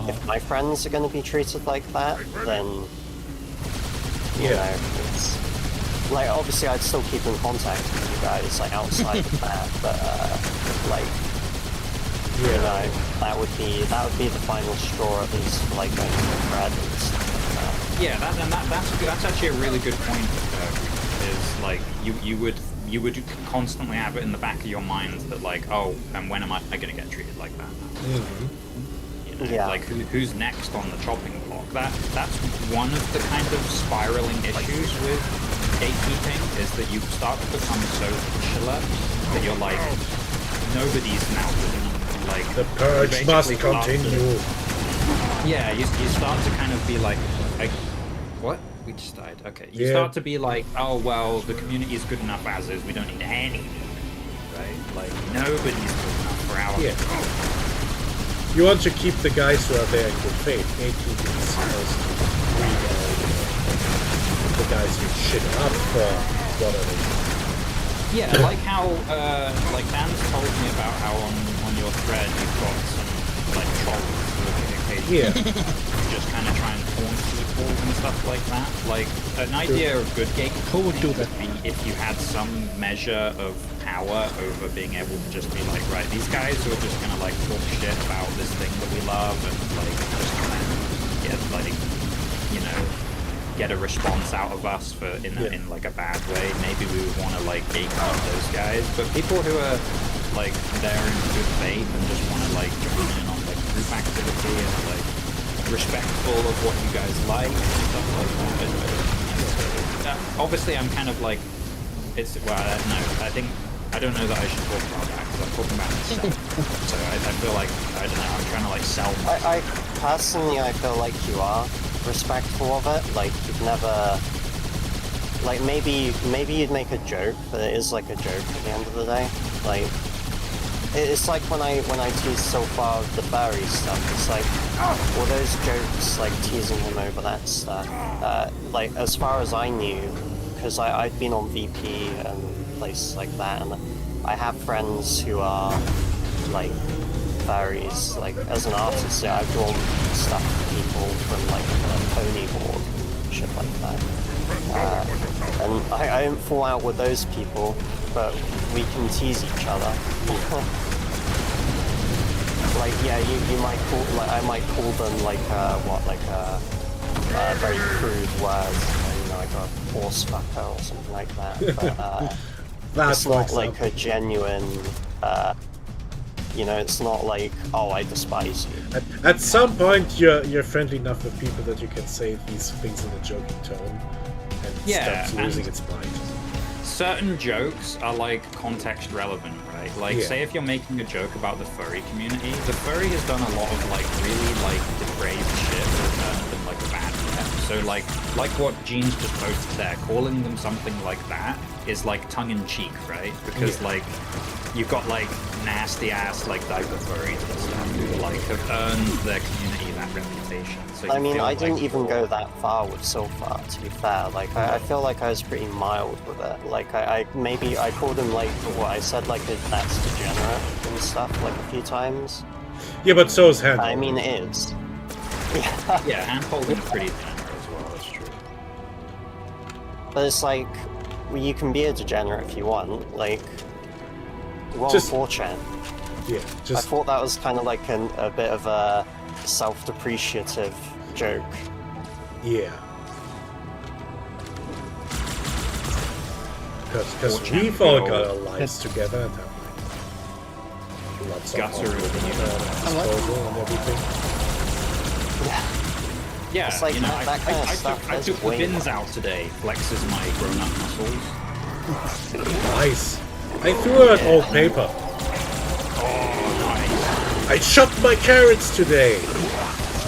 if my friends are going to be treated like that, then you know, it's like obviously I'd still keep in contact with you guys like outside of that, but like you know, that would be the final straw at least for like going to Brad and stuff like that. Yeah, that's actually a really good point. Is like you would constantly have it in the back of your mind that like, oh, and when am I going to get treated like that? You know, Yeah. like who's next on the chopping block? That's one of the kind of spiraling issues with gatekeeping, is that you start to become so insular that you're like, nobody's now good enough. Like The purge must basically start to- continue. Yeah, you start to kind of be like, what? We just died. Okay. You Yeah. start to be like, oh, well, the community is good enough as is. We don't need any. Right? Like, nobody's good enough for our... Yeah. You want to keep the guys who are there in good faith. Gatekeeping is supposed to weed out the guys who shit up for whatever. Yeah, like how, like Dan's told me about how on your thread you've got some, like, trolls who are occasionally just kind of try and taunt people and stuff like that. Like, an idea of good gatekeeping would be if you had some measure of power over being able to just be like, right, these guys who are just gonna like talk shit about this thing that we love and like just try and get like, you know, get a response out of us for in like a bad way. Maybe we would want to like gatekeep those guys, but people who are like there in good faith and just want to like join in on like group activity and like respectful of what you guys like and stuff like that. Obviously, I'm kind of like, it's well, I don't know. I don't know that I should talk about that because I'm talking about myself. So I feel like, I don't know, I'm trying to like sell myself. I personally, I feel like you are respectful of it. Like you've never, like maybe you'd make a joke, but it is like a joke at the end of the day. Like it's like when I tease so far of the furry stuff. It's like, well, those jokes, like teasing him over that stuff. Like as far as I knew, because I'd been on VP and places like that, and I have friends who are like furries. Like as an artist, yeah, I've drawn stuff for people from like a pony board, shit like that. And I don't fall out with those people, but we can tease each other. Like yeah, you might call, like I might call them like very crude words, you know, like a horse fucker or something like that. But it's not like a genuine, you know, it's not like, oh, I despise you. At some point, you're friendly enough with people that you can say these things in a joking tone, and stops losing its bite. Certain jokes are like context relevant, right? right? Like, Yeah. say if you're making a joke about the furry community, the furry has done a lot of like really like depraved shit that turned them like a bad step. So like what Jeans just posted there, calling them something like that is like tongue in cheek, right? Because like you've got like nasty ass like diaper furries and stuff who like have earned their community that reputation. So I you mean, feel I didn't like even go that far with Silphar, to be fair. Like, I feel like I was pretty mild with it. Like, I called him, like, what I said, like, that's degenerate and stuff, like, a few times. Yeah, but so is hand. I mean, it is. yeah, hand-holding pretty degenerate as well, that's true. But it's like, well, you can be a degenerate if you want. Like, well, Just- 4chan. Yeah, I just thought that was kind of like a bit of a self-depreciative joke. yeah. Because we've all got our lives together and have like lots of Guts are options really at our disposal and everything. Yeah, It's like you know, that kind of I stuff took is the way bins out today, flexes my grown-up muscles. Nice. I threw out old paper. I chopped my carrots today.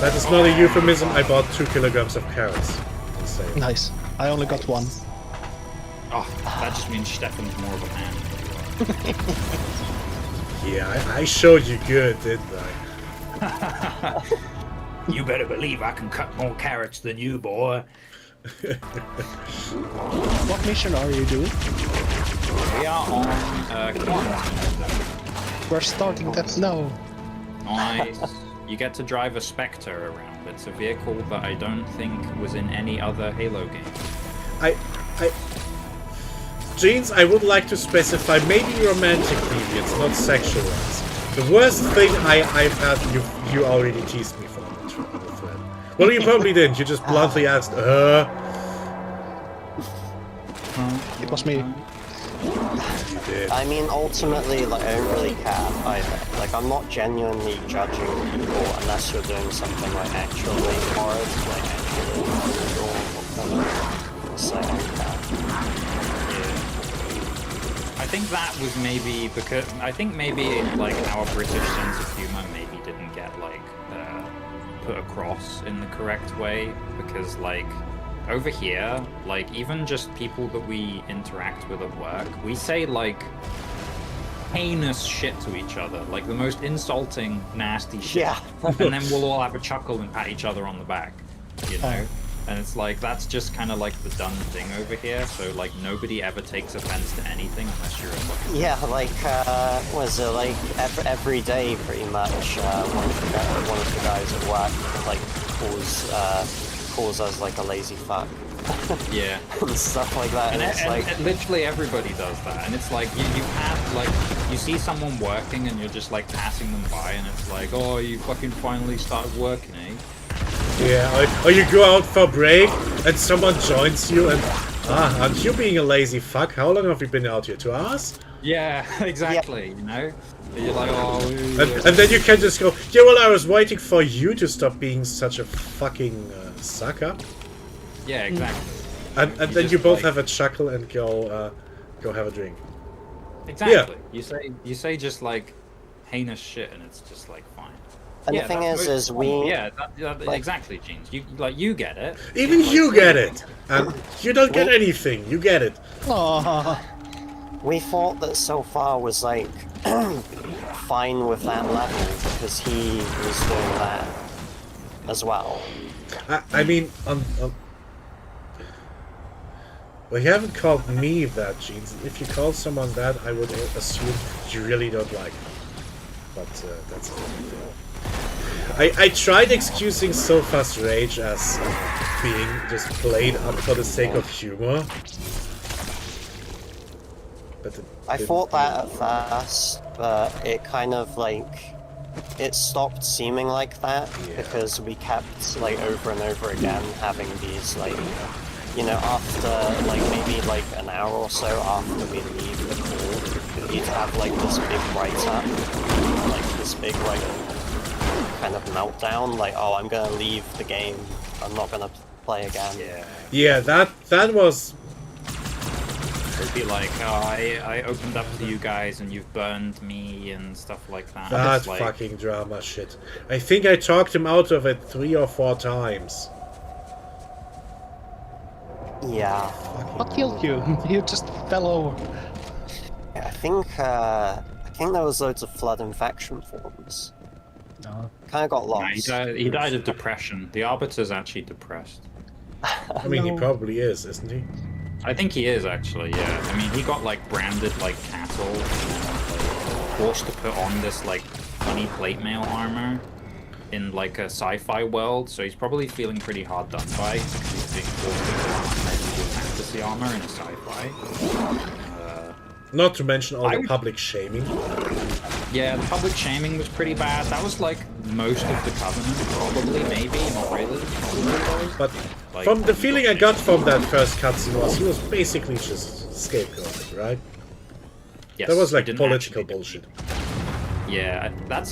That is not a euphemism. I bought 2 kilograms of carrots. Insane. Nice. I only got one. Oh, that just means Stefan's more of a man. Yeah, I showed you good, didn't I? You better believe I can cut more carrots than you, boy. What mission are you doing? We are on We're starting that now. Nice. You get to drive a Spectre around. It's a vehicle that I don't think was in any other Halo game. Jeans, I would like to specify, maybe romantic deviance, not sexualized. The worst thing I've had, you already teased me for on the thread. Well, you probably didn't. You just bluntly asked, It was me. You did. I mean, ultimately, like, I don't really care either. Like, I'm not genuinely judging people unless you're doing something, like, actually horrid, like, actually illegal or whatever. So, I don't care. I think that was maybe because I think maybe like our British sense of humor maybe didn't get like put across in the correct way, because like over here, like even just people that we interact with at work, we say like heinous shit to each other, like the most insulting, nasty shit. Yeah. And then we'll all have a chuckle and pat each other on the back, you know? And it's like, that's just kind of like the done thing over here, so like nobody ever takes offense to anything unless you're a fucking... Yeah, like, was it like every day pretty much, one of the guys at work, like, calls us like a lazy fuck. Yeah. And stuff like that, and it's like... and literally everybody does that, and it's like, you have, like, you see someone working and you're just like passing them by, and it's like, oh, you fucking finally started working, eh? Yeah, or you go out for break and someone joins you and aren't you being a lazy fuck? How long have you been out here? 2 hours? Yeah, exactly, you know? And you're like, oh... And then you can just go, yeah, well, I was waiting for you to stop being such a fucking sucker. Yeah, exactly. And then just, you both like- have a chuckle and go have a drink. Exactly. You say just like heinous shit, and it's just like fine. And the thing is we... Yeah, exactly, Jeans. You get it. Even Like, you get it! And you don't get anything, you get it. Aww. We thought that Silphar was, like, fine with that level, because he was doing that as well. I mean, well, you haven't called me that, Jeans. If you call someone that, I would assume you really don't like them. But that's a different thing. I tried excusing Silphar's rage as being just played up for the sake of humor. But I thought that at first, but it kind of, like, it stopped seeming like that, because we kept, like, over and over again having these, like, you know, after, like, maybe, like, an hour or so after we leave the call, you'd have, like, this big write-up, like, this big, like, kind of meltdown, like, oh, I'm gonna leave the game, I'm not gonna play again. yeah, that was He'd be like, oh, I opened up to you guys and you've burned me and stuff like that. That It's like, fucking drama shit. I think I talked him out of it 3 or 4 times. Yeah. What killed you? You just fell over. Yeah, I think there was loads of flood infection forms. No. Kind of got nah, lost. he died of depression. The Arbiter's actually depressed. I mean, he probably is, isn't he? I think he is actually, yeah. I mean, he got like branded like cattle and like, forced to put on this like funny plate mail armor in like a sci-fi world, so he's probably feeling pretty hard done by because he's being forced to put on medieval fantasy armor in a sci-fi. Not to mention all the public shaming. Yeah, the public shaming was pretty bad. That was like most of the Covenant, probably, maybe, not really. Probably. But Like, from the feeling I got from that first cutscene was he was basically just scapegoated, right? yes, That was he like didn't political actually- bullshit. Yeah, that's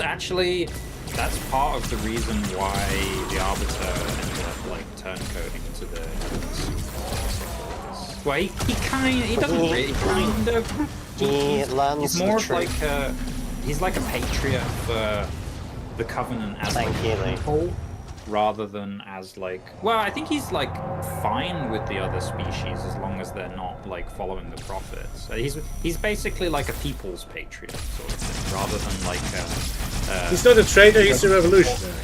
part of the reason why the Arbiter ended up like turncoating into the well, he doesn't really kind of. He learns He's the more of truth. like he's like a patriot for the Covenant as like people, rather than as like. Well, I think he's like fine with the other species as long as they're not like following the prophets. He's basically like a people's patriot sort of thing, rather than like. He's not a traitor, he's a revolutionary.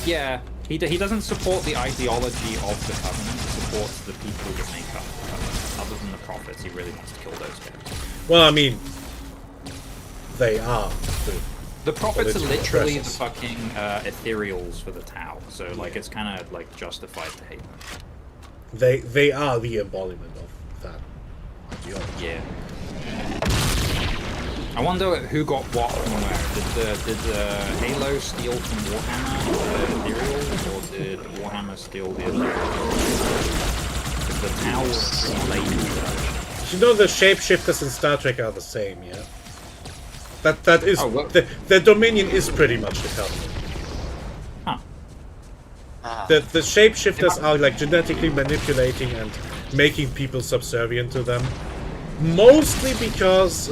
Yeah, he doesn't support the ideology of the Covenant. He supports the people that make up the Covenant. Other than the prophets, he really wants to kill those guys. Well, I mean, they are. The prophets are political literally the oppressors. fucking ethereals for the Tau, so like it's kind of like justified to hate them. They are the embodiment of that ideology. Yeah. I wonder who got what from where. Did Halo steal from Warhammer the ethereals, or did Warhammer steal the ethereals? Because the Tau was pretty late. You know the shapeshifters in Star Trek are the same, yeah? That is the Dominion is pretty much the Covenant. Huh. The shapeshifters are like genetically manipulating and making people subservient to them. Mostly because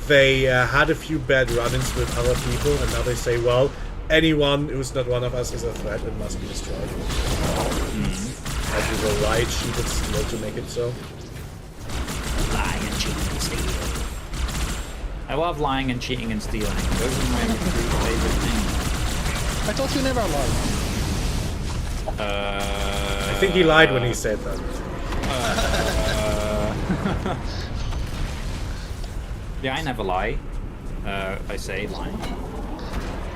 they had a few bad run-ins with other people, and now they say, well, anyone who's not one of us is a threat and must be destroyed. And we will lie, cheat, and steal to make it so. Lying and cheating and stealing. I love lying and cheating and stealing. Those are my three favorite things. I thought you never lied. I think he lied when he said that. Yeah, I never lie. I say lying.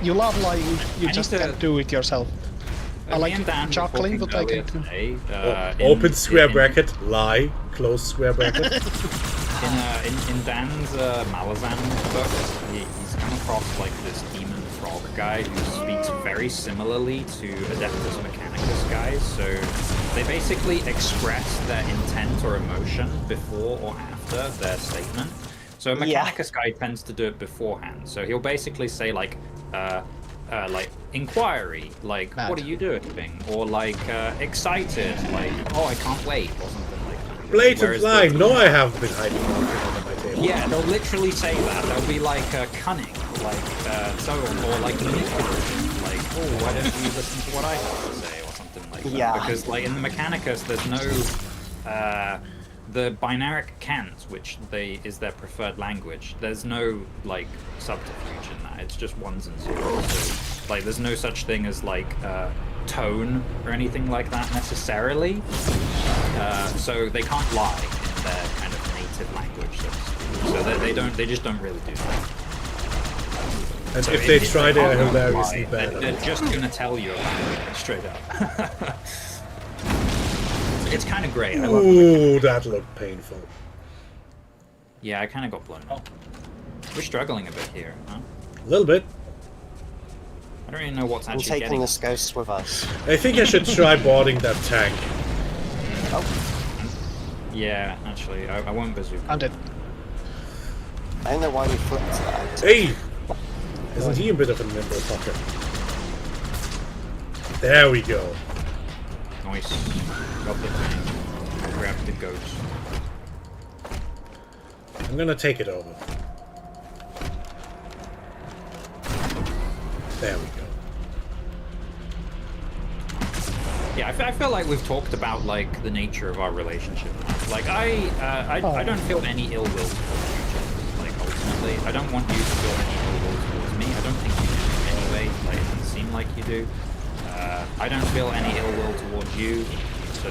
You love lying, you I just need to- can't do it yourself. I Me like and Dan were chuckling, talking but I earlier can't. today, Open square bracket, lie, close square bracket. In Dan's Malazan book, he's come across like this demon frog guy who speaks very similarly to Adeptus Mechanicus guys. So they basically express their intent or emotion before or after their statement. So a Mechanicus guy tends to do it beforehand. So he'll basically say like inquiry, like Mad. what are you doing, or like excited, like oh I can't wait, or something like that. Blatant Whereas lie. the- No, I have been hiding under my table. Yeah, they'll literally say that. They'll be like cunning, like so, or like manipulative, like oh why don't you listen to what I have to say, or something like that. Yeah. Because like in the Mechanicus, there's no the binaric cant, which is their preferred language. There's no like subterfuge in that. It's just ones and zeros. So, like there's no such thing as like tone or anything like that necessarily. So they can't lie in their kind of native language. So they just don't really do that. And So if they it's try, they are not gonna hilariously lie. bad. They're just gonna tell you about it straight up. It's kind of great. I love Ooh, that looked painful. Yeah, I kind of got blown up. We're struggling a bit here, huh? A little bit. I don't even know what's I'm actually taking getting. this ghost with us. I think I should try boarding that tank. Yeah, actually, I won't bazooka. I'm dead. I don't know why we flipped that. Hey! Isn't he a bit of a nimble fucker? There we go. Nice. Got the tank. Grab the ghost. I'm gonna take it over. There we go. Yeah, I feel like we've talked about like the nature of our relationship. Like I don't feel any ill will towards you. Like ultimately, I don't want you to feel any ill will towards me. I don't think you do anyway. Like it doesn't seem like you do. I don't feel any ill will towards you. So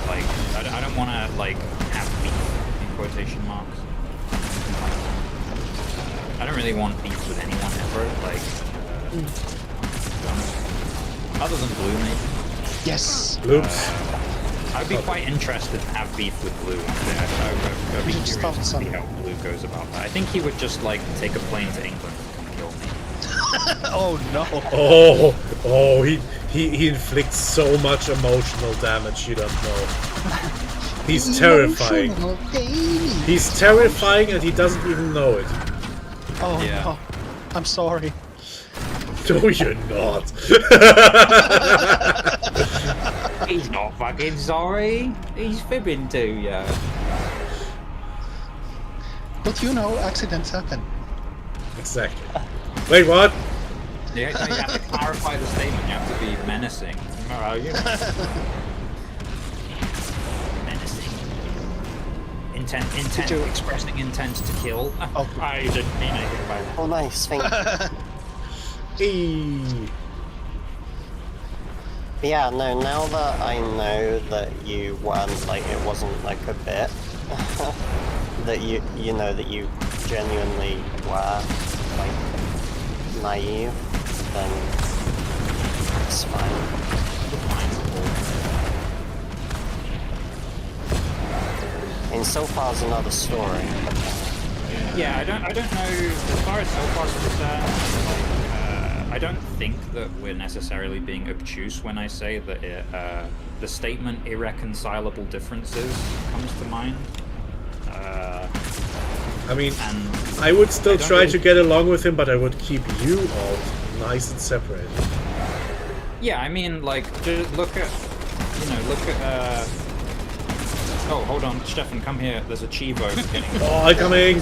like I don't want to like have beef in quotation marks. I don't really want beef with anyone ever. Like. Other than Blue, maybe. Yes. Oops. I'd be quite interested to have beef with Blue. I'd be curious to see how Blue goes about that. I think he would just like take a plane to England and come kill me. Oh no. Oh, he inflicts so much emotional damage. You don't know. He's terrifying. He's terrifying, and he doesn't even know it. Oh Yeah. no. I'm sorry. No, you're not. He's not fucking sorry. He's fibbing to you. But you know, accidents happen. Exactly. Wait, what? Yeah, you have to clarify the statement. You have to be menacing. Menacing. Intent. Expressing intent to kill. Oh. I didn't mean anything by that. Oh, nice, thank you. Eee. But yeah, no, now that I know that you weren't, like, it wasn't like a bit, that you know that you genuinely were, like, naive, then it's fine. And so far is another story. Yeah, I don't know. As far as so far is concerned, like, I don't think that we're necessarily being obtuse when I say that the statement "irreconcilable differences" comes to mind. I mean, I would still try to get along with him, but I would keep you all nice and separated. Yeah, I mean, like, just look at, Oh, hold on, Stefan, come here. There's a Chivo getting. Oh, I'm coming.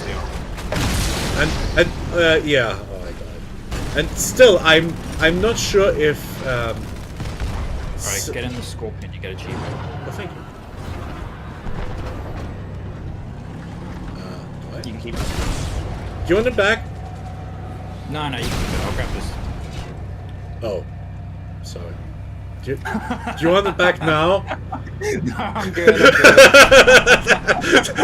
And yeah. Oh my god. And still, I'm not sure if. Alright, get in the Scorpion. You get a Chivo. Oh, thank you. You can keep it. Do you want it back? No, you can keep it. I'll grab this. Oh, sorry. Do you want it back now? No, I'm good.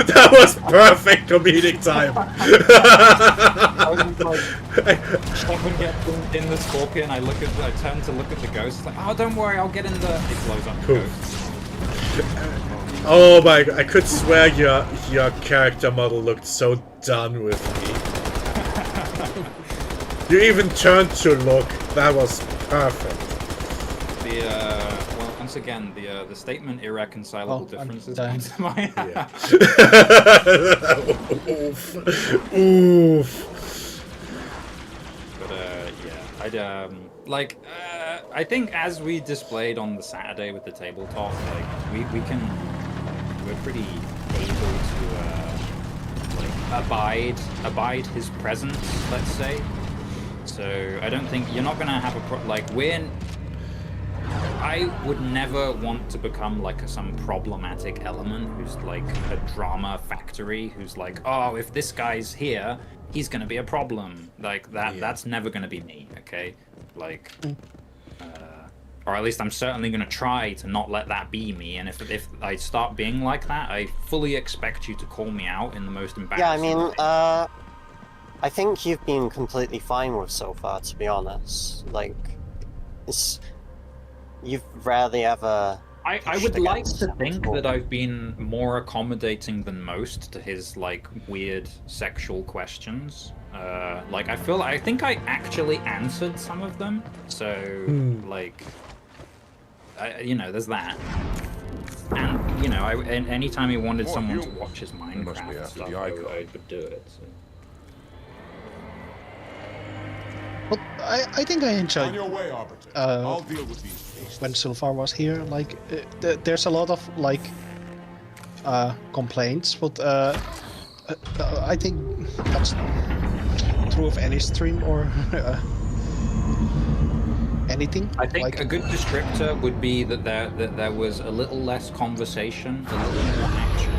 That was perfect comedic time. I was just like, Stefan gets in the Scorpion. I turn to look at the ghost. It's like, oh, don't worry, I'll get in the. It blows up the Cool. ghost. Oh my god, I could swear your character model looked so done with me. You even turned to look. That was perfect. Well, once again, the statement "irreconcilable differences" comes to mind. Yeah. Oof. Oof. But yeah, I think as we displayed on the Saturday with the tabletop, like we're pretty able to abide his presence, let's say. So I don't think you're not gonna have I would never want to become like some problematic element who's like a drama factory, who's like, oh, if this guy's here, he's gonna be a problem. Like that. Yeah. That's never gonna be me. Okay, like, or at least I'm certainly gonna try to not let that be me. And if I start being like that, I fully expect you to call me out in the most embarrassing way. Yeah, I mean, I think you've been completely fine with so far, to be honest. Like, you've rarely ever. I would like to think that I've been more accommodating than most to his like weird sexual questions. I think I actually answered some of them. So like, there's that. And anytime he wanted someone to watch his Minecraft stuff, I would do it. So. But I think I enjoyed. On your way, Arbiter. I'll deal with these. When Sylvar was here, like, there's a lot of like complaints, but I think that's true of any stream or anything. I think like, a good descriptor would be that there was a little less conversation, a little more action.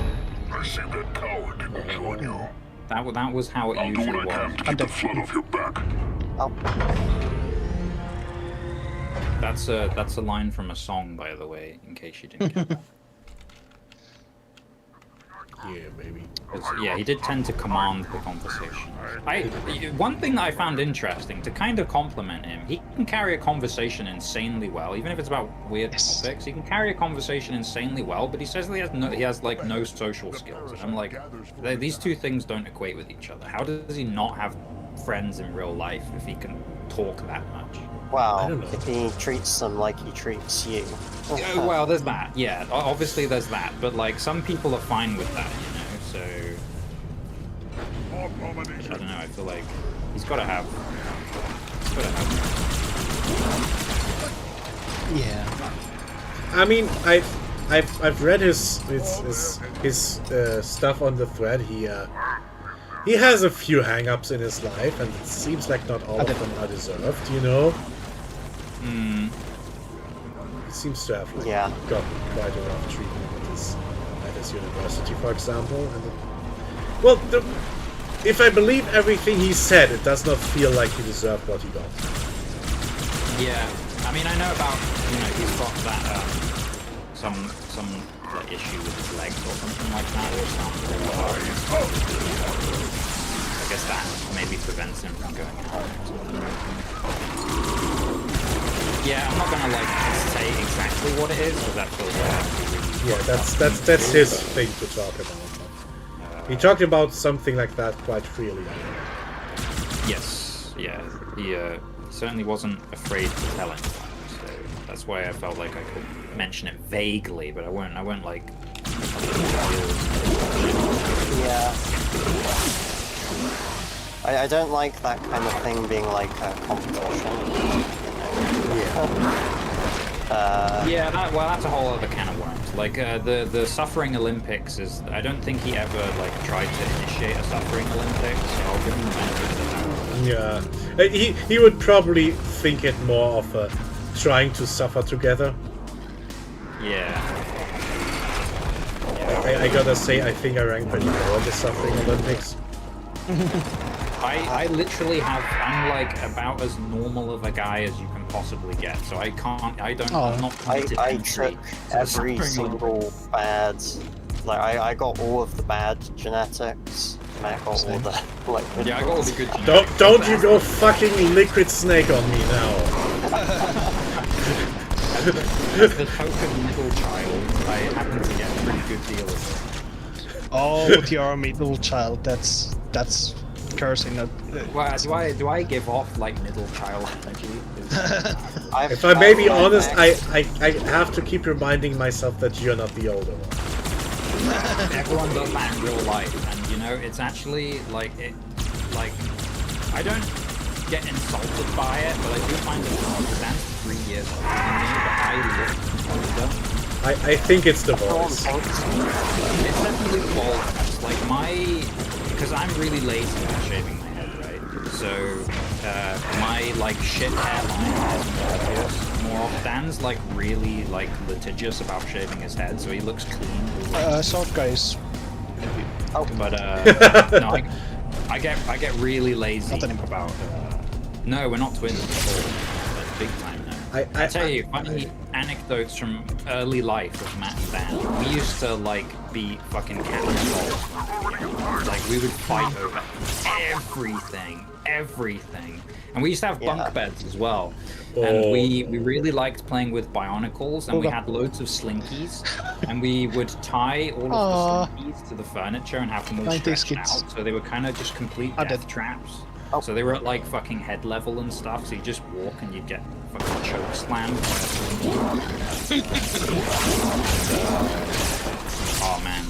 I see that coward didn't join you. That was how it usually was. Keep the flood off your back. Oh. That's a line from a song, by the way, in case you didn't get that. Yeah, maybe. Yeah, he did tend to command the conversation. One thing that I found interesting, to kind of compliment him, he can carry a conversation insanely well, even if it's about weird topics. He can carry a conversation insanely well, but he says that he has like no social skills. And I'm like, these two things don't equate with each other. How does he not have friends in real life if he can talk that much? Well, if he treats them like he treats you. Well, there's that. Yeah, obviously there's that. But like, some people are fine with that, you know. So I don't know. I feel like he's got to have. Yeah. I mean, I've read his stuff on the thread. He has a few hang-ups in his life, and it seems like not all of them are deserved, you know? He seems to have got quite a rough treatment at his university, for example. And well, if I believe everything he said, it does not feel like he deserved what he got. Yeah, I mean, I know about, you know, he's got that some issue with his legs or something like that, or something. I guess that maybe prevents him from going out. Yeah, I'm not gonna like say exactly what it is, because that feels like that's his thing to talk about. He talked about something like that quite freely. Yes, yeah, he certainly wasn't afraid to tell anyone, so that's why I felt like I could mention it vaguely, but I won't like. Yeah. I don't like that kind of thing being like a competition. Yeah, that's a whole other can of worms. Like the Suffering Olympics is. I don't think he ever like tried to initiate a Suffering Olympics. So I'll give him the benefit of the doubt. Yeah, he would probably think it more of trying to suffer together. Yeah. I gotta say, I think I ranked pretty low in the Suffering Olympics. I literally I'm like about as normal of a guy as you can possibly get, so I'm not committed I entry took to every Suffering single bad, like I got all of the bad genetics, and I got all the like. Yeah, I got all the good genetics. Don't you go fucking Liquid Snake on me now. As the token middle child, I happen to get a pretty good deal of it. Oh, but you're a middle child. That's cursing. Well, do I give off like middle child energy? If I may be honest, I have to keep reminding myself that you're not the older one. Everyone does that in real life, and you know, it's actually like I don't get insulted by it, but I do find it hard. That's 3 years older than me, but I look older. I think it's the voice. It's definitely the voice. Like because I'm really lazy at shaving my head, right? So my like shit hairline is more obvious. Dan's like really like litigious about shaving his head, so he looks clean. Short guys. But no, I get really lazy about. No, we're not twins at all. Like, big time now. I tell you, funny anecdotes from early life of Matt and Dan. We used to like be fucking cat and dogs. Like we would fight over everything. And we used to have bunk beds as well. And we really liked playing with Bionicles, and we had loads of slinkies, and we would tie all of the slinkies to the furniture and have them all stretched out, so they were kind of just complete death traps. So they were at like fucking head level and stuff, so you just walk and you'd get fucking choke slammed. Oh man.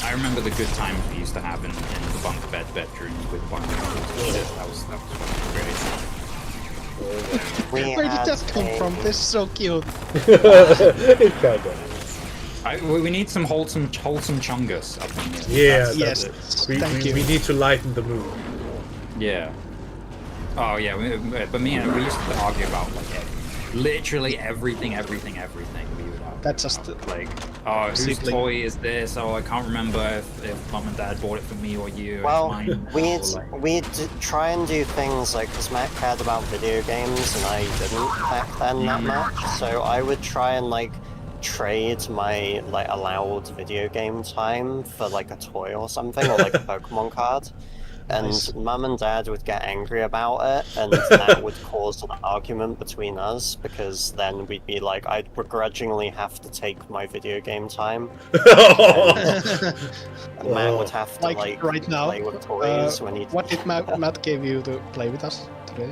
I remember the good times we used to have in the bunk bed bedrooms with Bionicles. That was fucking great. Where did that come from? This is so cute. It kind of is. We need some wholesome chungus up in here. Yeah, Yes, thank you. we need to lighten the mood. Yeah. Oh yeah, but me and we used to argue about like literally everything. We would argue. That's just Like, oh, whose Sibling. toy is this? Oh, I can't remember if mum and dad bought it for me or you. Well, it's mine. we'd Or, like, we'd try and do things like, because Matt cared about video games and I didn't back then that much, so I would try and like trade my like allowed video game time for like a toy or something, or like a Pokemon card. And Nice. Mum and Dad would get angry about it, and that would cause an argument between us, because then we'd be like, I'd begrudgingly have to take my video game time, and Matt would have to like right now. play with toys when he. What did Matt give you to play with us today?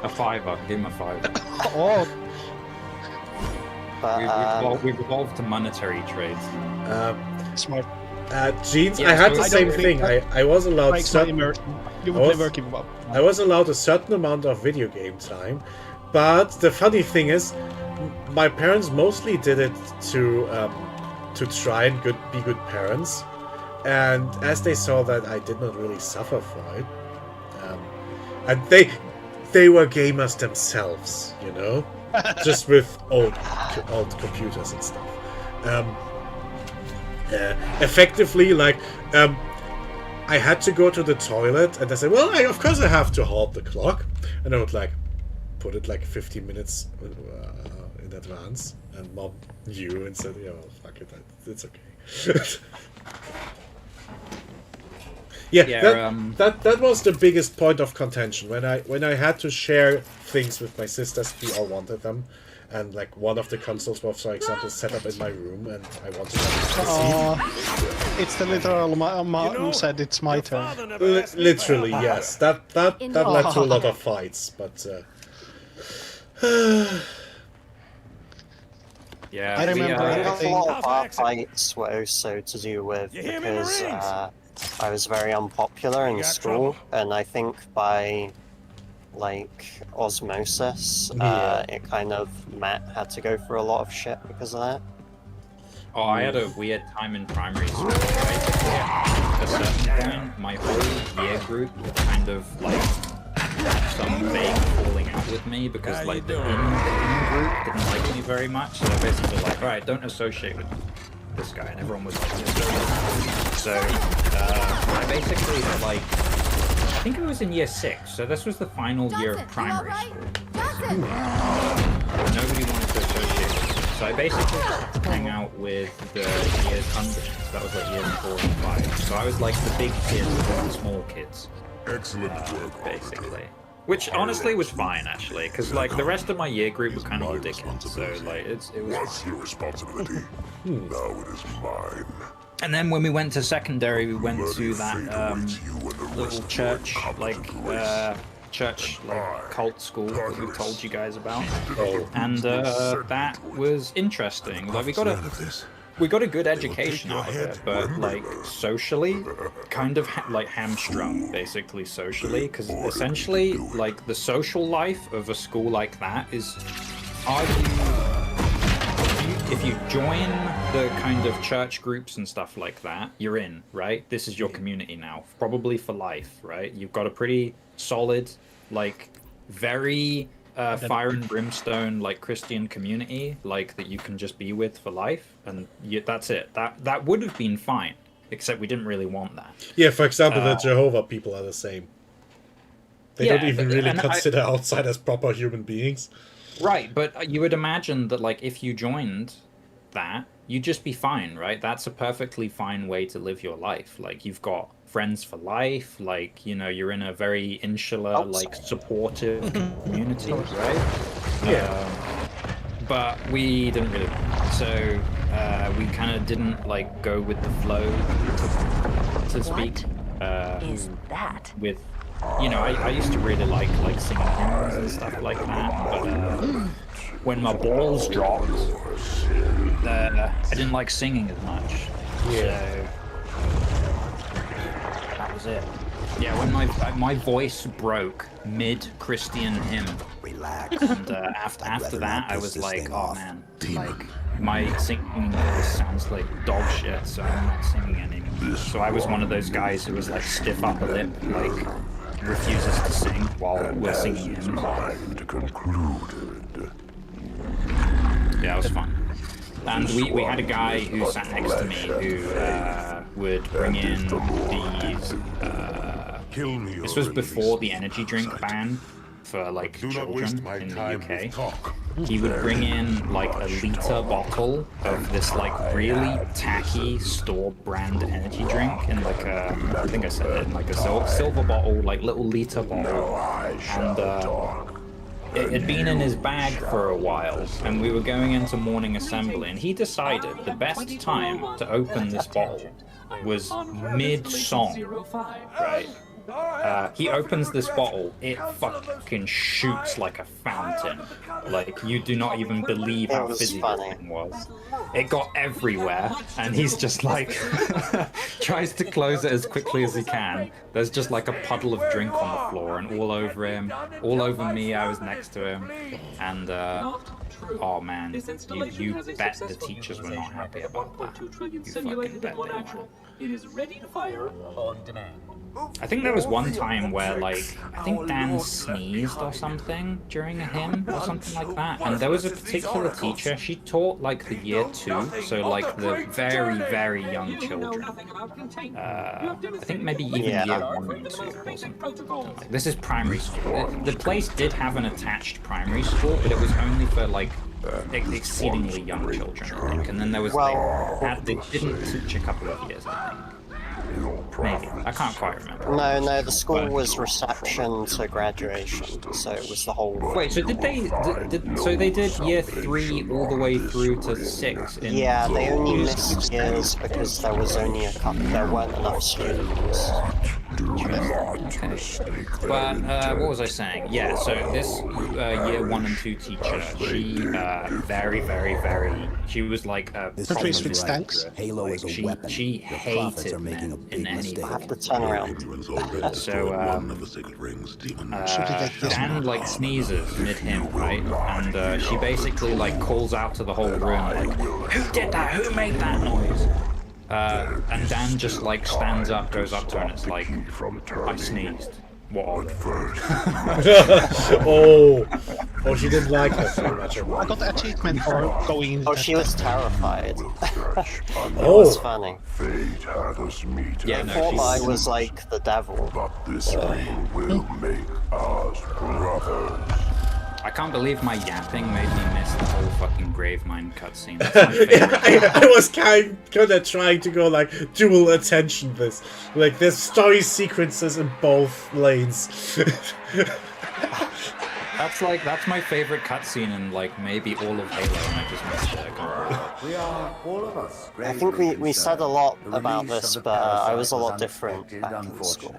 a $5. Give him a $5. Oh, But We've evolved to monetary trades. smart. Jeans, Yeah, I had so the I same don't thing. think I was allowed Breaks my certain, immersion. You I would was- never give up. I was allowed a certain amount of video game time, but the funny thing is, my parents mostly did it to try and be good parents, and as they saw that I did not really suffer for it, and they were gamers themselves, you know, just with old computers and stuff. Effectively, like, I had to go to the toilet, and I said, well, of course I have to halt the clock. And I would, like, put it, like, 15 minutes in advance. And Mom knew and said, yeah, well, fuck it, it's okay. That was the biggest point of contention. When I had to share things with my sisters, we all wanted them. And, like, one of the consoles was, for example, set up in my room, and I wanted them to see. It's the literal Martin said it's my turn. Literally, yes. That led to a lot of fights, but Yeah, I remember I think a everything. lot of our fights were also to do with because I was very unpopular in school, and I think by like osmosis, it kind of Matt had to go through a lot of shit because of that. Oh, I had a weird time in primary school. Basically, at a certain point, my whole year group kind of like some vague falling out with me because like the in group didn't like me very much. So they're basically like, all right, don't associate with this guy, and everyone was like, yes. So I basically like, I think it was in year 6. So this was the final year of primary school. Nobody wanted to associate with me. So I basically had to hang out with the years under. So that was like years 4 and 5. So I was like the big kids with the small kids. Excellent work, basically. Which honestly was fine, actually, because like the rest of my year group were kind of ridiculous. So like it was. What's your responsibility? Now it is mine. And then when we went to secondary, we went to that little church, cult school that we told you guys about, and that was interesting. Like we got a good education out of it, but like socially, kind of like hamstrung, basically socially, because essentially, like the social life of a school like that is, if you join the kind of church groups and stuff like that, you're in, right? This is your community now, probably for life, right? You've got a pretty solid, like, very fire and brimstone, like, Christian community, like, that you can just be with for life, and that's it. That would have been fine, except we didn't really want that. Yeah, for example, the Jehovah people are the same. They don't even really and consider outsiders proper human beings. Right, but you would imagine that, like, if you joined that, you'd just be fine, right? That's a perfectly fine way to live your life. Like, you've got friends for life, like, you know, you're in a very insular, like, supportive community, right? Yeah. But we didn't really want that. So, we kind of didn't, like, go with the flow, to speak. Is that? With... You know, I used to really like singing hymns and stuff like that, but when my balls dropped, I didn't like singing as much. Yeah. So that was it. Yeah, when my voice broke mid-Christian hymn, And after that, I was like, oh man, like my singing voice sounds like dog shit, so I'm not singing anymore. So I was one of those guys who was like stiff upper lip, like refuses to sing while we're singing hymns. Yeah, it was fun. And we had a guy who sat next to me who would bring in these. This was before the energy drink ban for like children in the UK. He would bring in like a liter bottle of this like really tacky store brand energy drink in like a, I think I said it, in like a silver bottle, like little liter bottle, and it had been in his bag for a while, and we were going into morning assembly, and he decided the best time to open this bottle was mid-song, right? He opens this bottle, it fucking shoots like a fountain. Like, you do not even believe how fizzy this thing was. It got everywhere, and he's just like, tries to close it as quickly as he can. There's just like a puddle of drink on the floor, and all over him, all over me, I was next to him, and oh man, you bet the teachers were not happy about that. You fucking bet they were. It is ready to fire on demand. I think there was one time where, like, I think Dan sneezed or something during a hymn or something like that, and there was a particular teacher, she taught, like, the year 2, so, like, the very, very young children. I think maybe even year 1 and 2 or something. This is primary school. The place did have an attached primary school, but it was only for, like, exceedingly young children, I think. And then there was, they didn't teach a couple of years, I think. Maybe. I can't quite remember. No, the school was reception to graduation, so it was the whole... Wait, so did they... so they did year 3 all the way through to 6 in... Yeah, they only missed years because there was only a couple... There weren't enough students. Okay. But, what was I saying? Yeah, so this year 1 and 2 teacher, she, very, very, very... She was like a... Halo is a weapon. She hated men in anything. I have to turn around. So, Dan, like, sneezes mid-hymn, right? And she basically, like, calls out to the whole room, like, who did that? Who made that noise? And Dan just, like, stands up, goes up to her, and it's like, I sneezed. What are they? Oh, she didn't like her so much. I got the achievement for going into she was terrified. It Oh. was funny. Yeah, I no, thought I was like the devil. This ring will make us brothers. I can't believe my yapping made me miss the whole fucking Gravemind cutscene. That's my favorite. Yeah, I was kind of trying to go like dual attention. Like there's story sequences in both lanes. That's my favorite cutscene in like maybe all of Halo, and I just missed it. We are all of us. I think we said a lot about this, but I was a lot different back in school.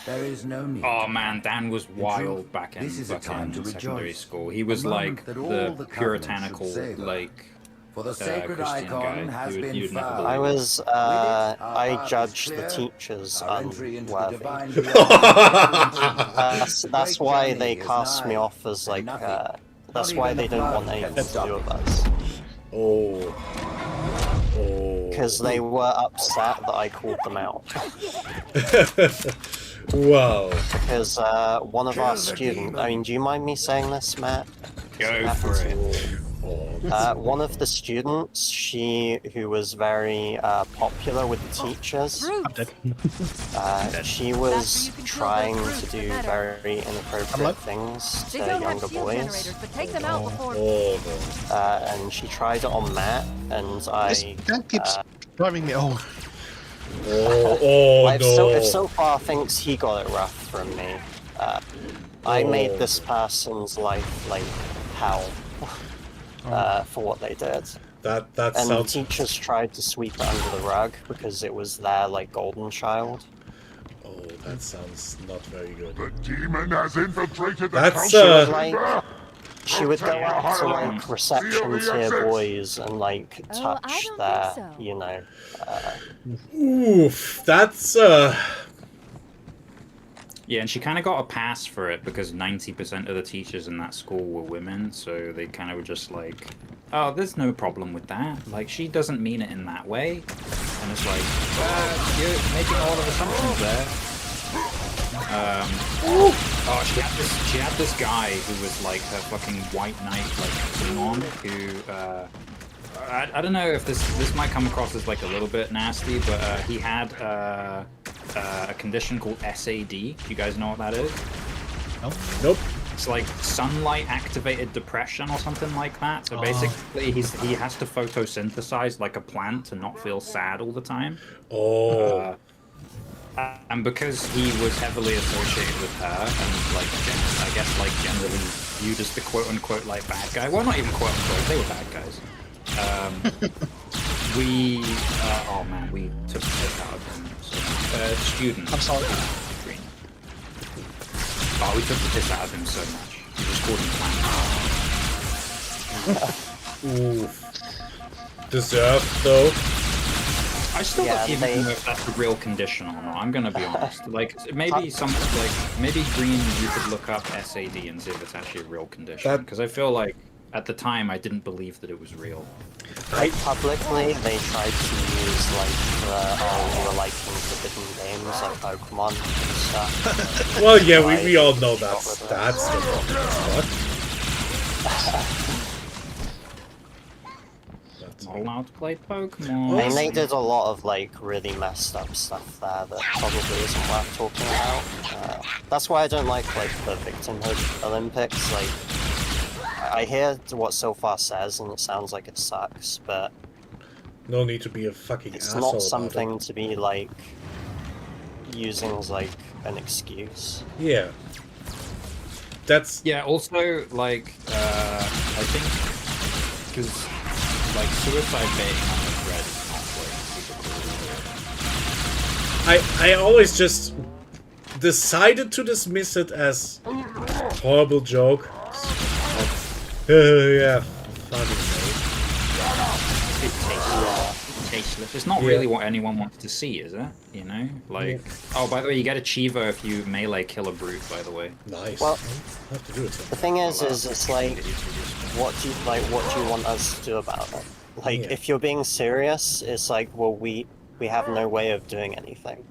There is no need. Oh man, Dan was wild back in fucking secondary school. He was like the puritanical, like, For the sacred Christian icon guy. has been You'd never found. believe. I judged the teachers unworthy. That's why they cast me off as like, that's why they didn't want anything to do with us. Because they were upset that I called them out. Wow. Because one of our students, I mean, do you mind me saying this, Matt? Go for it. One of the students, who was very popular with the teachers, she was trying to do very inappropriate things to younger boys. And she tried it on Matt, and That keeps driving me over. If so far thinks he got it rough from me. I made this person's life like hell. For what they did. That and sounds... the teachers tried to sweep it under the rug because it was their like golden child. Oh, that sounds not very good. The demon has infiltrated the council. She would go up to like reception tier boys and like touch their, you know. Oof, that's Yeah, and she kind of got a pass for it because 90% of the teachers in that school were women, so they kind of were just like, oh, there's no problem with that. Like, she doesn't mean it in that way. And it's like, you're making a lot of assumptions there. Oh, she had this guy who was like her fucking white knight, like, Klingon, who, I don't know if this might come across as like a little bit nasty, but he had a condition called SAD. Do you guys know what that is? Nope. It's like sunlight activated depression or something like that. So basically, he has to photosynthesize like a plant to not feel sad all the time. Oh. And because he was heavily associated with her, and like I guess like generally viewed as the quote unquote like bad guy. Well, not even quote unquote. They were bad guys. We took the piss out of him. So, student. I'm sorry. Green. Oh, we took the piss out of him so much. We just called him clown. Ooh. Deserved though. I still don't even know if that's a real condition or not. I'm gonna be honest. Like maybe maybe Green, you could look up SAD and see if it's actually a real condition. Because I feel like at the time I didn't believe that it was real. Like publicly, they tried to use like we were liking forbidden games like Pokemon and stuff. Well, yeah, we all know that's the problem. Not allowed to play Pokemon. I mean, they did a lot of like really messed up stuff there that probably isn't worth talking about. That's why I don't like the victimhood Olympics. Like, I hear what SoFar says, and it sounds like it sucks, but no need to be a fucking it's asshole. not something to be like using as like an excuse. Yeah. That's Also, like I think because like suicide baiting on Red is not like I always just decided to dismiss it as horrible joke. Yeah, funny. It's tasteless. It's not really what anyone wants to see, is it? You know, like oh, by the way, you get a Chivo if you melee kill a brute. By the way, nice. Well, I have to do it. The thing is it's like, what do you want us to do about it? Like, if you're being serious, it's like, well, we have no way of doing anything.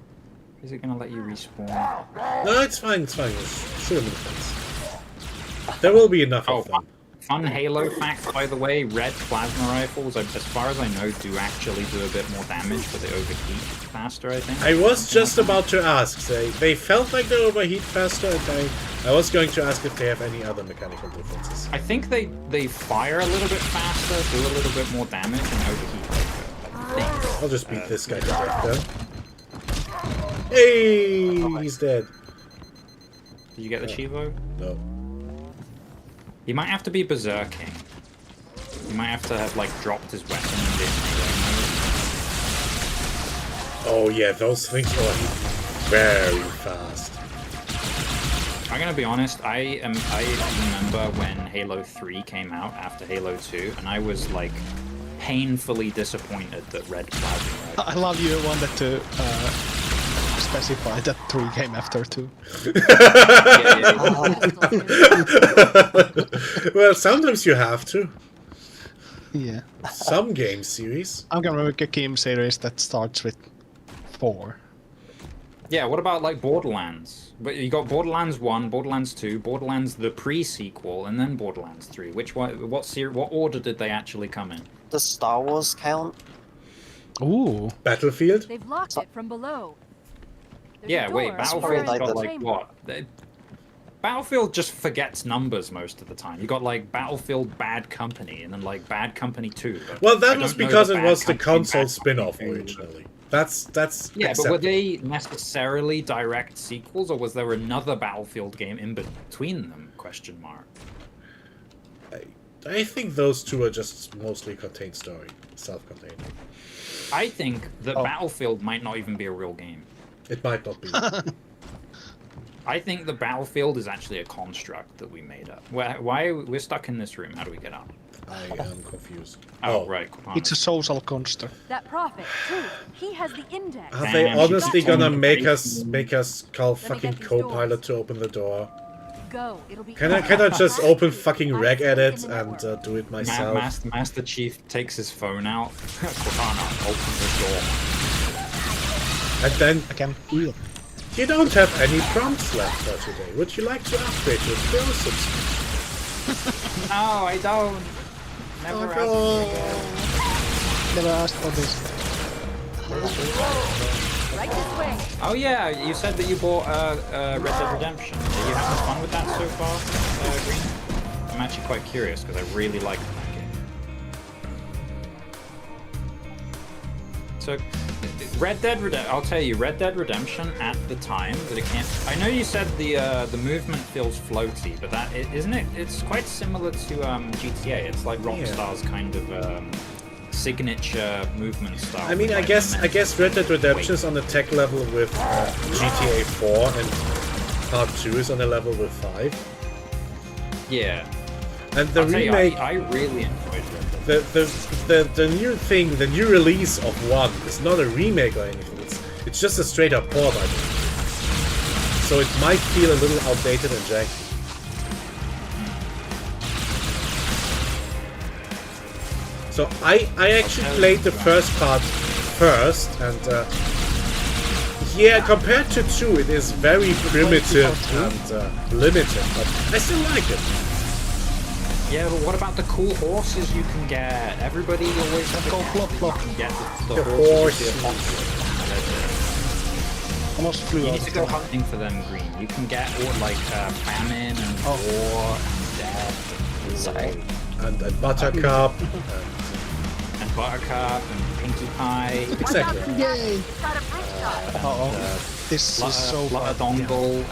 Is it gonna let you respawn? No, it's fine. It's fine. Shoot him in the face. There will be enough of them. Fun Halo fact, by the way, red plasma rifles, as far as I know, do actually do a bit more damage, but they overheat faster, I think. I was just about to ask. They felt like they overheat faster, and I was going to ask if they have any other mechanical differences. I think they fire a little bit faster, do a little bit more damage, and overheat quicker, I think. I'll just beat this guy to death, then. Hey, he's dead. Did you get the Chivo? No. You might have to be berserking. You might have to have like dropped his weapon and been Oh yeah, those things are very fast. I'm gonna be honest, I remember when Halo 3 came out after Halo 2, and I was like painfully disappointed that red plasma. I love you wanted to specify that 3 came after 2. Well, sometimes you have to. Yeah. Some game series. I'm gonna make a game series that starts with 4. Yeah, what about like Borderlands? But you got Borderlands 1, Borderlands 2, Borderlands the pre-sequel, and then Borderlands 3. Which one? What order did they actually come in? Does Star Wars count? Ooh. Battlefield? They've locked it from below. Yeah, wait, Battlefield got like what? Battlefield just forgets numbers most of the time. You got like Battlefield Bad Company and then like Bad Company 2. Well, that was because it was the console spin-off originally. That's yeah, acceptable. but were they necessarily direct sequels, or was there another Battlefield game in between them? Question mark. I think those two are just mostly contained story, self-contained. I think that Battlefield might not even be a real game. It might not be. I think the Battlefield is actually a construct that we made up. Why we're stuck in this room? How do we get out? I am confused. Oh, right. It's a social construct. That prophet, too. He has the index. Are they Damn, honestly she gonna got make me. us call Let me fucking get these Copilot doors. to open the door? Go. It'll be. Can I just open fucking regedit and do it myself? Master Chief takes his phone out. Cortana, open the door. And then I can feel. you don't have any prompts left for today. Would you like to upgrade your Pro subscription? No, I don't. Never asked me again. Never asked for this. Right this way. Oh yeah, you said that you bought Red Dead Redemption. Are you having fun with that so far, Green? I'm actually quite curious because I really like that game. So, Red Dead Redemption. I'll tell you, Red Dead Redemption at the time that it came. I know you said the movement feels floaty, but that isn't it? It's quite similar to GTA. It's like Rockstar's kind of signature movement style. I mean, I guess Red Dead Redemption is on the tech level with GTA 4, and Part 2 is on the level with 5. Yeah. And the I'll tell you, remake, I really enjoyed Red Dead. the new thing, the new release of 1 is not a remake or anything. It's just a straight up port, I think. So it might feel a little outdated and janky. So I actually played the first part first, and yeah, compared to 2, it is very primitive and limited, but I still like it. Yeah, but what about the cool horses you can get? Everybody always has Go flop flop. You can get the The horses. Almost flew You out need of to go the hunting for them, Green. You can get all like famine and war and death. Sorry. And Buttercup. And Buttercup and Pinkie Pie. Exactly. Yay! Got a brick shot. This is so fun. Dongle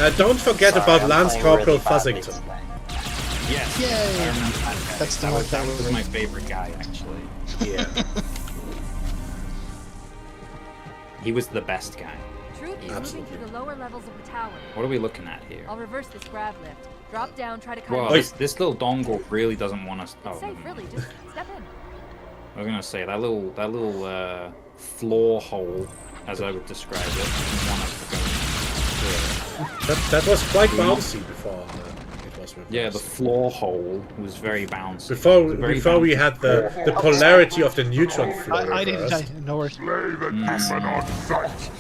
and Don't forget Sorry, about I'm Lance playing Corporal really badly Fuzzington. today. yes. Yay! I remember that guy. That's the that one was, that that was we- my favorite guy actually. Yeah. He was the best guy. Truth is moving through the lower levels of the tower. What are we looking at here? I'll reverse this grav lift. Drop down, try to cut Well, it. this little dongle really doesn't want us. It's Oh, safe, really. Just step in. I was gonna say that little floor hole, as I would describe it, didn't want us to go into. That was quite bouncy before it was reversed. Yeah, the floor hole was very bouncy. Before Very we bouncy. had the polarity of the neutron flow I didn't reversed. die. No worries. Slay the demon on sight.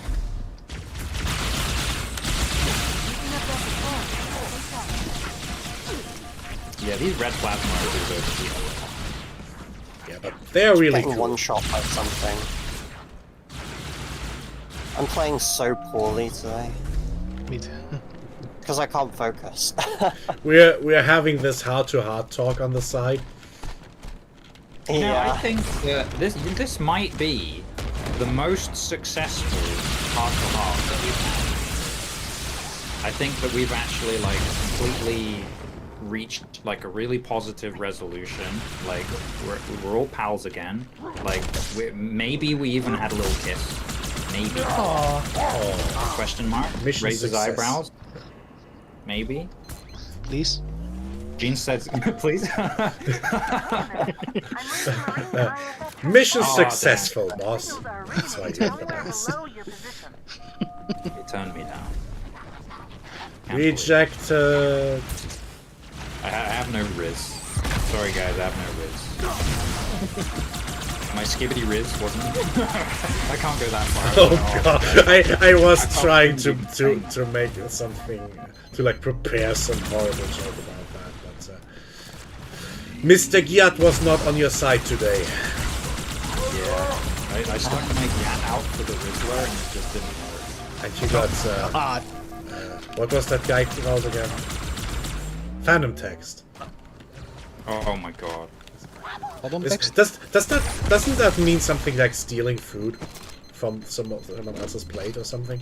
Yeah, these red plasma are good. Yeah, but they're really Getting cool. one shot by something. I'm playing so poorly today Me too. because I can't focus. We're having this heart-to-heart talk on the side. You know, I Yeah. think this might be the most successful heart-to-heart that we've had. I think that we've actually like completely reached like a really positive resolution. Like we're all pals again. Like maybe we even had a little kiss. Maybe. Question mark. Mission Raise his success. eyebrows. Maybe. Please. Gene says, please. Mission Oh, successful, boss. That's why you're the best. He turned me down. Can't Rejected. I have no Riz. Sorry guys, I have no Riz. My skibbity Riz wasn't. I can't go that far. Oh god, I was trying to make something, to like prepare some horrible joke about that, but Mr. Giat was not on your side today. Yeah, I stuck my Giat out for the Rizzler and it just didn't work. And you got, what was that guy called again? Phantom Text. Oh my god. Doesn't that mean something like stealing food from someone else's plate or something?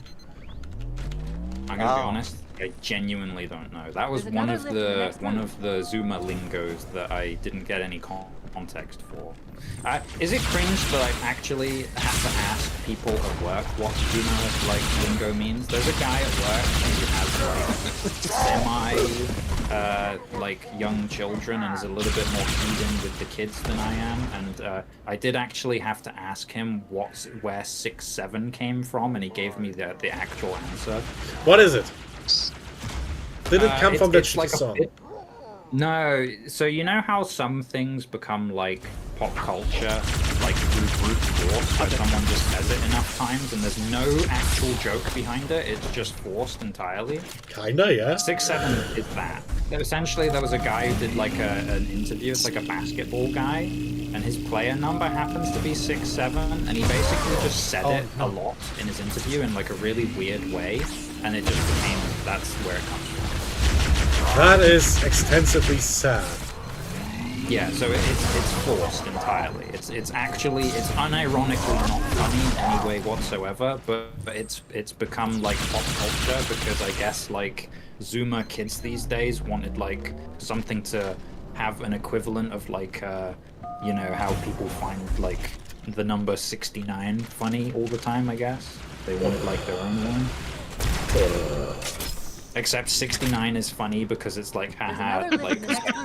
I'm gonna be honest, I genuinely don't know. That was one of the Zuma lingos that I didn't get any context for. Is it cringe that I actually have to ask people at work what Zuma like lingo means? There's a guy at work who has like young children and is a little bit more keyed in with the kids than I am, and I did actually have to ask him where 6-7 came from, and he gave me the actual answer. What is it? Did it come from the like song? No, so you know how some things become like pop culture, like through brute force, where someone just says it enough times and there's no actual joke behind it, it's just forced entirely? Kinda, yeah. 6-7 is that. Essentially, there was a guy who did like an interview, it's like a basketball guy, and his player number happens to be 6-7, and he basically just said it a lot in his interview in like a really weird way, and it just became, that's where it comes from. That is extensively sad. Yeah, so it's forced entirely. It's unironically not funny in any way whatsoever, but it's become like pop culture because I guess like Zoomer kids these days wanted like something to have an equivalent of like you know how people find like the number 69 funny all the time. I guess they wanted like their own one. Except 69 is funny because it's like, haha, like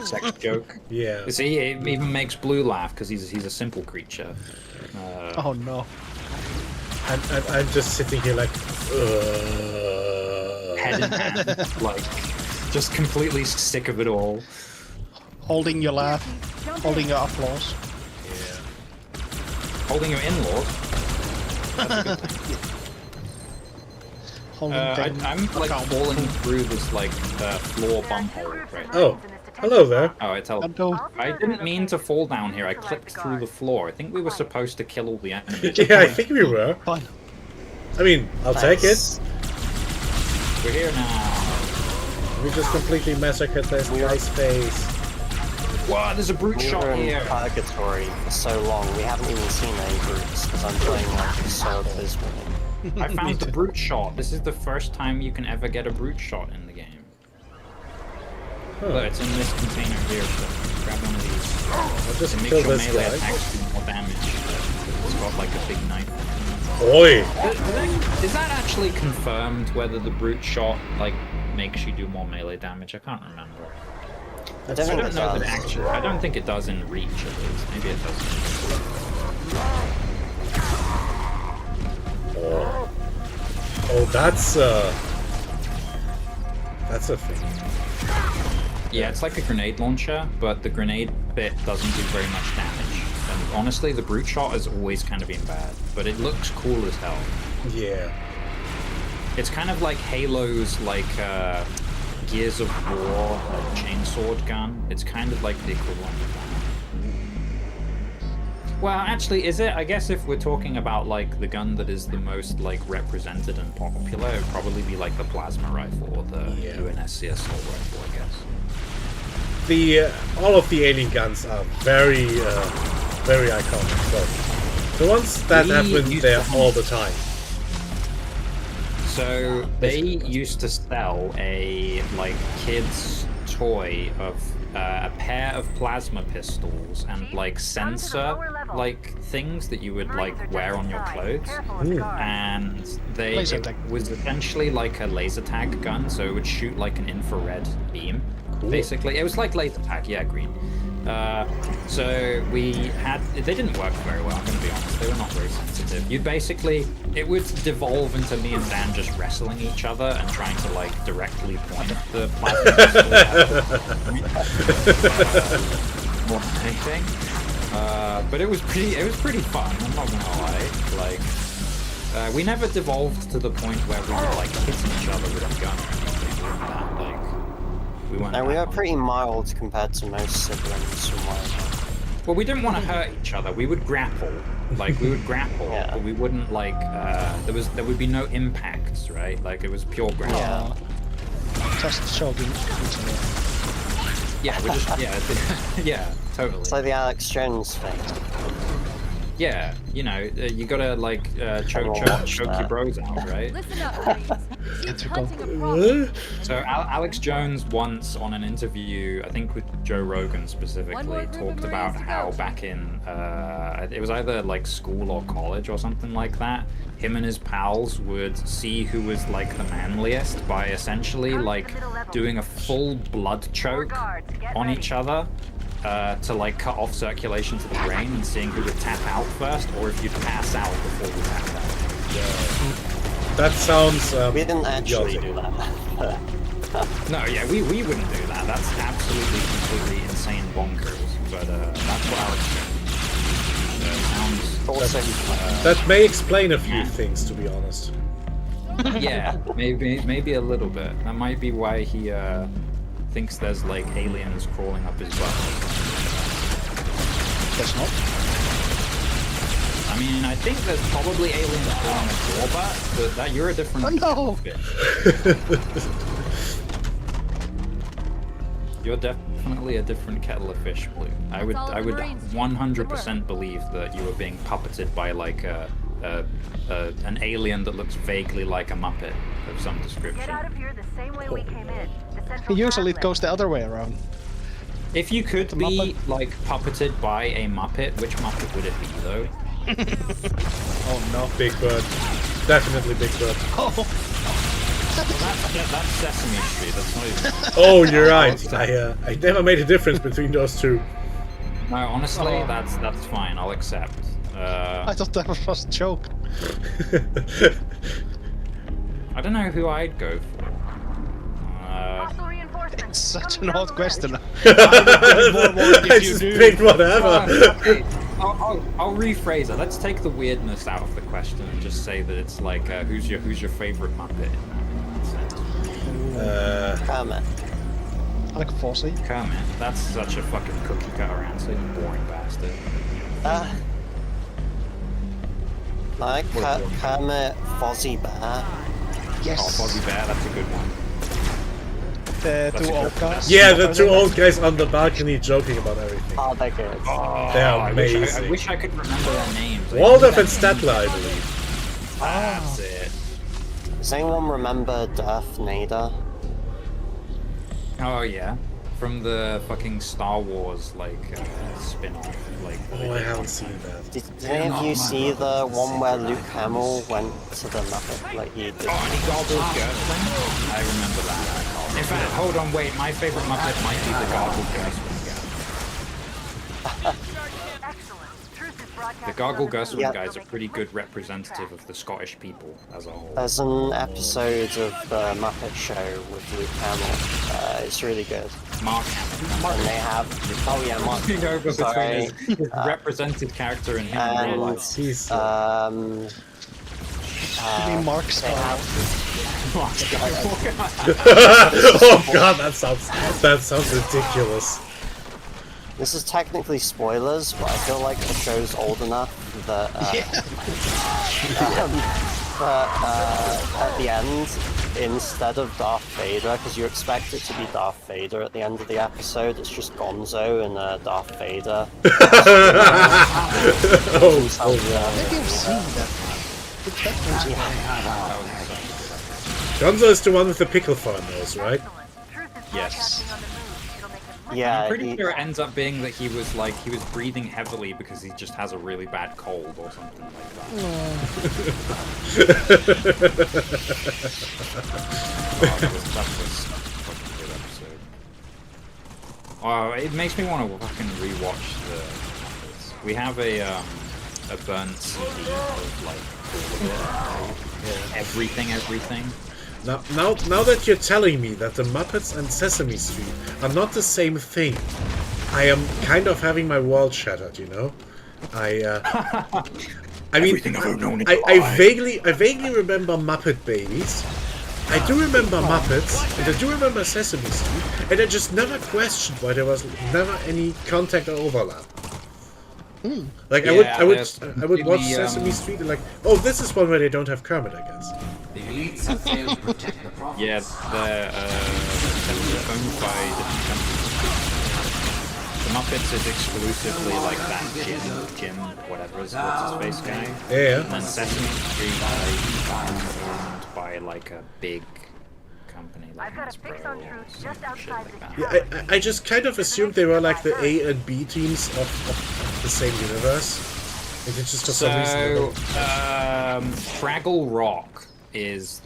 sex joke. Yeah. See, it even makes Blue laugh because he's a simple creature. Oh no. And I'm just sitting here like, head in hand, like, just completely sick of it all. Holding your laugh, holding your applause. Yeah. Holding your in-laws. That's a good thing. I'm like falling through this like floor bump hole right now. Oh, hello there. Oh, I didn't mean to fall down here. I clipped through the floor. I think we were supposed to kill all the enemies. Yeah, I think we were. Fine. I mean, I'll take it. We're here now. We just completely massacred this guy's face. Wow, there's a brute shot here. In purgatory for so long, we haven't even seen any brutes because I'm playing like so abysmally. I found the brute shot. This is the first time you can ever get a brute shot in the game. Huh. Look, it's in this container here, so grab one of these. I'll just make kill sure this melee guy. attacks do more damage. It's got like a big knife. Oi! Is that actually confirmed whether the brute shot like makes you do more melee damage? I can't remember. I don't know that actually. I don't think it does in Reach at least. Maybe it does. Oh, that's a thing. Yeah, it's like a grenade launcher, but the grenade bit doesn't do very much damage. And honestly, the brute shot has always kind of been bad, but it looks cool as hell. Yeah. It's kind of like Halo's like Gears of War like chainsword gun. It's kind of like the equivalent of that. Well, actually, is it? I guess if we're talking about like the gun that is the most like represented and popular, it would probably be like the plasma rifle or the UNSC assault rifle, I guess. All of the alien guns are very iconic. So the ones that have been there all the time. So they used to sell a like kid's toy of a pair of plasma pistols and like sensor like things that you would like wear on your clothes. And it was essentially like a laser tag gun, so it would shoot like an infrared beam. Basically, it was like laser tag, yeah, green. So they didn't work very well, I'm gonna be honest, they were not very sensitive. It would devolve into me and Dan just wrestling each other and trying to like directly point the plasma pistol at more than anything. But it was pretty fun, I'm not gonna lie. Like, we never devolved to the point where we were like hitting each other with a gun or anything. We were pretty mild compared to most siblings from my age. Well, we didn't want to hurt each other. We would grapple, but we wouldn't like. There would be no impacts, right? Like it was pure grapple. Yeah. Just choking each other. Yeah, we just yeah, totally. It's like the Alex Jones thing. Yeah, you know, you gotta like choke your bros out, right? Listen up, Marines. She's hunting a problem. So Alex Jones once on an interview, I think with Joe Rogan specifically, talked about how back in it was either like school or college or something like that, him and his pals would see who was like the manliest by essentially like doing a full blood choke on each other. To like cut off circulation to the brain and seeing who would tap out first, or if you'd pass out before you tap out. Yeah. That sounds. We didn't actually do that. No, yeah, we wouldn't do that. That's absolutely completely insane bonkers. But that's what Alex sounds. That may explain a few things, to be honest. Yeah, maybe a little bit. That might be why he thinks there's like aliens crawling up his butt. Guess not. I mean, I think there's probably aliens crawling up your butt, but that you're a different. Oh, no. You're definitely a different kettle of fish, Blue. I would 100% believe that you were being puppeted by like an alien that looks vaguely like a Muppet of some description. Get out of here the same way we came in. Usually it goes the other way around. If you could be like puppeted by a Muppet, which Muppet would it be though? Oh no, Big Bird. Definitely Big Bird. Oh. Well, that's Sesame Street. That's not even. Oh, you're right. I never made a difference between those two. No, honestly, that's fine. I'll accept. I thought that was a joke. I don't know who I'd go for. It's such an odd question. I just picked whatever. Okay. I'll rephrase it. Let's take the weirdness out of the question and just say that it's like, who's your favorite Muppet? Kermit. I like Fozzie. Kermit. That's such a fucking cookie cutter answer, you boring bastard. Like Kermit, Fozzie Bear. Yes. Oh, Fozzie Bear, that's a good one. The two old guys? Yeah, the two old guys on the balcony joking about everything. Oh, they're good. Oh, they're amazing. I wish I could remember their names. Waldorf and Statler, I believe. That's it. Does anyone remember Darth Vader? Oh yeah, from the fucking Star Wars like spin-off. Like. Oh, I haven't seen that. Did any of you see the one where Luke Hamill went to the Muppet? Like you did? Oh, and he gargled Gerstling? I remember that. In fact, hold on, wait. My favorite Muppet might be the gargled Gerstling guy. The gargled Gerstling guy is a pretty good representative of the Scottish people as a whole. There's an episode of the Muppet Show with Luke Hamill. It's really good. Mark Hamill. And they have... Oh yeah, Mark Hamill. Sorry. His represented character in him in real life. Mark Oh god, that sounds ridiculous. This is technically spoilers, but I feel like the show's old enough that at the end, instead of Darth Vader, because you expect it to be Darth Vader at the end of the episode, it's just Gonzo and Darth Vader. Maybe I've seen that. Gonzo is the one with the pickle farm nose, right? Yes. Yeah, I'm pretty sure it ends up being that he was breathing heavily because he just has a really bad cold or something like that. That was fucking good episode. Oh, it makes me want to fucking rewatch the Muppets. We have a burnt CD of like everything. Now that you're telling me that the Muppets and Sesame Street are not the same thing, I am kind of having my world shattered, you know? I mean, I vaguely remember Muppet Babies. I do remember Muppets, and I do remember Sesame Street, and I just never questioned why there was never any contact or overlap. Like yeah, I would watch Sesame Street and like, oh, this is one where they don't have Kermit, I guess. The elites have failed to protect the province. Yeah, they're owned by different The Muppets is exclusively like that Jim, whatever what's his face guy. Yeah. And then Sesame Street is owned by like a big company like Hasbro or some shit like that. Yeah, I just kind of assumed they were like the A and B teams of the same universe. Like it's just for some reason. Fraggle Rock is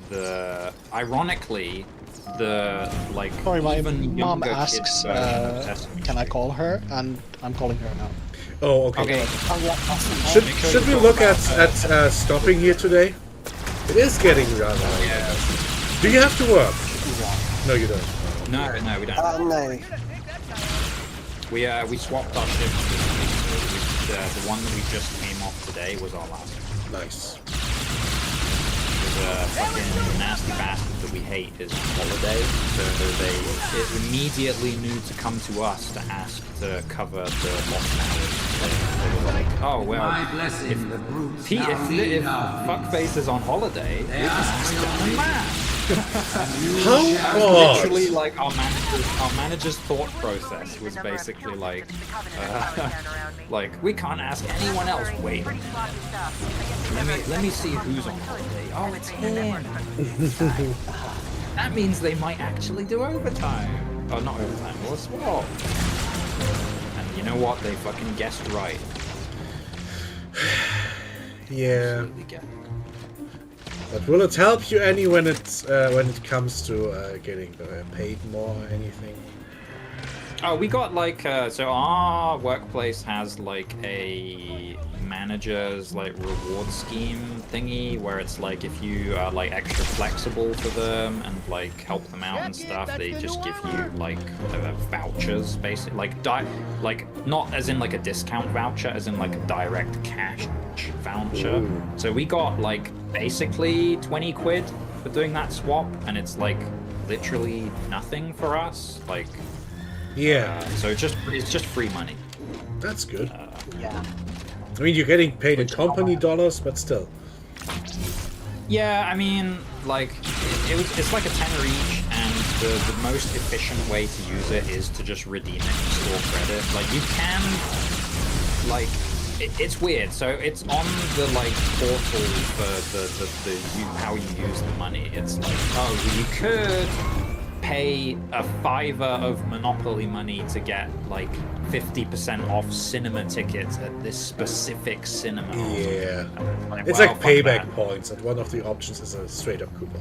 ironically the like Sorry, my even mom younger asks, kids version of Sesame can I Street. call her? And I'm calling her now. Oh, okay. Okay. Should we look at stopping here today? It is getting rather late. Yeah. Do you have to work? No, you don't. No, we don't. No. We swapped our shifts this week, so the one that we just came off today was our last one. Nice. The fucking nasty bastard that we hate is on holiday, so they immediately knew to come to us to ask to cover the lost hours. They were like, oh well, if Fuckface is on holiday, we just ask him back. How odd! Literally, like our manager's thought process was basically like we can't ask anyone else. Wait, let me see who's on holiday. Oh, it's him. That means they might actually do overtime. Oh, not overtime. Well, a swap. And you know what? They fucking guessed right. Yeah. Absolutely guessed. But will it help you any when it comes to getting paid more or anything? Oh, we got like so our workplace has like a manager's like reward scheme thingy where it's like if you are like extra flexible for them and like help them out and stuff, they just give you like vouchers, basically like not as in like a discount voucher, as in like a direct cash voucher. Ooh. So we got like basically 20 quid for doing that swap, and it's like literally nothing for us. Like. Yeah. So it's just free money. That's good. Yeah. I mean, you're getting paid in company dollars, but still. Yeah, I mean, like it's like a tenner each, and the most efficient way to use it is to just redeem it and store credit. Like you can, like it's weird. So it's on the like portal for the how you use the money. It's like, oh, you could pay a $5 of Monopoly money to get like 50% off cinema tickets at this specific cinema. Yeah. well, It's like fuck payback that. points, and one of the options is a straight up coupon.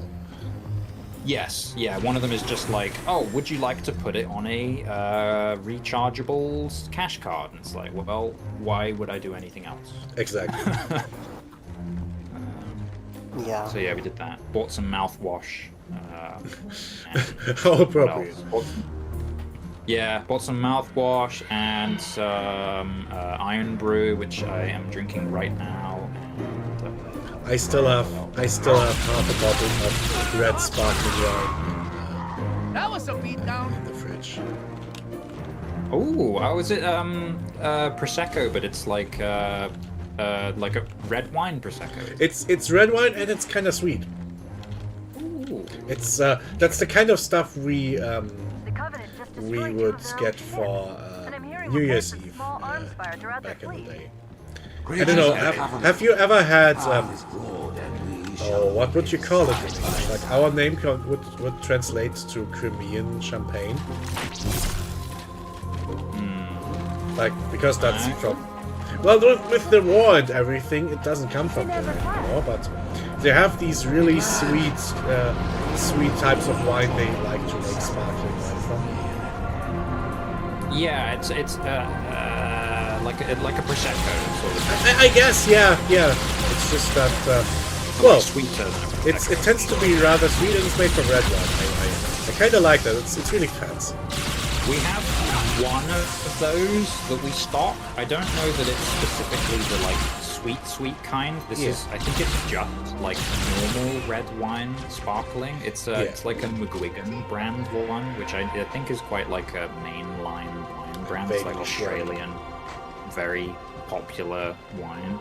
Yes, yeah. One of them is just like, oh, would you like to put it on a rechargeable cash card? And it's like, well, why would I do anything else? Exactly. Yeah. So yeah, we did that. Bought some mouthwash. How appropriate. Bought some mouthwash and some Iron Brew, which I am drinking right now. And, I still have half a bottle of red sparkling wine That was a beatdown. in the fridge. oh, how is it? Prosecco, but it's like a red wine Prosecco. It's red wine and it's kind of sweet. Ooh. It's that's the kind of stuff we would get for New Year's Eve back in the day. I don't know. Have you ever had? What would you call it? In English? Like our name would translate to Crimean champagne. Like because that's from. Well, with the war and everything, it doesn't come from there anymore. But they have these really sweet types of wine they like to make sparkling wine from. Yeah, it's like a prosecco sort of. I guess, yeah. It's just that, well, sweeter. It tends to be rather sweet and it's made from red wine. I kind of like that. It's really fancy. We have one of those that we stock. I don't know that it's specifically the like sweet kind. This is, I think it's just like normal red wine sparkling. It's like a McGuigan brand one, which I think is quite like a mainline wine brand. It's like Australian, very popular wine.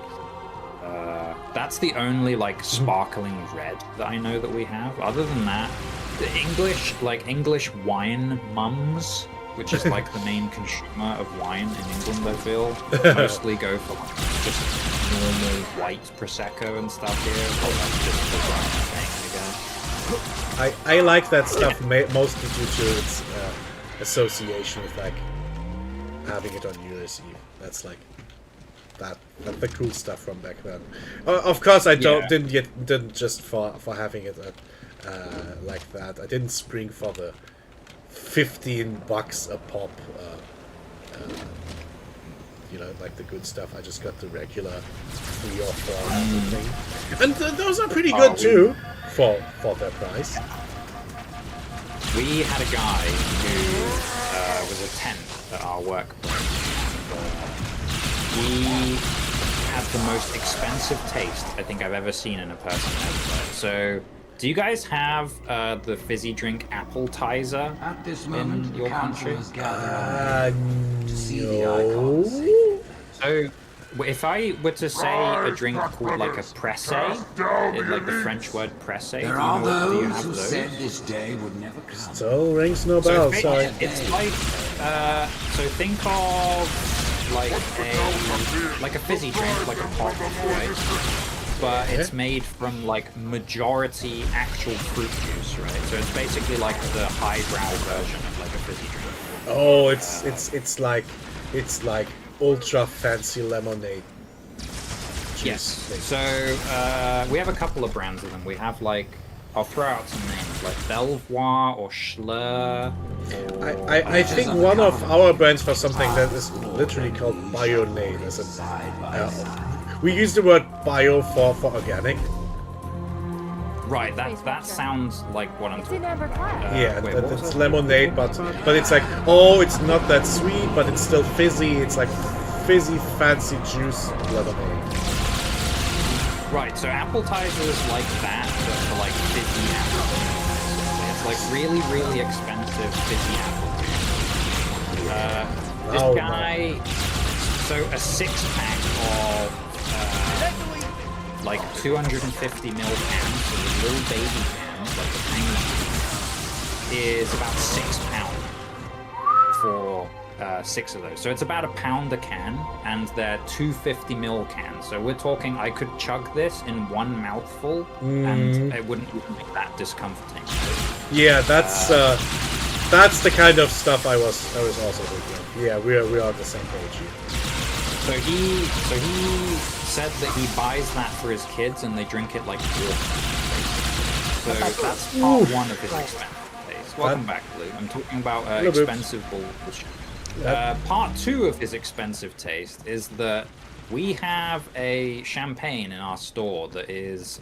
That's the only like sparkling red that I know that we have. Other than that, the English wine mums which is like the main consumer of wine in England, I feel, mostly go for like, just normal white prosecco and stuff here. Oh, that's just the right thing, I guess. I like that stuff mostly due to its association with like having it on New Year's Eve. That's like that's the cool stuff from back then. Of course, I didn't just for having it like that. I didn't spring for the $15 a pop. You know, like the good stuff. I just got the regular 3 or 4 thing, and those are pretty good too for their price. We had a guy who was a temp at our workplace. He had the most expensive taste I think I've ever seen in a person ever. So, do you guys have the fizzy drink Appletizer in your country? No. So, if I were to say a drink called like a presse, like the French word presse, do you have those? Said this day would never come. Still rings no bells. Sorry. It's like so think of like a fizzy drink, like a pop, right? But it's made from like majority actual fruit juice, right? So it's basically like the highbrow version of like a fizzy drink. Oh, it's like ultra fancy lemonade. Yes. So we have a couple of brands of them. We have like, I'll throw out some names like Belvoir or Schlur. I think one of our brands for something that is literally called Bionade. We use the word bio for organic. Right, that sounds like what I'm talking about. Yeah, it's lemonade, but it's like, oh, it's not that sweet, but it's still fizzy. It's like fizzy, fancy juice lemonade. Right, so Appletizer is like that, but for like fizzy apple juice. It's like really, really expensive fizzy apple juice. This guy, so a 6-pack of like 250 ml cans, so the little baby cans, like the tiny is about £6 for 6 of those. So it's about £1 a can, and they're 250 ml cans. So we're talking, I could chug this in one mouthful, and it wouldn't even make that discomforting. Yeah, that's the kind of stuff I was also thinking of. Yeah, we are on the same page here. So he said that he buys that for his kids and they drink it like water. So that's part one of his expensive taste. Welcome back, Blue. I'm talking about expensive bullshit. Part 2 of his expensive taste is that we have a champagne in our store that is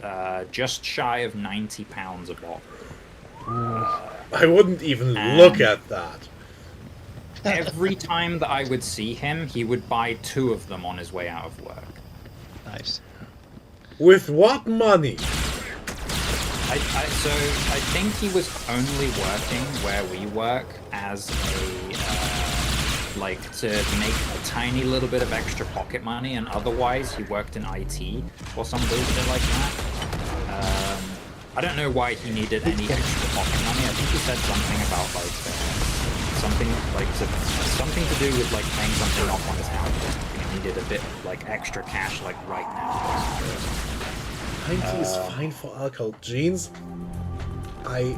just shy of £90 a bottle. I wouldn't even look at that. Every time that I would see him, he would buy 2 of them on his way out of work. Nice. With what money? So I think he was only working where we work as a like to make a tiny little bit of extra pocket money, and otherwise he worked in IT or some bullshit like that. I don't know why he needed any extra pocket money. I think he said something about like something to do with like paying something off on his house. He needed a bit like extra cash like right now. 90 is fine for alcohol. Jeans, I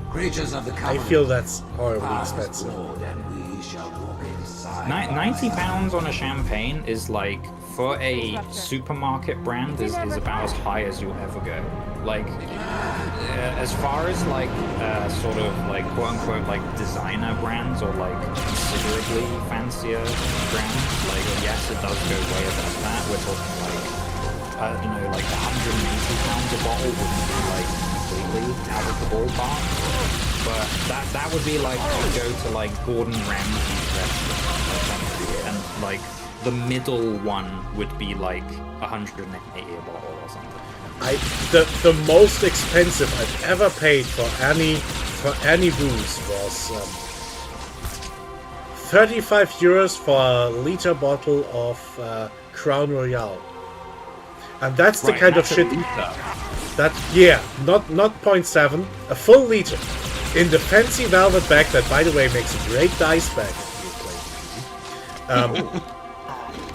I feel that's horribly expensive. £90 on a champagne is like, for a supermarket brand, is about as high as you'll ever go. Like, as far as like sort of like quote unquote like designer brands or like considerably fancier brands, like yes, it does go way above that. We're talking like, I don't know, like £180 a bottle wouldn't be like completely out of the ballpark. But that would be like you go to like Gordon Ramsay's restaurant or something, and like the middle one would be like $180 a bottle or something. The most expensive I've ever paid for any booze was €35 for a liter bottle of Crown Royal, and that's the kind of shit. Not 0.7, a full liter in the fancy velvet bag that, by the way, makes a great dice bag.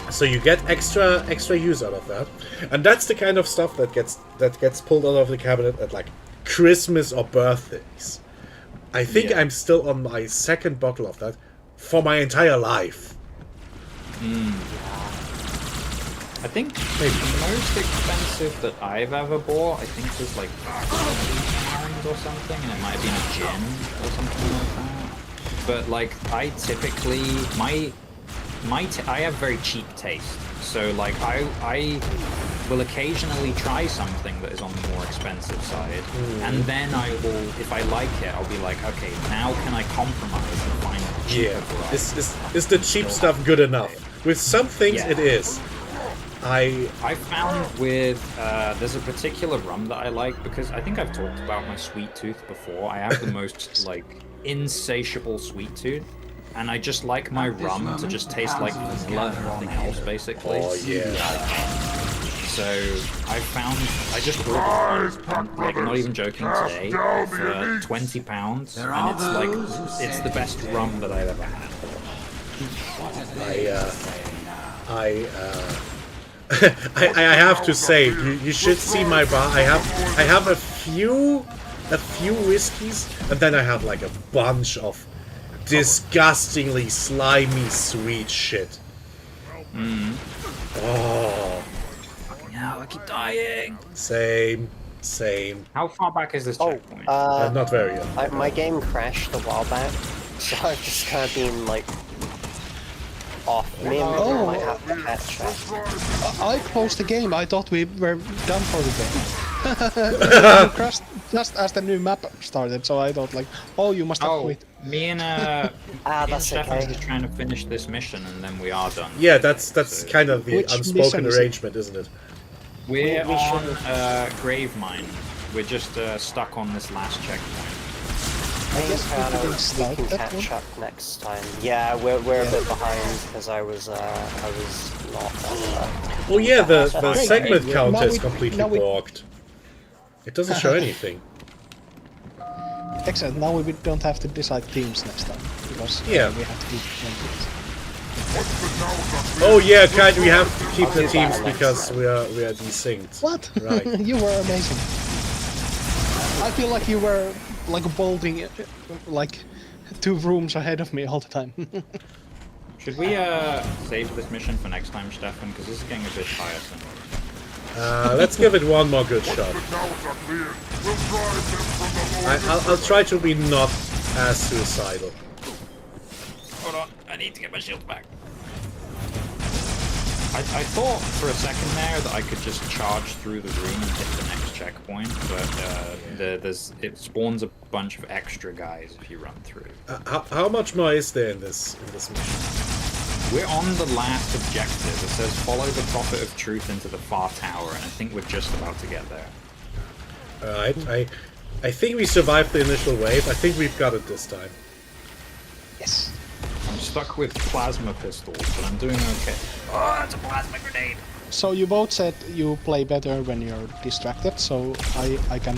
So you get extra use out of that, and that's the kind of stuff that gets pulled out of the cabinet at like Christmas or birthdays. I think I'm still on my second bottle of that for my entire life. I think maybe the most expensive that I've ever bought, I think, was like £40 or something, and it might have been a gin or something like that. But like, I typically I have very cheap taste, so like I will occasionally try something that is on the more expensive side, and then I will, if I like it, I'll be like, okay, now can I compromise and find the cheaper variety? Is the cheap stuff good enough? With some things, it is. I found with there's a particular rum that I like, because I think I've talked about my sweet tooth before. I have the most like insatiable sweet tooth, and I just like my rum to just taste like vanilla and nothing else, basically. Oh yeah. So I just bought one, like not even joking, today for £20, and it's like it's the best rum that I've ever had. I have to say, you should see my bar. I have a few whiskeys, and then I have like a bunch of disgustingly slimy sweet shit. Oh. No, I keep dying. Same. How far back is this checkpoint? Not very young. My game crashed a while back, so I've just kind of been like off. Me and Mother might have to catch up. I closed the game. I thought we were done for the game. You crashed just as the new map started, so I thought like, oh, you must have quit. Me and Stefan is trying to finish this mission, and then we are done. Yeah, that's kind of the unspoken arrangement, isn't it? We're on Grave Mine. We're just stuck on this last checkpoint. I guess we can catch up next time. Yeah, we're a bit behind because I was not. Well, yeah, the segment counter is completely blocked. It doesn't show anything. Excellent. Now we don't have to decide teams next time because we have to do teams. Oh yeah, kind. We have to keep the teams because we are desynced. What? Right. You were amazing. I feel like you were like balding, like 2 rooms ahead of me all the time. Should we save this mission for next time, Stefan? Because this is getting a bit tiresome. Let's give it one more good shot. I'll try to be not as suicidal. Hold on, I need to get my shield back. I thought for a second there that I could just charge through the room and hit the next checkpoint, but it spawns a bunch of extra guys if you run through. How much more is there in this mission? We're on the last objective. It says follow the prophet of truth into the far tower, and I think we're just about to get there. Alright, I think we survived the initial wave. I think we've got it this time. Yes. I'm stuck with plasma pistols, but I'm doing okay. Oh, that's a plasma grenade! So you both said you play better when you're distracted, so I can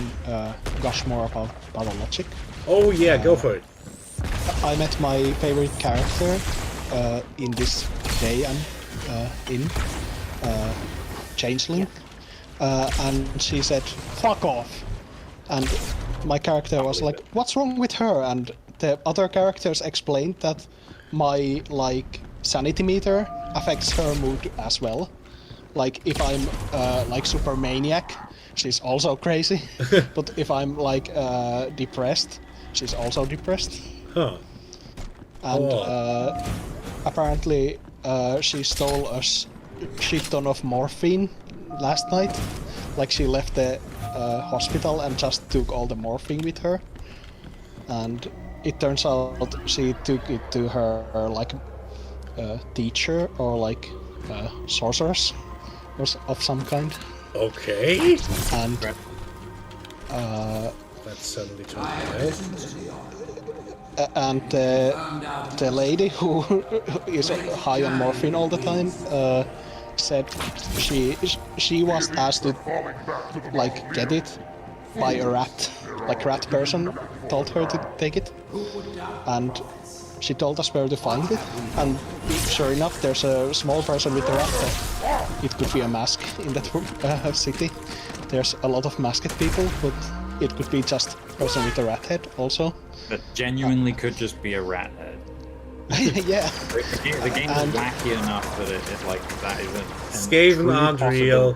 gush more about battle logic. Oh yeah, go for it. I met my favorite character in this day I'm in, Changeling, and she said, fuck off! And my character was like, what's wrong with her? And the other characters explained that my like sanity meter affects her mood as well. Like if I'm like super maniac, she's also crazy. But if I'm like depressed, she's also depressed. Huh. And apparently she stole a shit ton of morphine last night. Like she left the hospital and just took all the morphine with her. And it turns out she took it to her like teacher or like sorceress of some kind. Okay. And that's suddenly too bad. And the lady who is high on morphine all the time said she was asked to like get it by a rat, like rat person told her to take it, and she told us where to find it, and sure enough, there's a small person with a rat head. It could be a mask in that city. There's a lot of masked people, but it could be just a person with a rat head also. That genuinely could just be a rat head. Yeah. The game is wacky enough that it like that isn't. Skaven aren't real.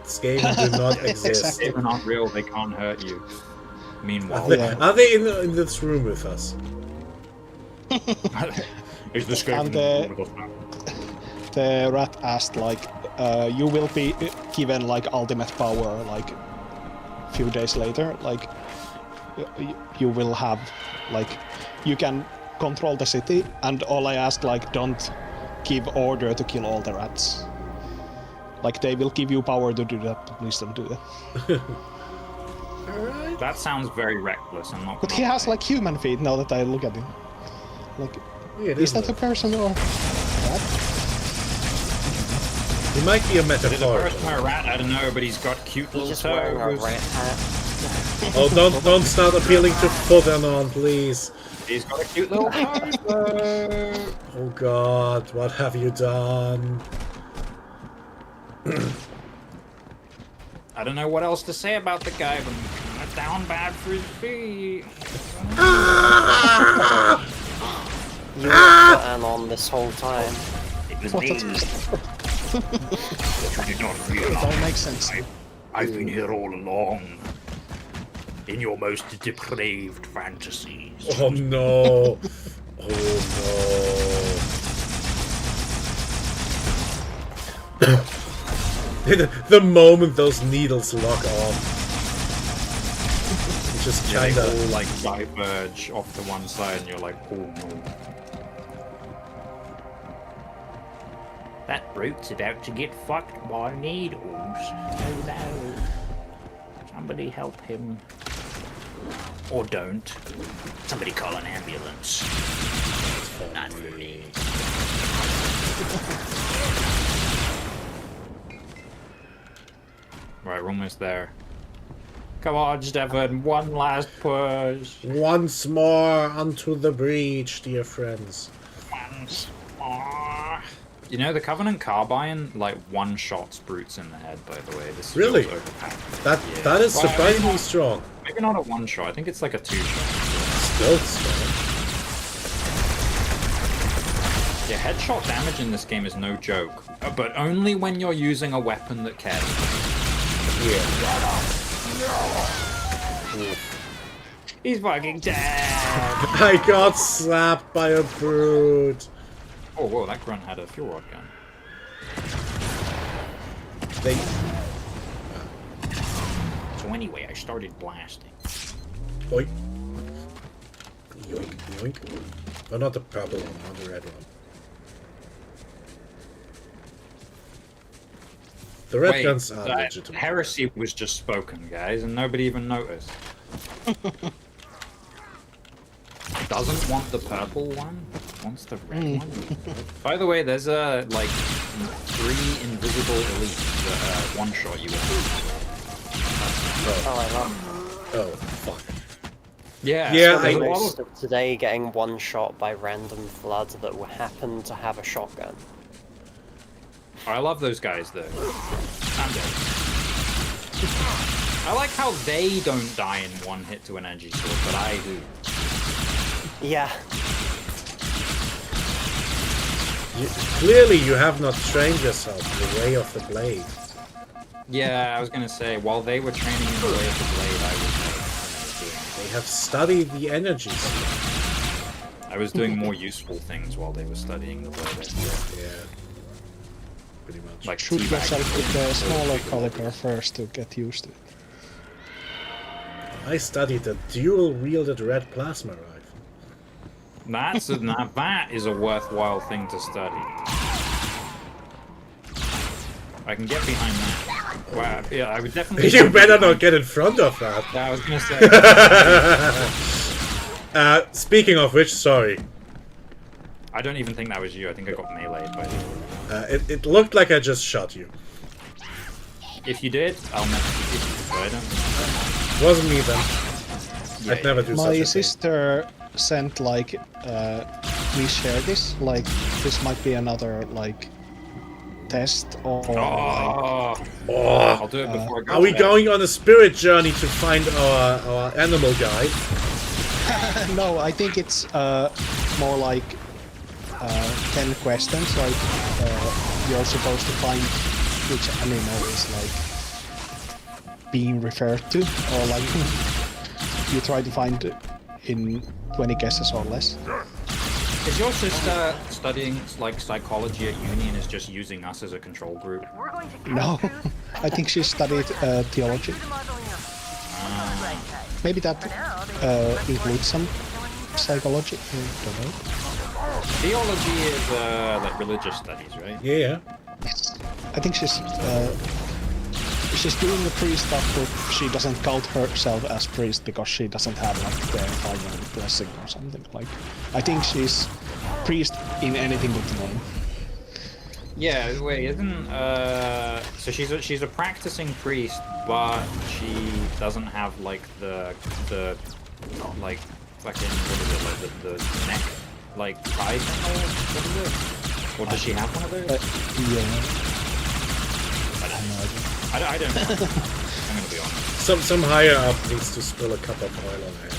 Skaven do not exist. Skaven aren't real. They can't hurt you. Meanwhile, are they in this room with us? Is the Skaven with us now? The rat asked like, you will be given like ultimate power like a few days later. Like you will have like you can control the city, and all I ask like don't give order to kill all the rats. Like they will give you power to do that, but please don't do that. Alright. That sounds very reckless. I'm not. But he has like human feet now that I look at him. Like, is that a person or rat? He might be a metaphor. Is it a person or a rat? I don't know, but he's got cute little toes. Wearing a rat hat. Oh, don't start appealing to Fodanon, please. He's got a cute little toes. Oh God, what have you done? I don't know what else to say about the guy, but he's kind of down bad for his feet. You were on this whole time. It was me. You did not realize. That makes sense. I've been here all along. In your most depraved fantasies. Oh no. Oh no. The moment those needles lock on. Just They kinda all like diverge off to one side and you're like, oh no. That brute's about to get fucked by needles. Oh no. Somebody help him. Or don't. Somebody call an ambulance. Not for me. Right, we're almost there. Come on, Stefan, one last push. once more onto the breach, dear friends. Once more. You know, the Covenant Carbine, like, one-shots brutes in the head, by the way. This Really? feels overpowered. That is Well, surprisingly strong. Maybe not a one-shot, I think it's like a two-shot. Still strong. Yeah, headshot damage in this game is no joke. But only when you're using a weapon that cares. Yeah. He's fucking dead! I got slapped by a brute. Oh, whoa, that grunt had a fuel rod gun. So anyway, I started blasting. Oink. Yoink, yoink. Oh, not the purple one, not the red one. The red guns are legitimate. Heresy was just spoken, guys, and nobody even noticed. Doesn't want the purple one, wants the red one. By the way, there's like 3 invisible elites that one-shot you with. Oh, I love. Oh, fuck. Yeah, yeah. I noticed today getting one shot by random flood that happened to have a shotgun. I love those guys though. I'm dead. I like how they don't die in one hit to an energy sword, but I do. Yeah. Clearly you have not trained yourself in the way of the blade. Yeah, I was gonna say, while they were training in the way of the blade, I was They have studied the energy sword. I was doing more useful things while they were studying the blade. Yeah. Pretty much. Like shoot yourself with the smaller caliber first to get used to it. I studied the dual-wielded red plasma rifle. Now that is a worthwhile thing to study. I can get behind that. Wow, yeah, I would definitely... You better not get in front of that. Yeah, I was gonna say... Speaking of which, sorry. I don't even think that was you. I think I got meleeed by you. It looked like I just shot you. If you did, I'll message you. But I don't... Wasn't me then. Yeah, I'd never do such a My thing. sister sent like, please share this. Like, this might be another like test or. I'll do it before I go. Are we going on a spirit journey to find our animal guide? No, I think it's more like 10 questions. Like you're supposed to find which animal is like being referred to, or like you try to find it in 20 guesses or less. Is your sister studying like psychology at uni and is just using us as a control group? No, I think she studied theology. Maybe that includes some psychology. I don't know. Theology is like religious studies, right? Yeah. I think she's doing the priest stuff, but she doesn't count herself as priest because she doesn't have like the final blessing or something. Like, I think she's priest in anything but the name. Yeah, wait, isn't so she's a practicing priest, but she doesn't have like the like fucking what is it, like the neck like tie thing, or what is it? Or does she have one of those? Yeah. I don't know. I'm gonna be honest. Some higher up needs to spill a cup of oil on her.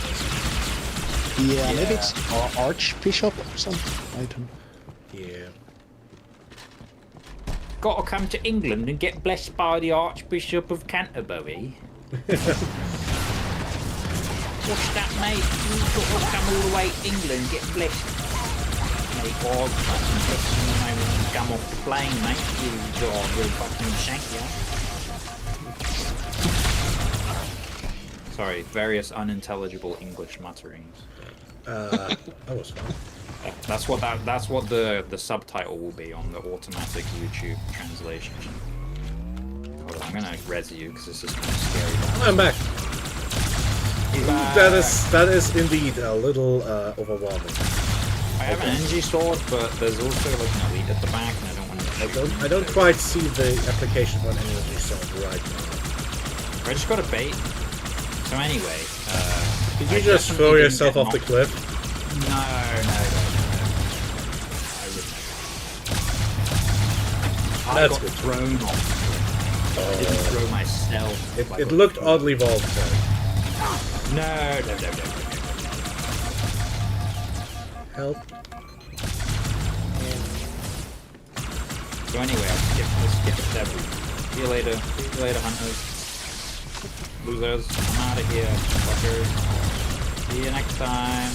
Yeah, maybe it's Archbishop or something. I don't know. Yeah. Gotta come to England and get blessed by the Archbishop of Canterbury. What's that, mate? You've got to come all the way to England and get blessed. Mate, oh, fucking come off the plane, mate. You will fucking shank you. Sorry, various unintelligible English mutterings. That was fun. That's what the subtitle will be on the automatic YouTube translation. Hold on, I'm gonna res you because this is kind of scary. I'm back. That is indeed a little overwhelming. I have an energy sword, but there's also like an elite at the back, and I don't want to. I don't quite see the application for an energy sword right now. I just got a bait. So anyway, did you just throw yourself off the cliff? No. I That's got good. thrown off. I didn't throw myself. It looked oddly volatile. No. Help. So anyway, let's skip the step. See you later, hunters. Losers, I'm out of here, fuckers. See you next time.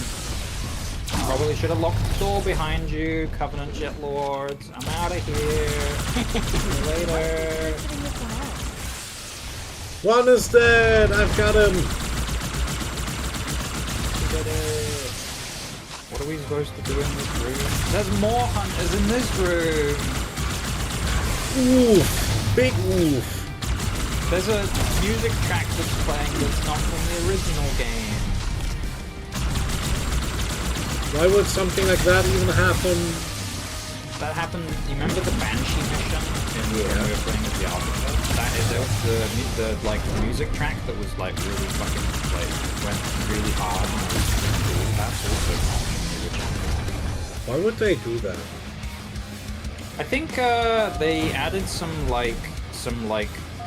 Probably should have locked the door behind you, Covenant Jet Lords. I'm out of here. See you later. One is dead! I've got him! What are we supposed to do in this room? There's more hunters in this room! Oof! Big oof! There's a music track that's playing that's not from the original game. Why would something like that even happen? That happened, you remember the Banshee mission when we were playing with the Alpha? That was the like music track that was like really fucking like went really hard and was really cool. That's also not from the original. Why would they do that? I think they added some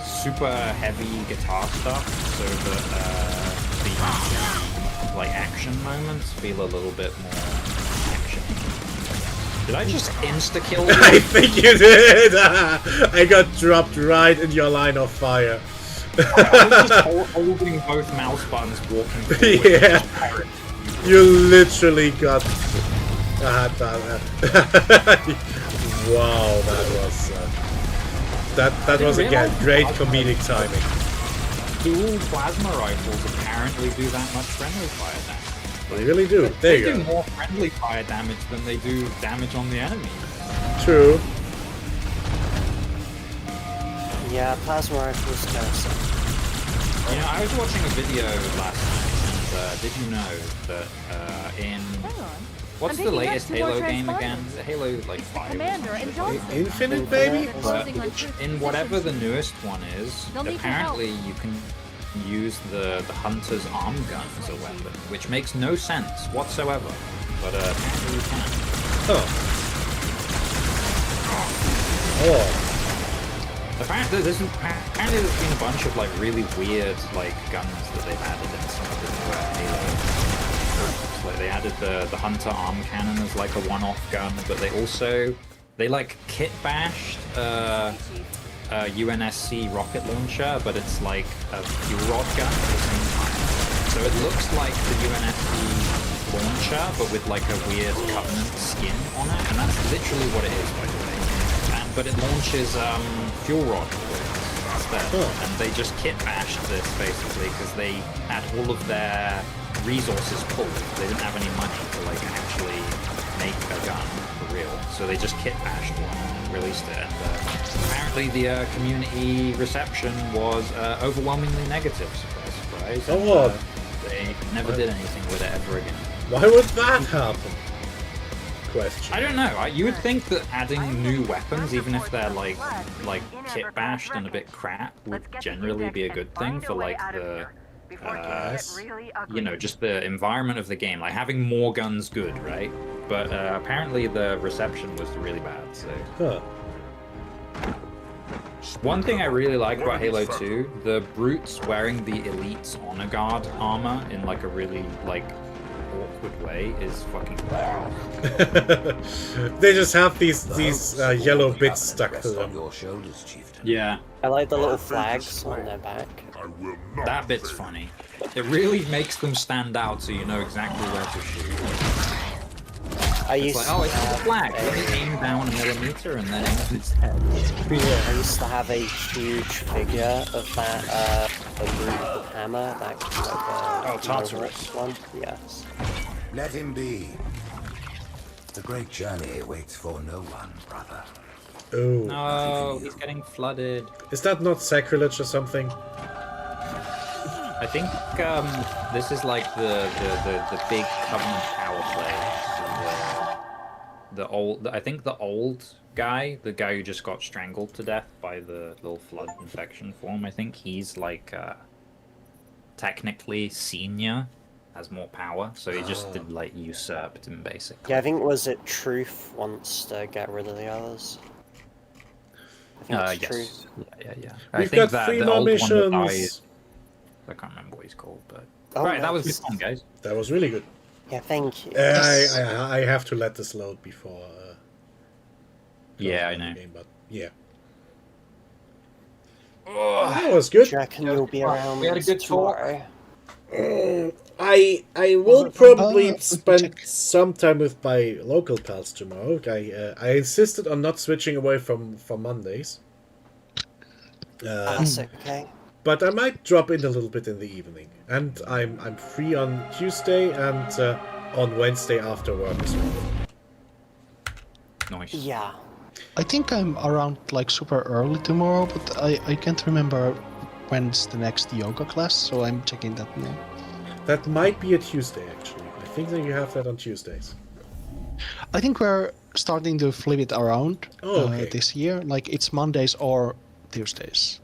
super heavy guitar stuff so that the like action moments feel a little bit more action. Did I just insta-kill you? I think you did! I got dropped right in your line of fire. I was just holding both mouse buttons walking forward. Yeah. You literally got... Wow, that was... That was again great comedic timing. Dual plasma rifles apparently do that much friendly fire damage. They really do. There you go. They do more friendly fire damage than they do damage on the enemy. True. Yeah, plasma rifles kind of suck. You know, I was watching a video last night, and did you know that in... What's the latest Halo game again? Is it Halo like 5 or something? Infinite, baby? But in whatever the newest one is, apparently you can use the hunter's arm gun as a weapon, which makes no sense whatsoever. But apparently you can. Oh. Oh. Apparently there's been a bunch of like really weird like guns that they've added in some of the newer Halo. Like they added the hunter arm cannon as like a one-off gun, but they like kit bashed UNSC rocket launcher, but it's like a fuel rod gun at the same time. So it looks like the UNSC launcher, but with like a weird Covenant skin on it, and that's literally what it is, by the way. But it launches fuel rod instead, and they just kit bashed this basically because they had all of their resources pulled. They didn't have any money to like actually make a gun for real, so they just kit bashed one and released it. And apparently the community reception was overwhelmingly negative. Surprise, surprise. Oh, they never did anything with it ever again. Why would that happen? Question. I don't know. You would think that adding new weapons, even if they're like kit bashed and a bit crap, would generally be a good thing for like the you know, just the environment of the game. Like having more guns, good, right? But apparently the reception was really bad. So. Huh. One thing I really like about Halo 2, the brutes wearing the Elite's Honor Guard armor in like a really like awkward way is fucking wow. They just have these yellow bits stuck to them. Yeah. I like the little flags on their back. That bit's funny. It really makes them stand out so you know exactly where to shoot. It's like, oh, it's a flag. Let me aim down a millimeter and then aim at its head. I used to have a huge figure of that, a brute with hammer, that like Tartarus one. Yes. Let him be. The great journey waits for no one, brother. Oh. No, he's getting flooded. Is that not sacrilege or something? I think this is like the big Covenant power play. The old, I think the old guy, the guy who just got strangled to death by the little flood infection form, I think he's like technically senior, has more power, so he just did like usurped him basically. Yeah, I think was it Truth wants to get rid of the others. Yes. Truth. Yeah. We've I think got that 3 the more old one that missions. died, I can't remember what he's called, but right, that was good fun, guys. That was really good. Yeah, thank you. I have to let this load before. Yeah, I know. Game, but yeah. Oh, that was good. Do you reckon you'll be around We had a good tomorrow? I will probably spend some time with my local pals tomorrow. I insisted on not switching away from Mondays. Classic, okay. But I might drop in a little bit in the evening, and I'm free on Tuesday and on Wednesday after work as well. Nice. Yeah. I think I'm around like super early tomorrow, but I can't remember when's the next yoga class, so I'm checking that now. That might be a Tuesday, actually. I think that you have that on Tuesdays. I think we're starting to flip it around okay. this year. Like it's Mondays or Tuesdays.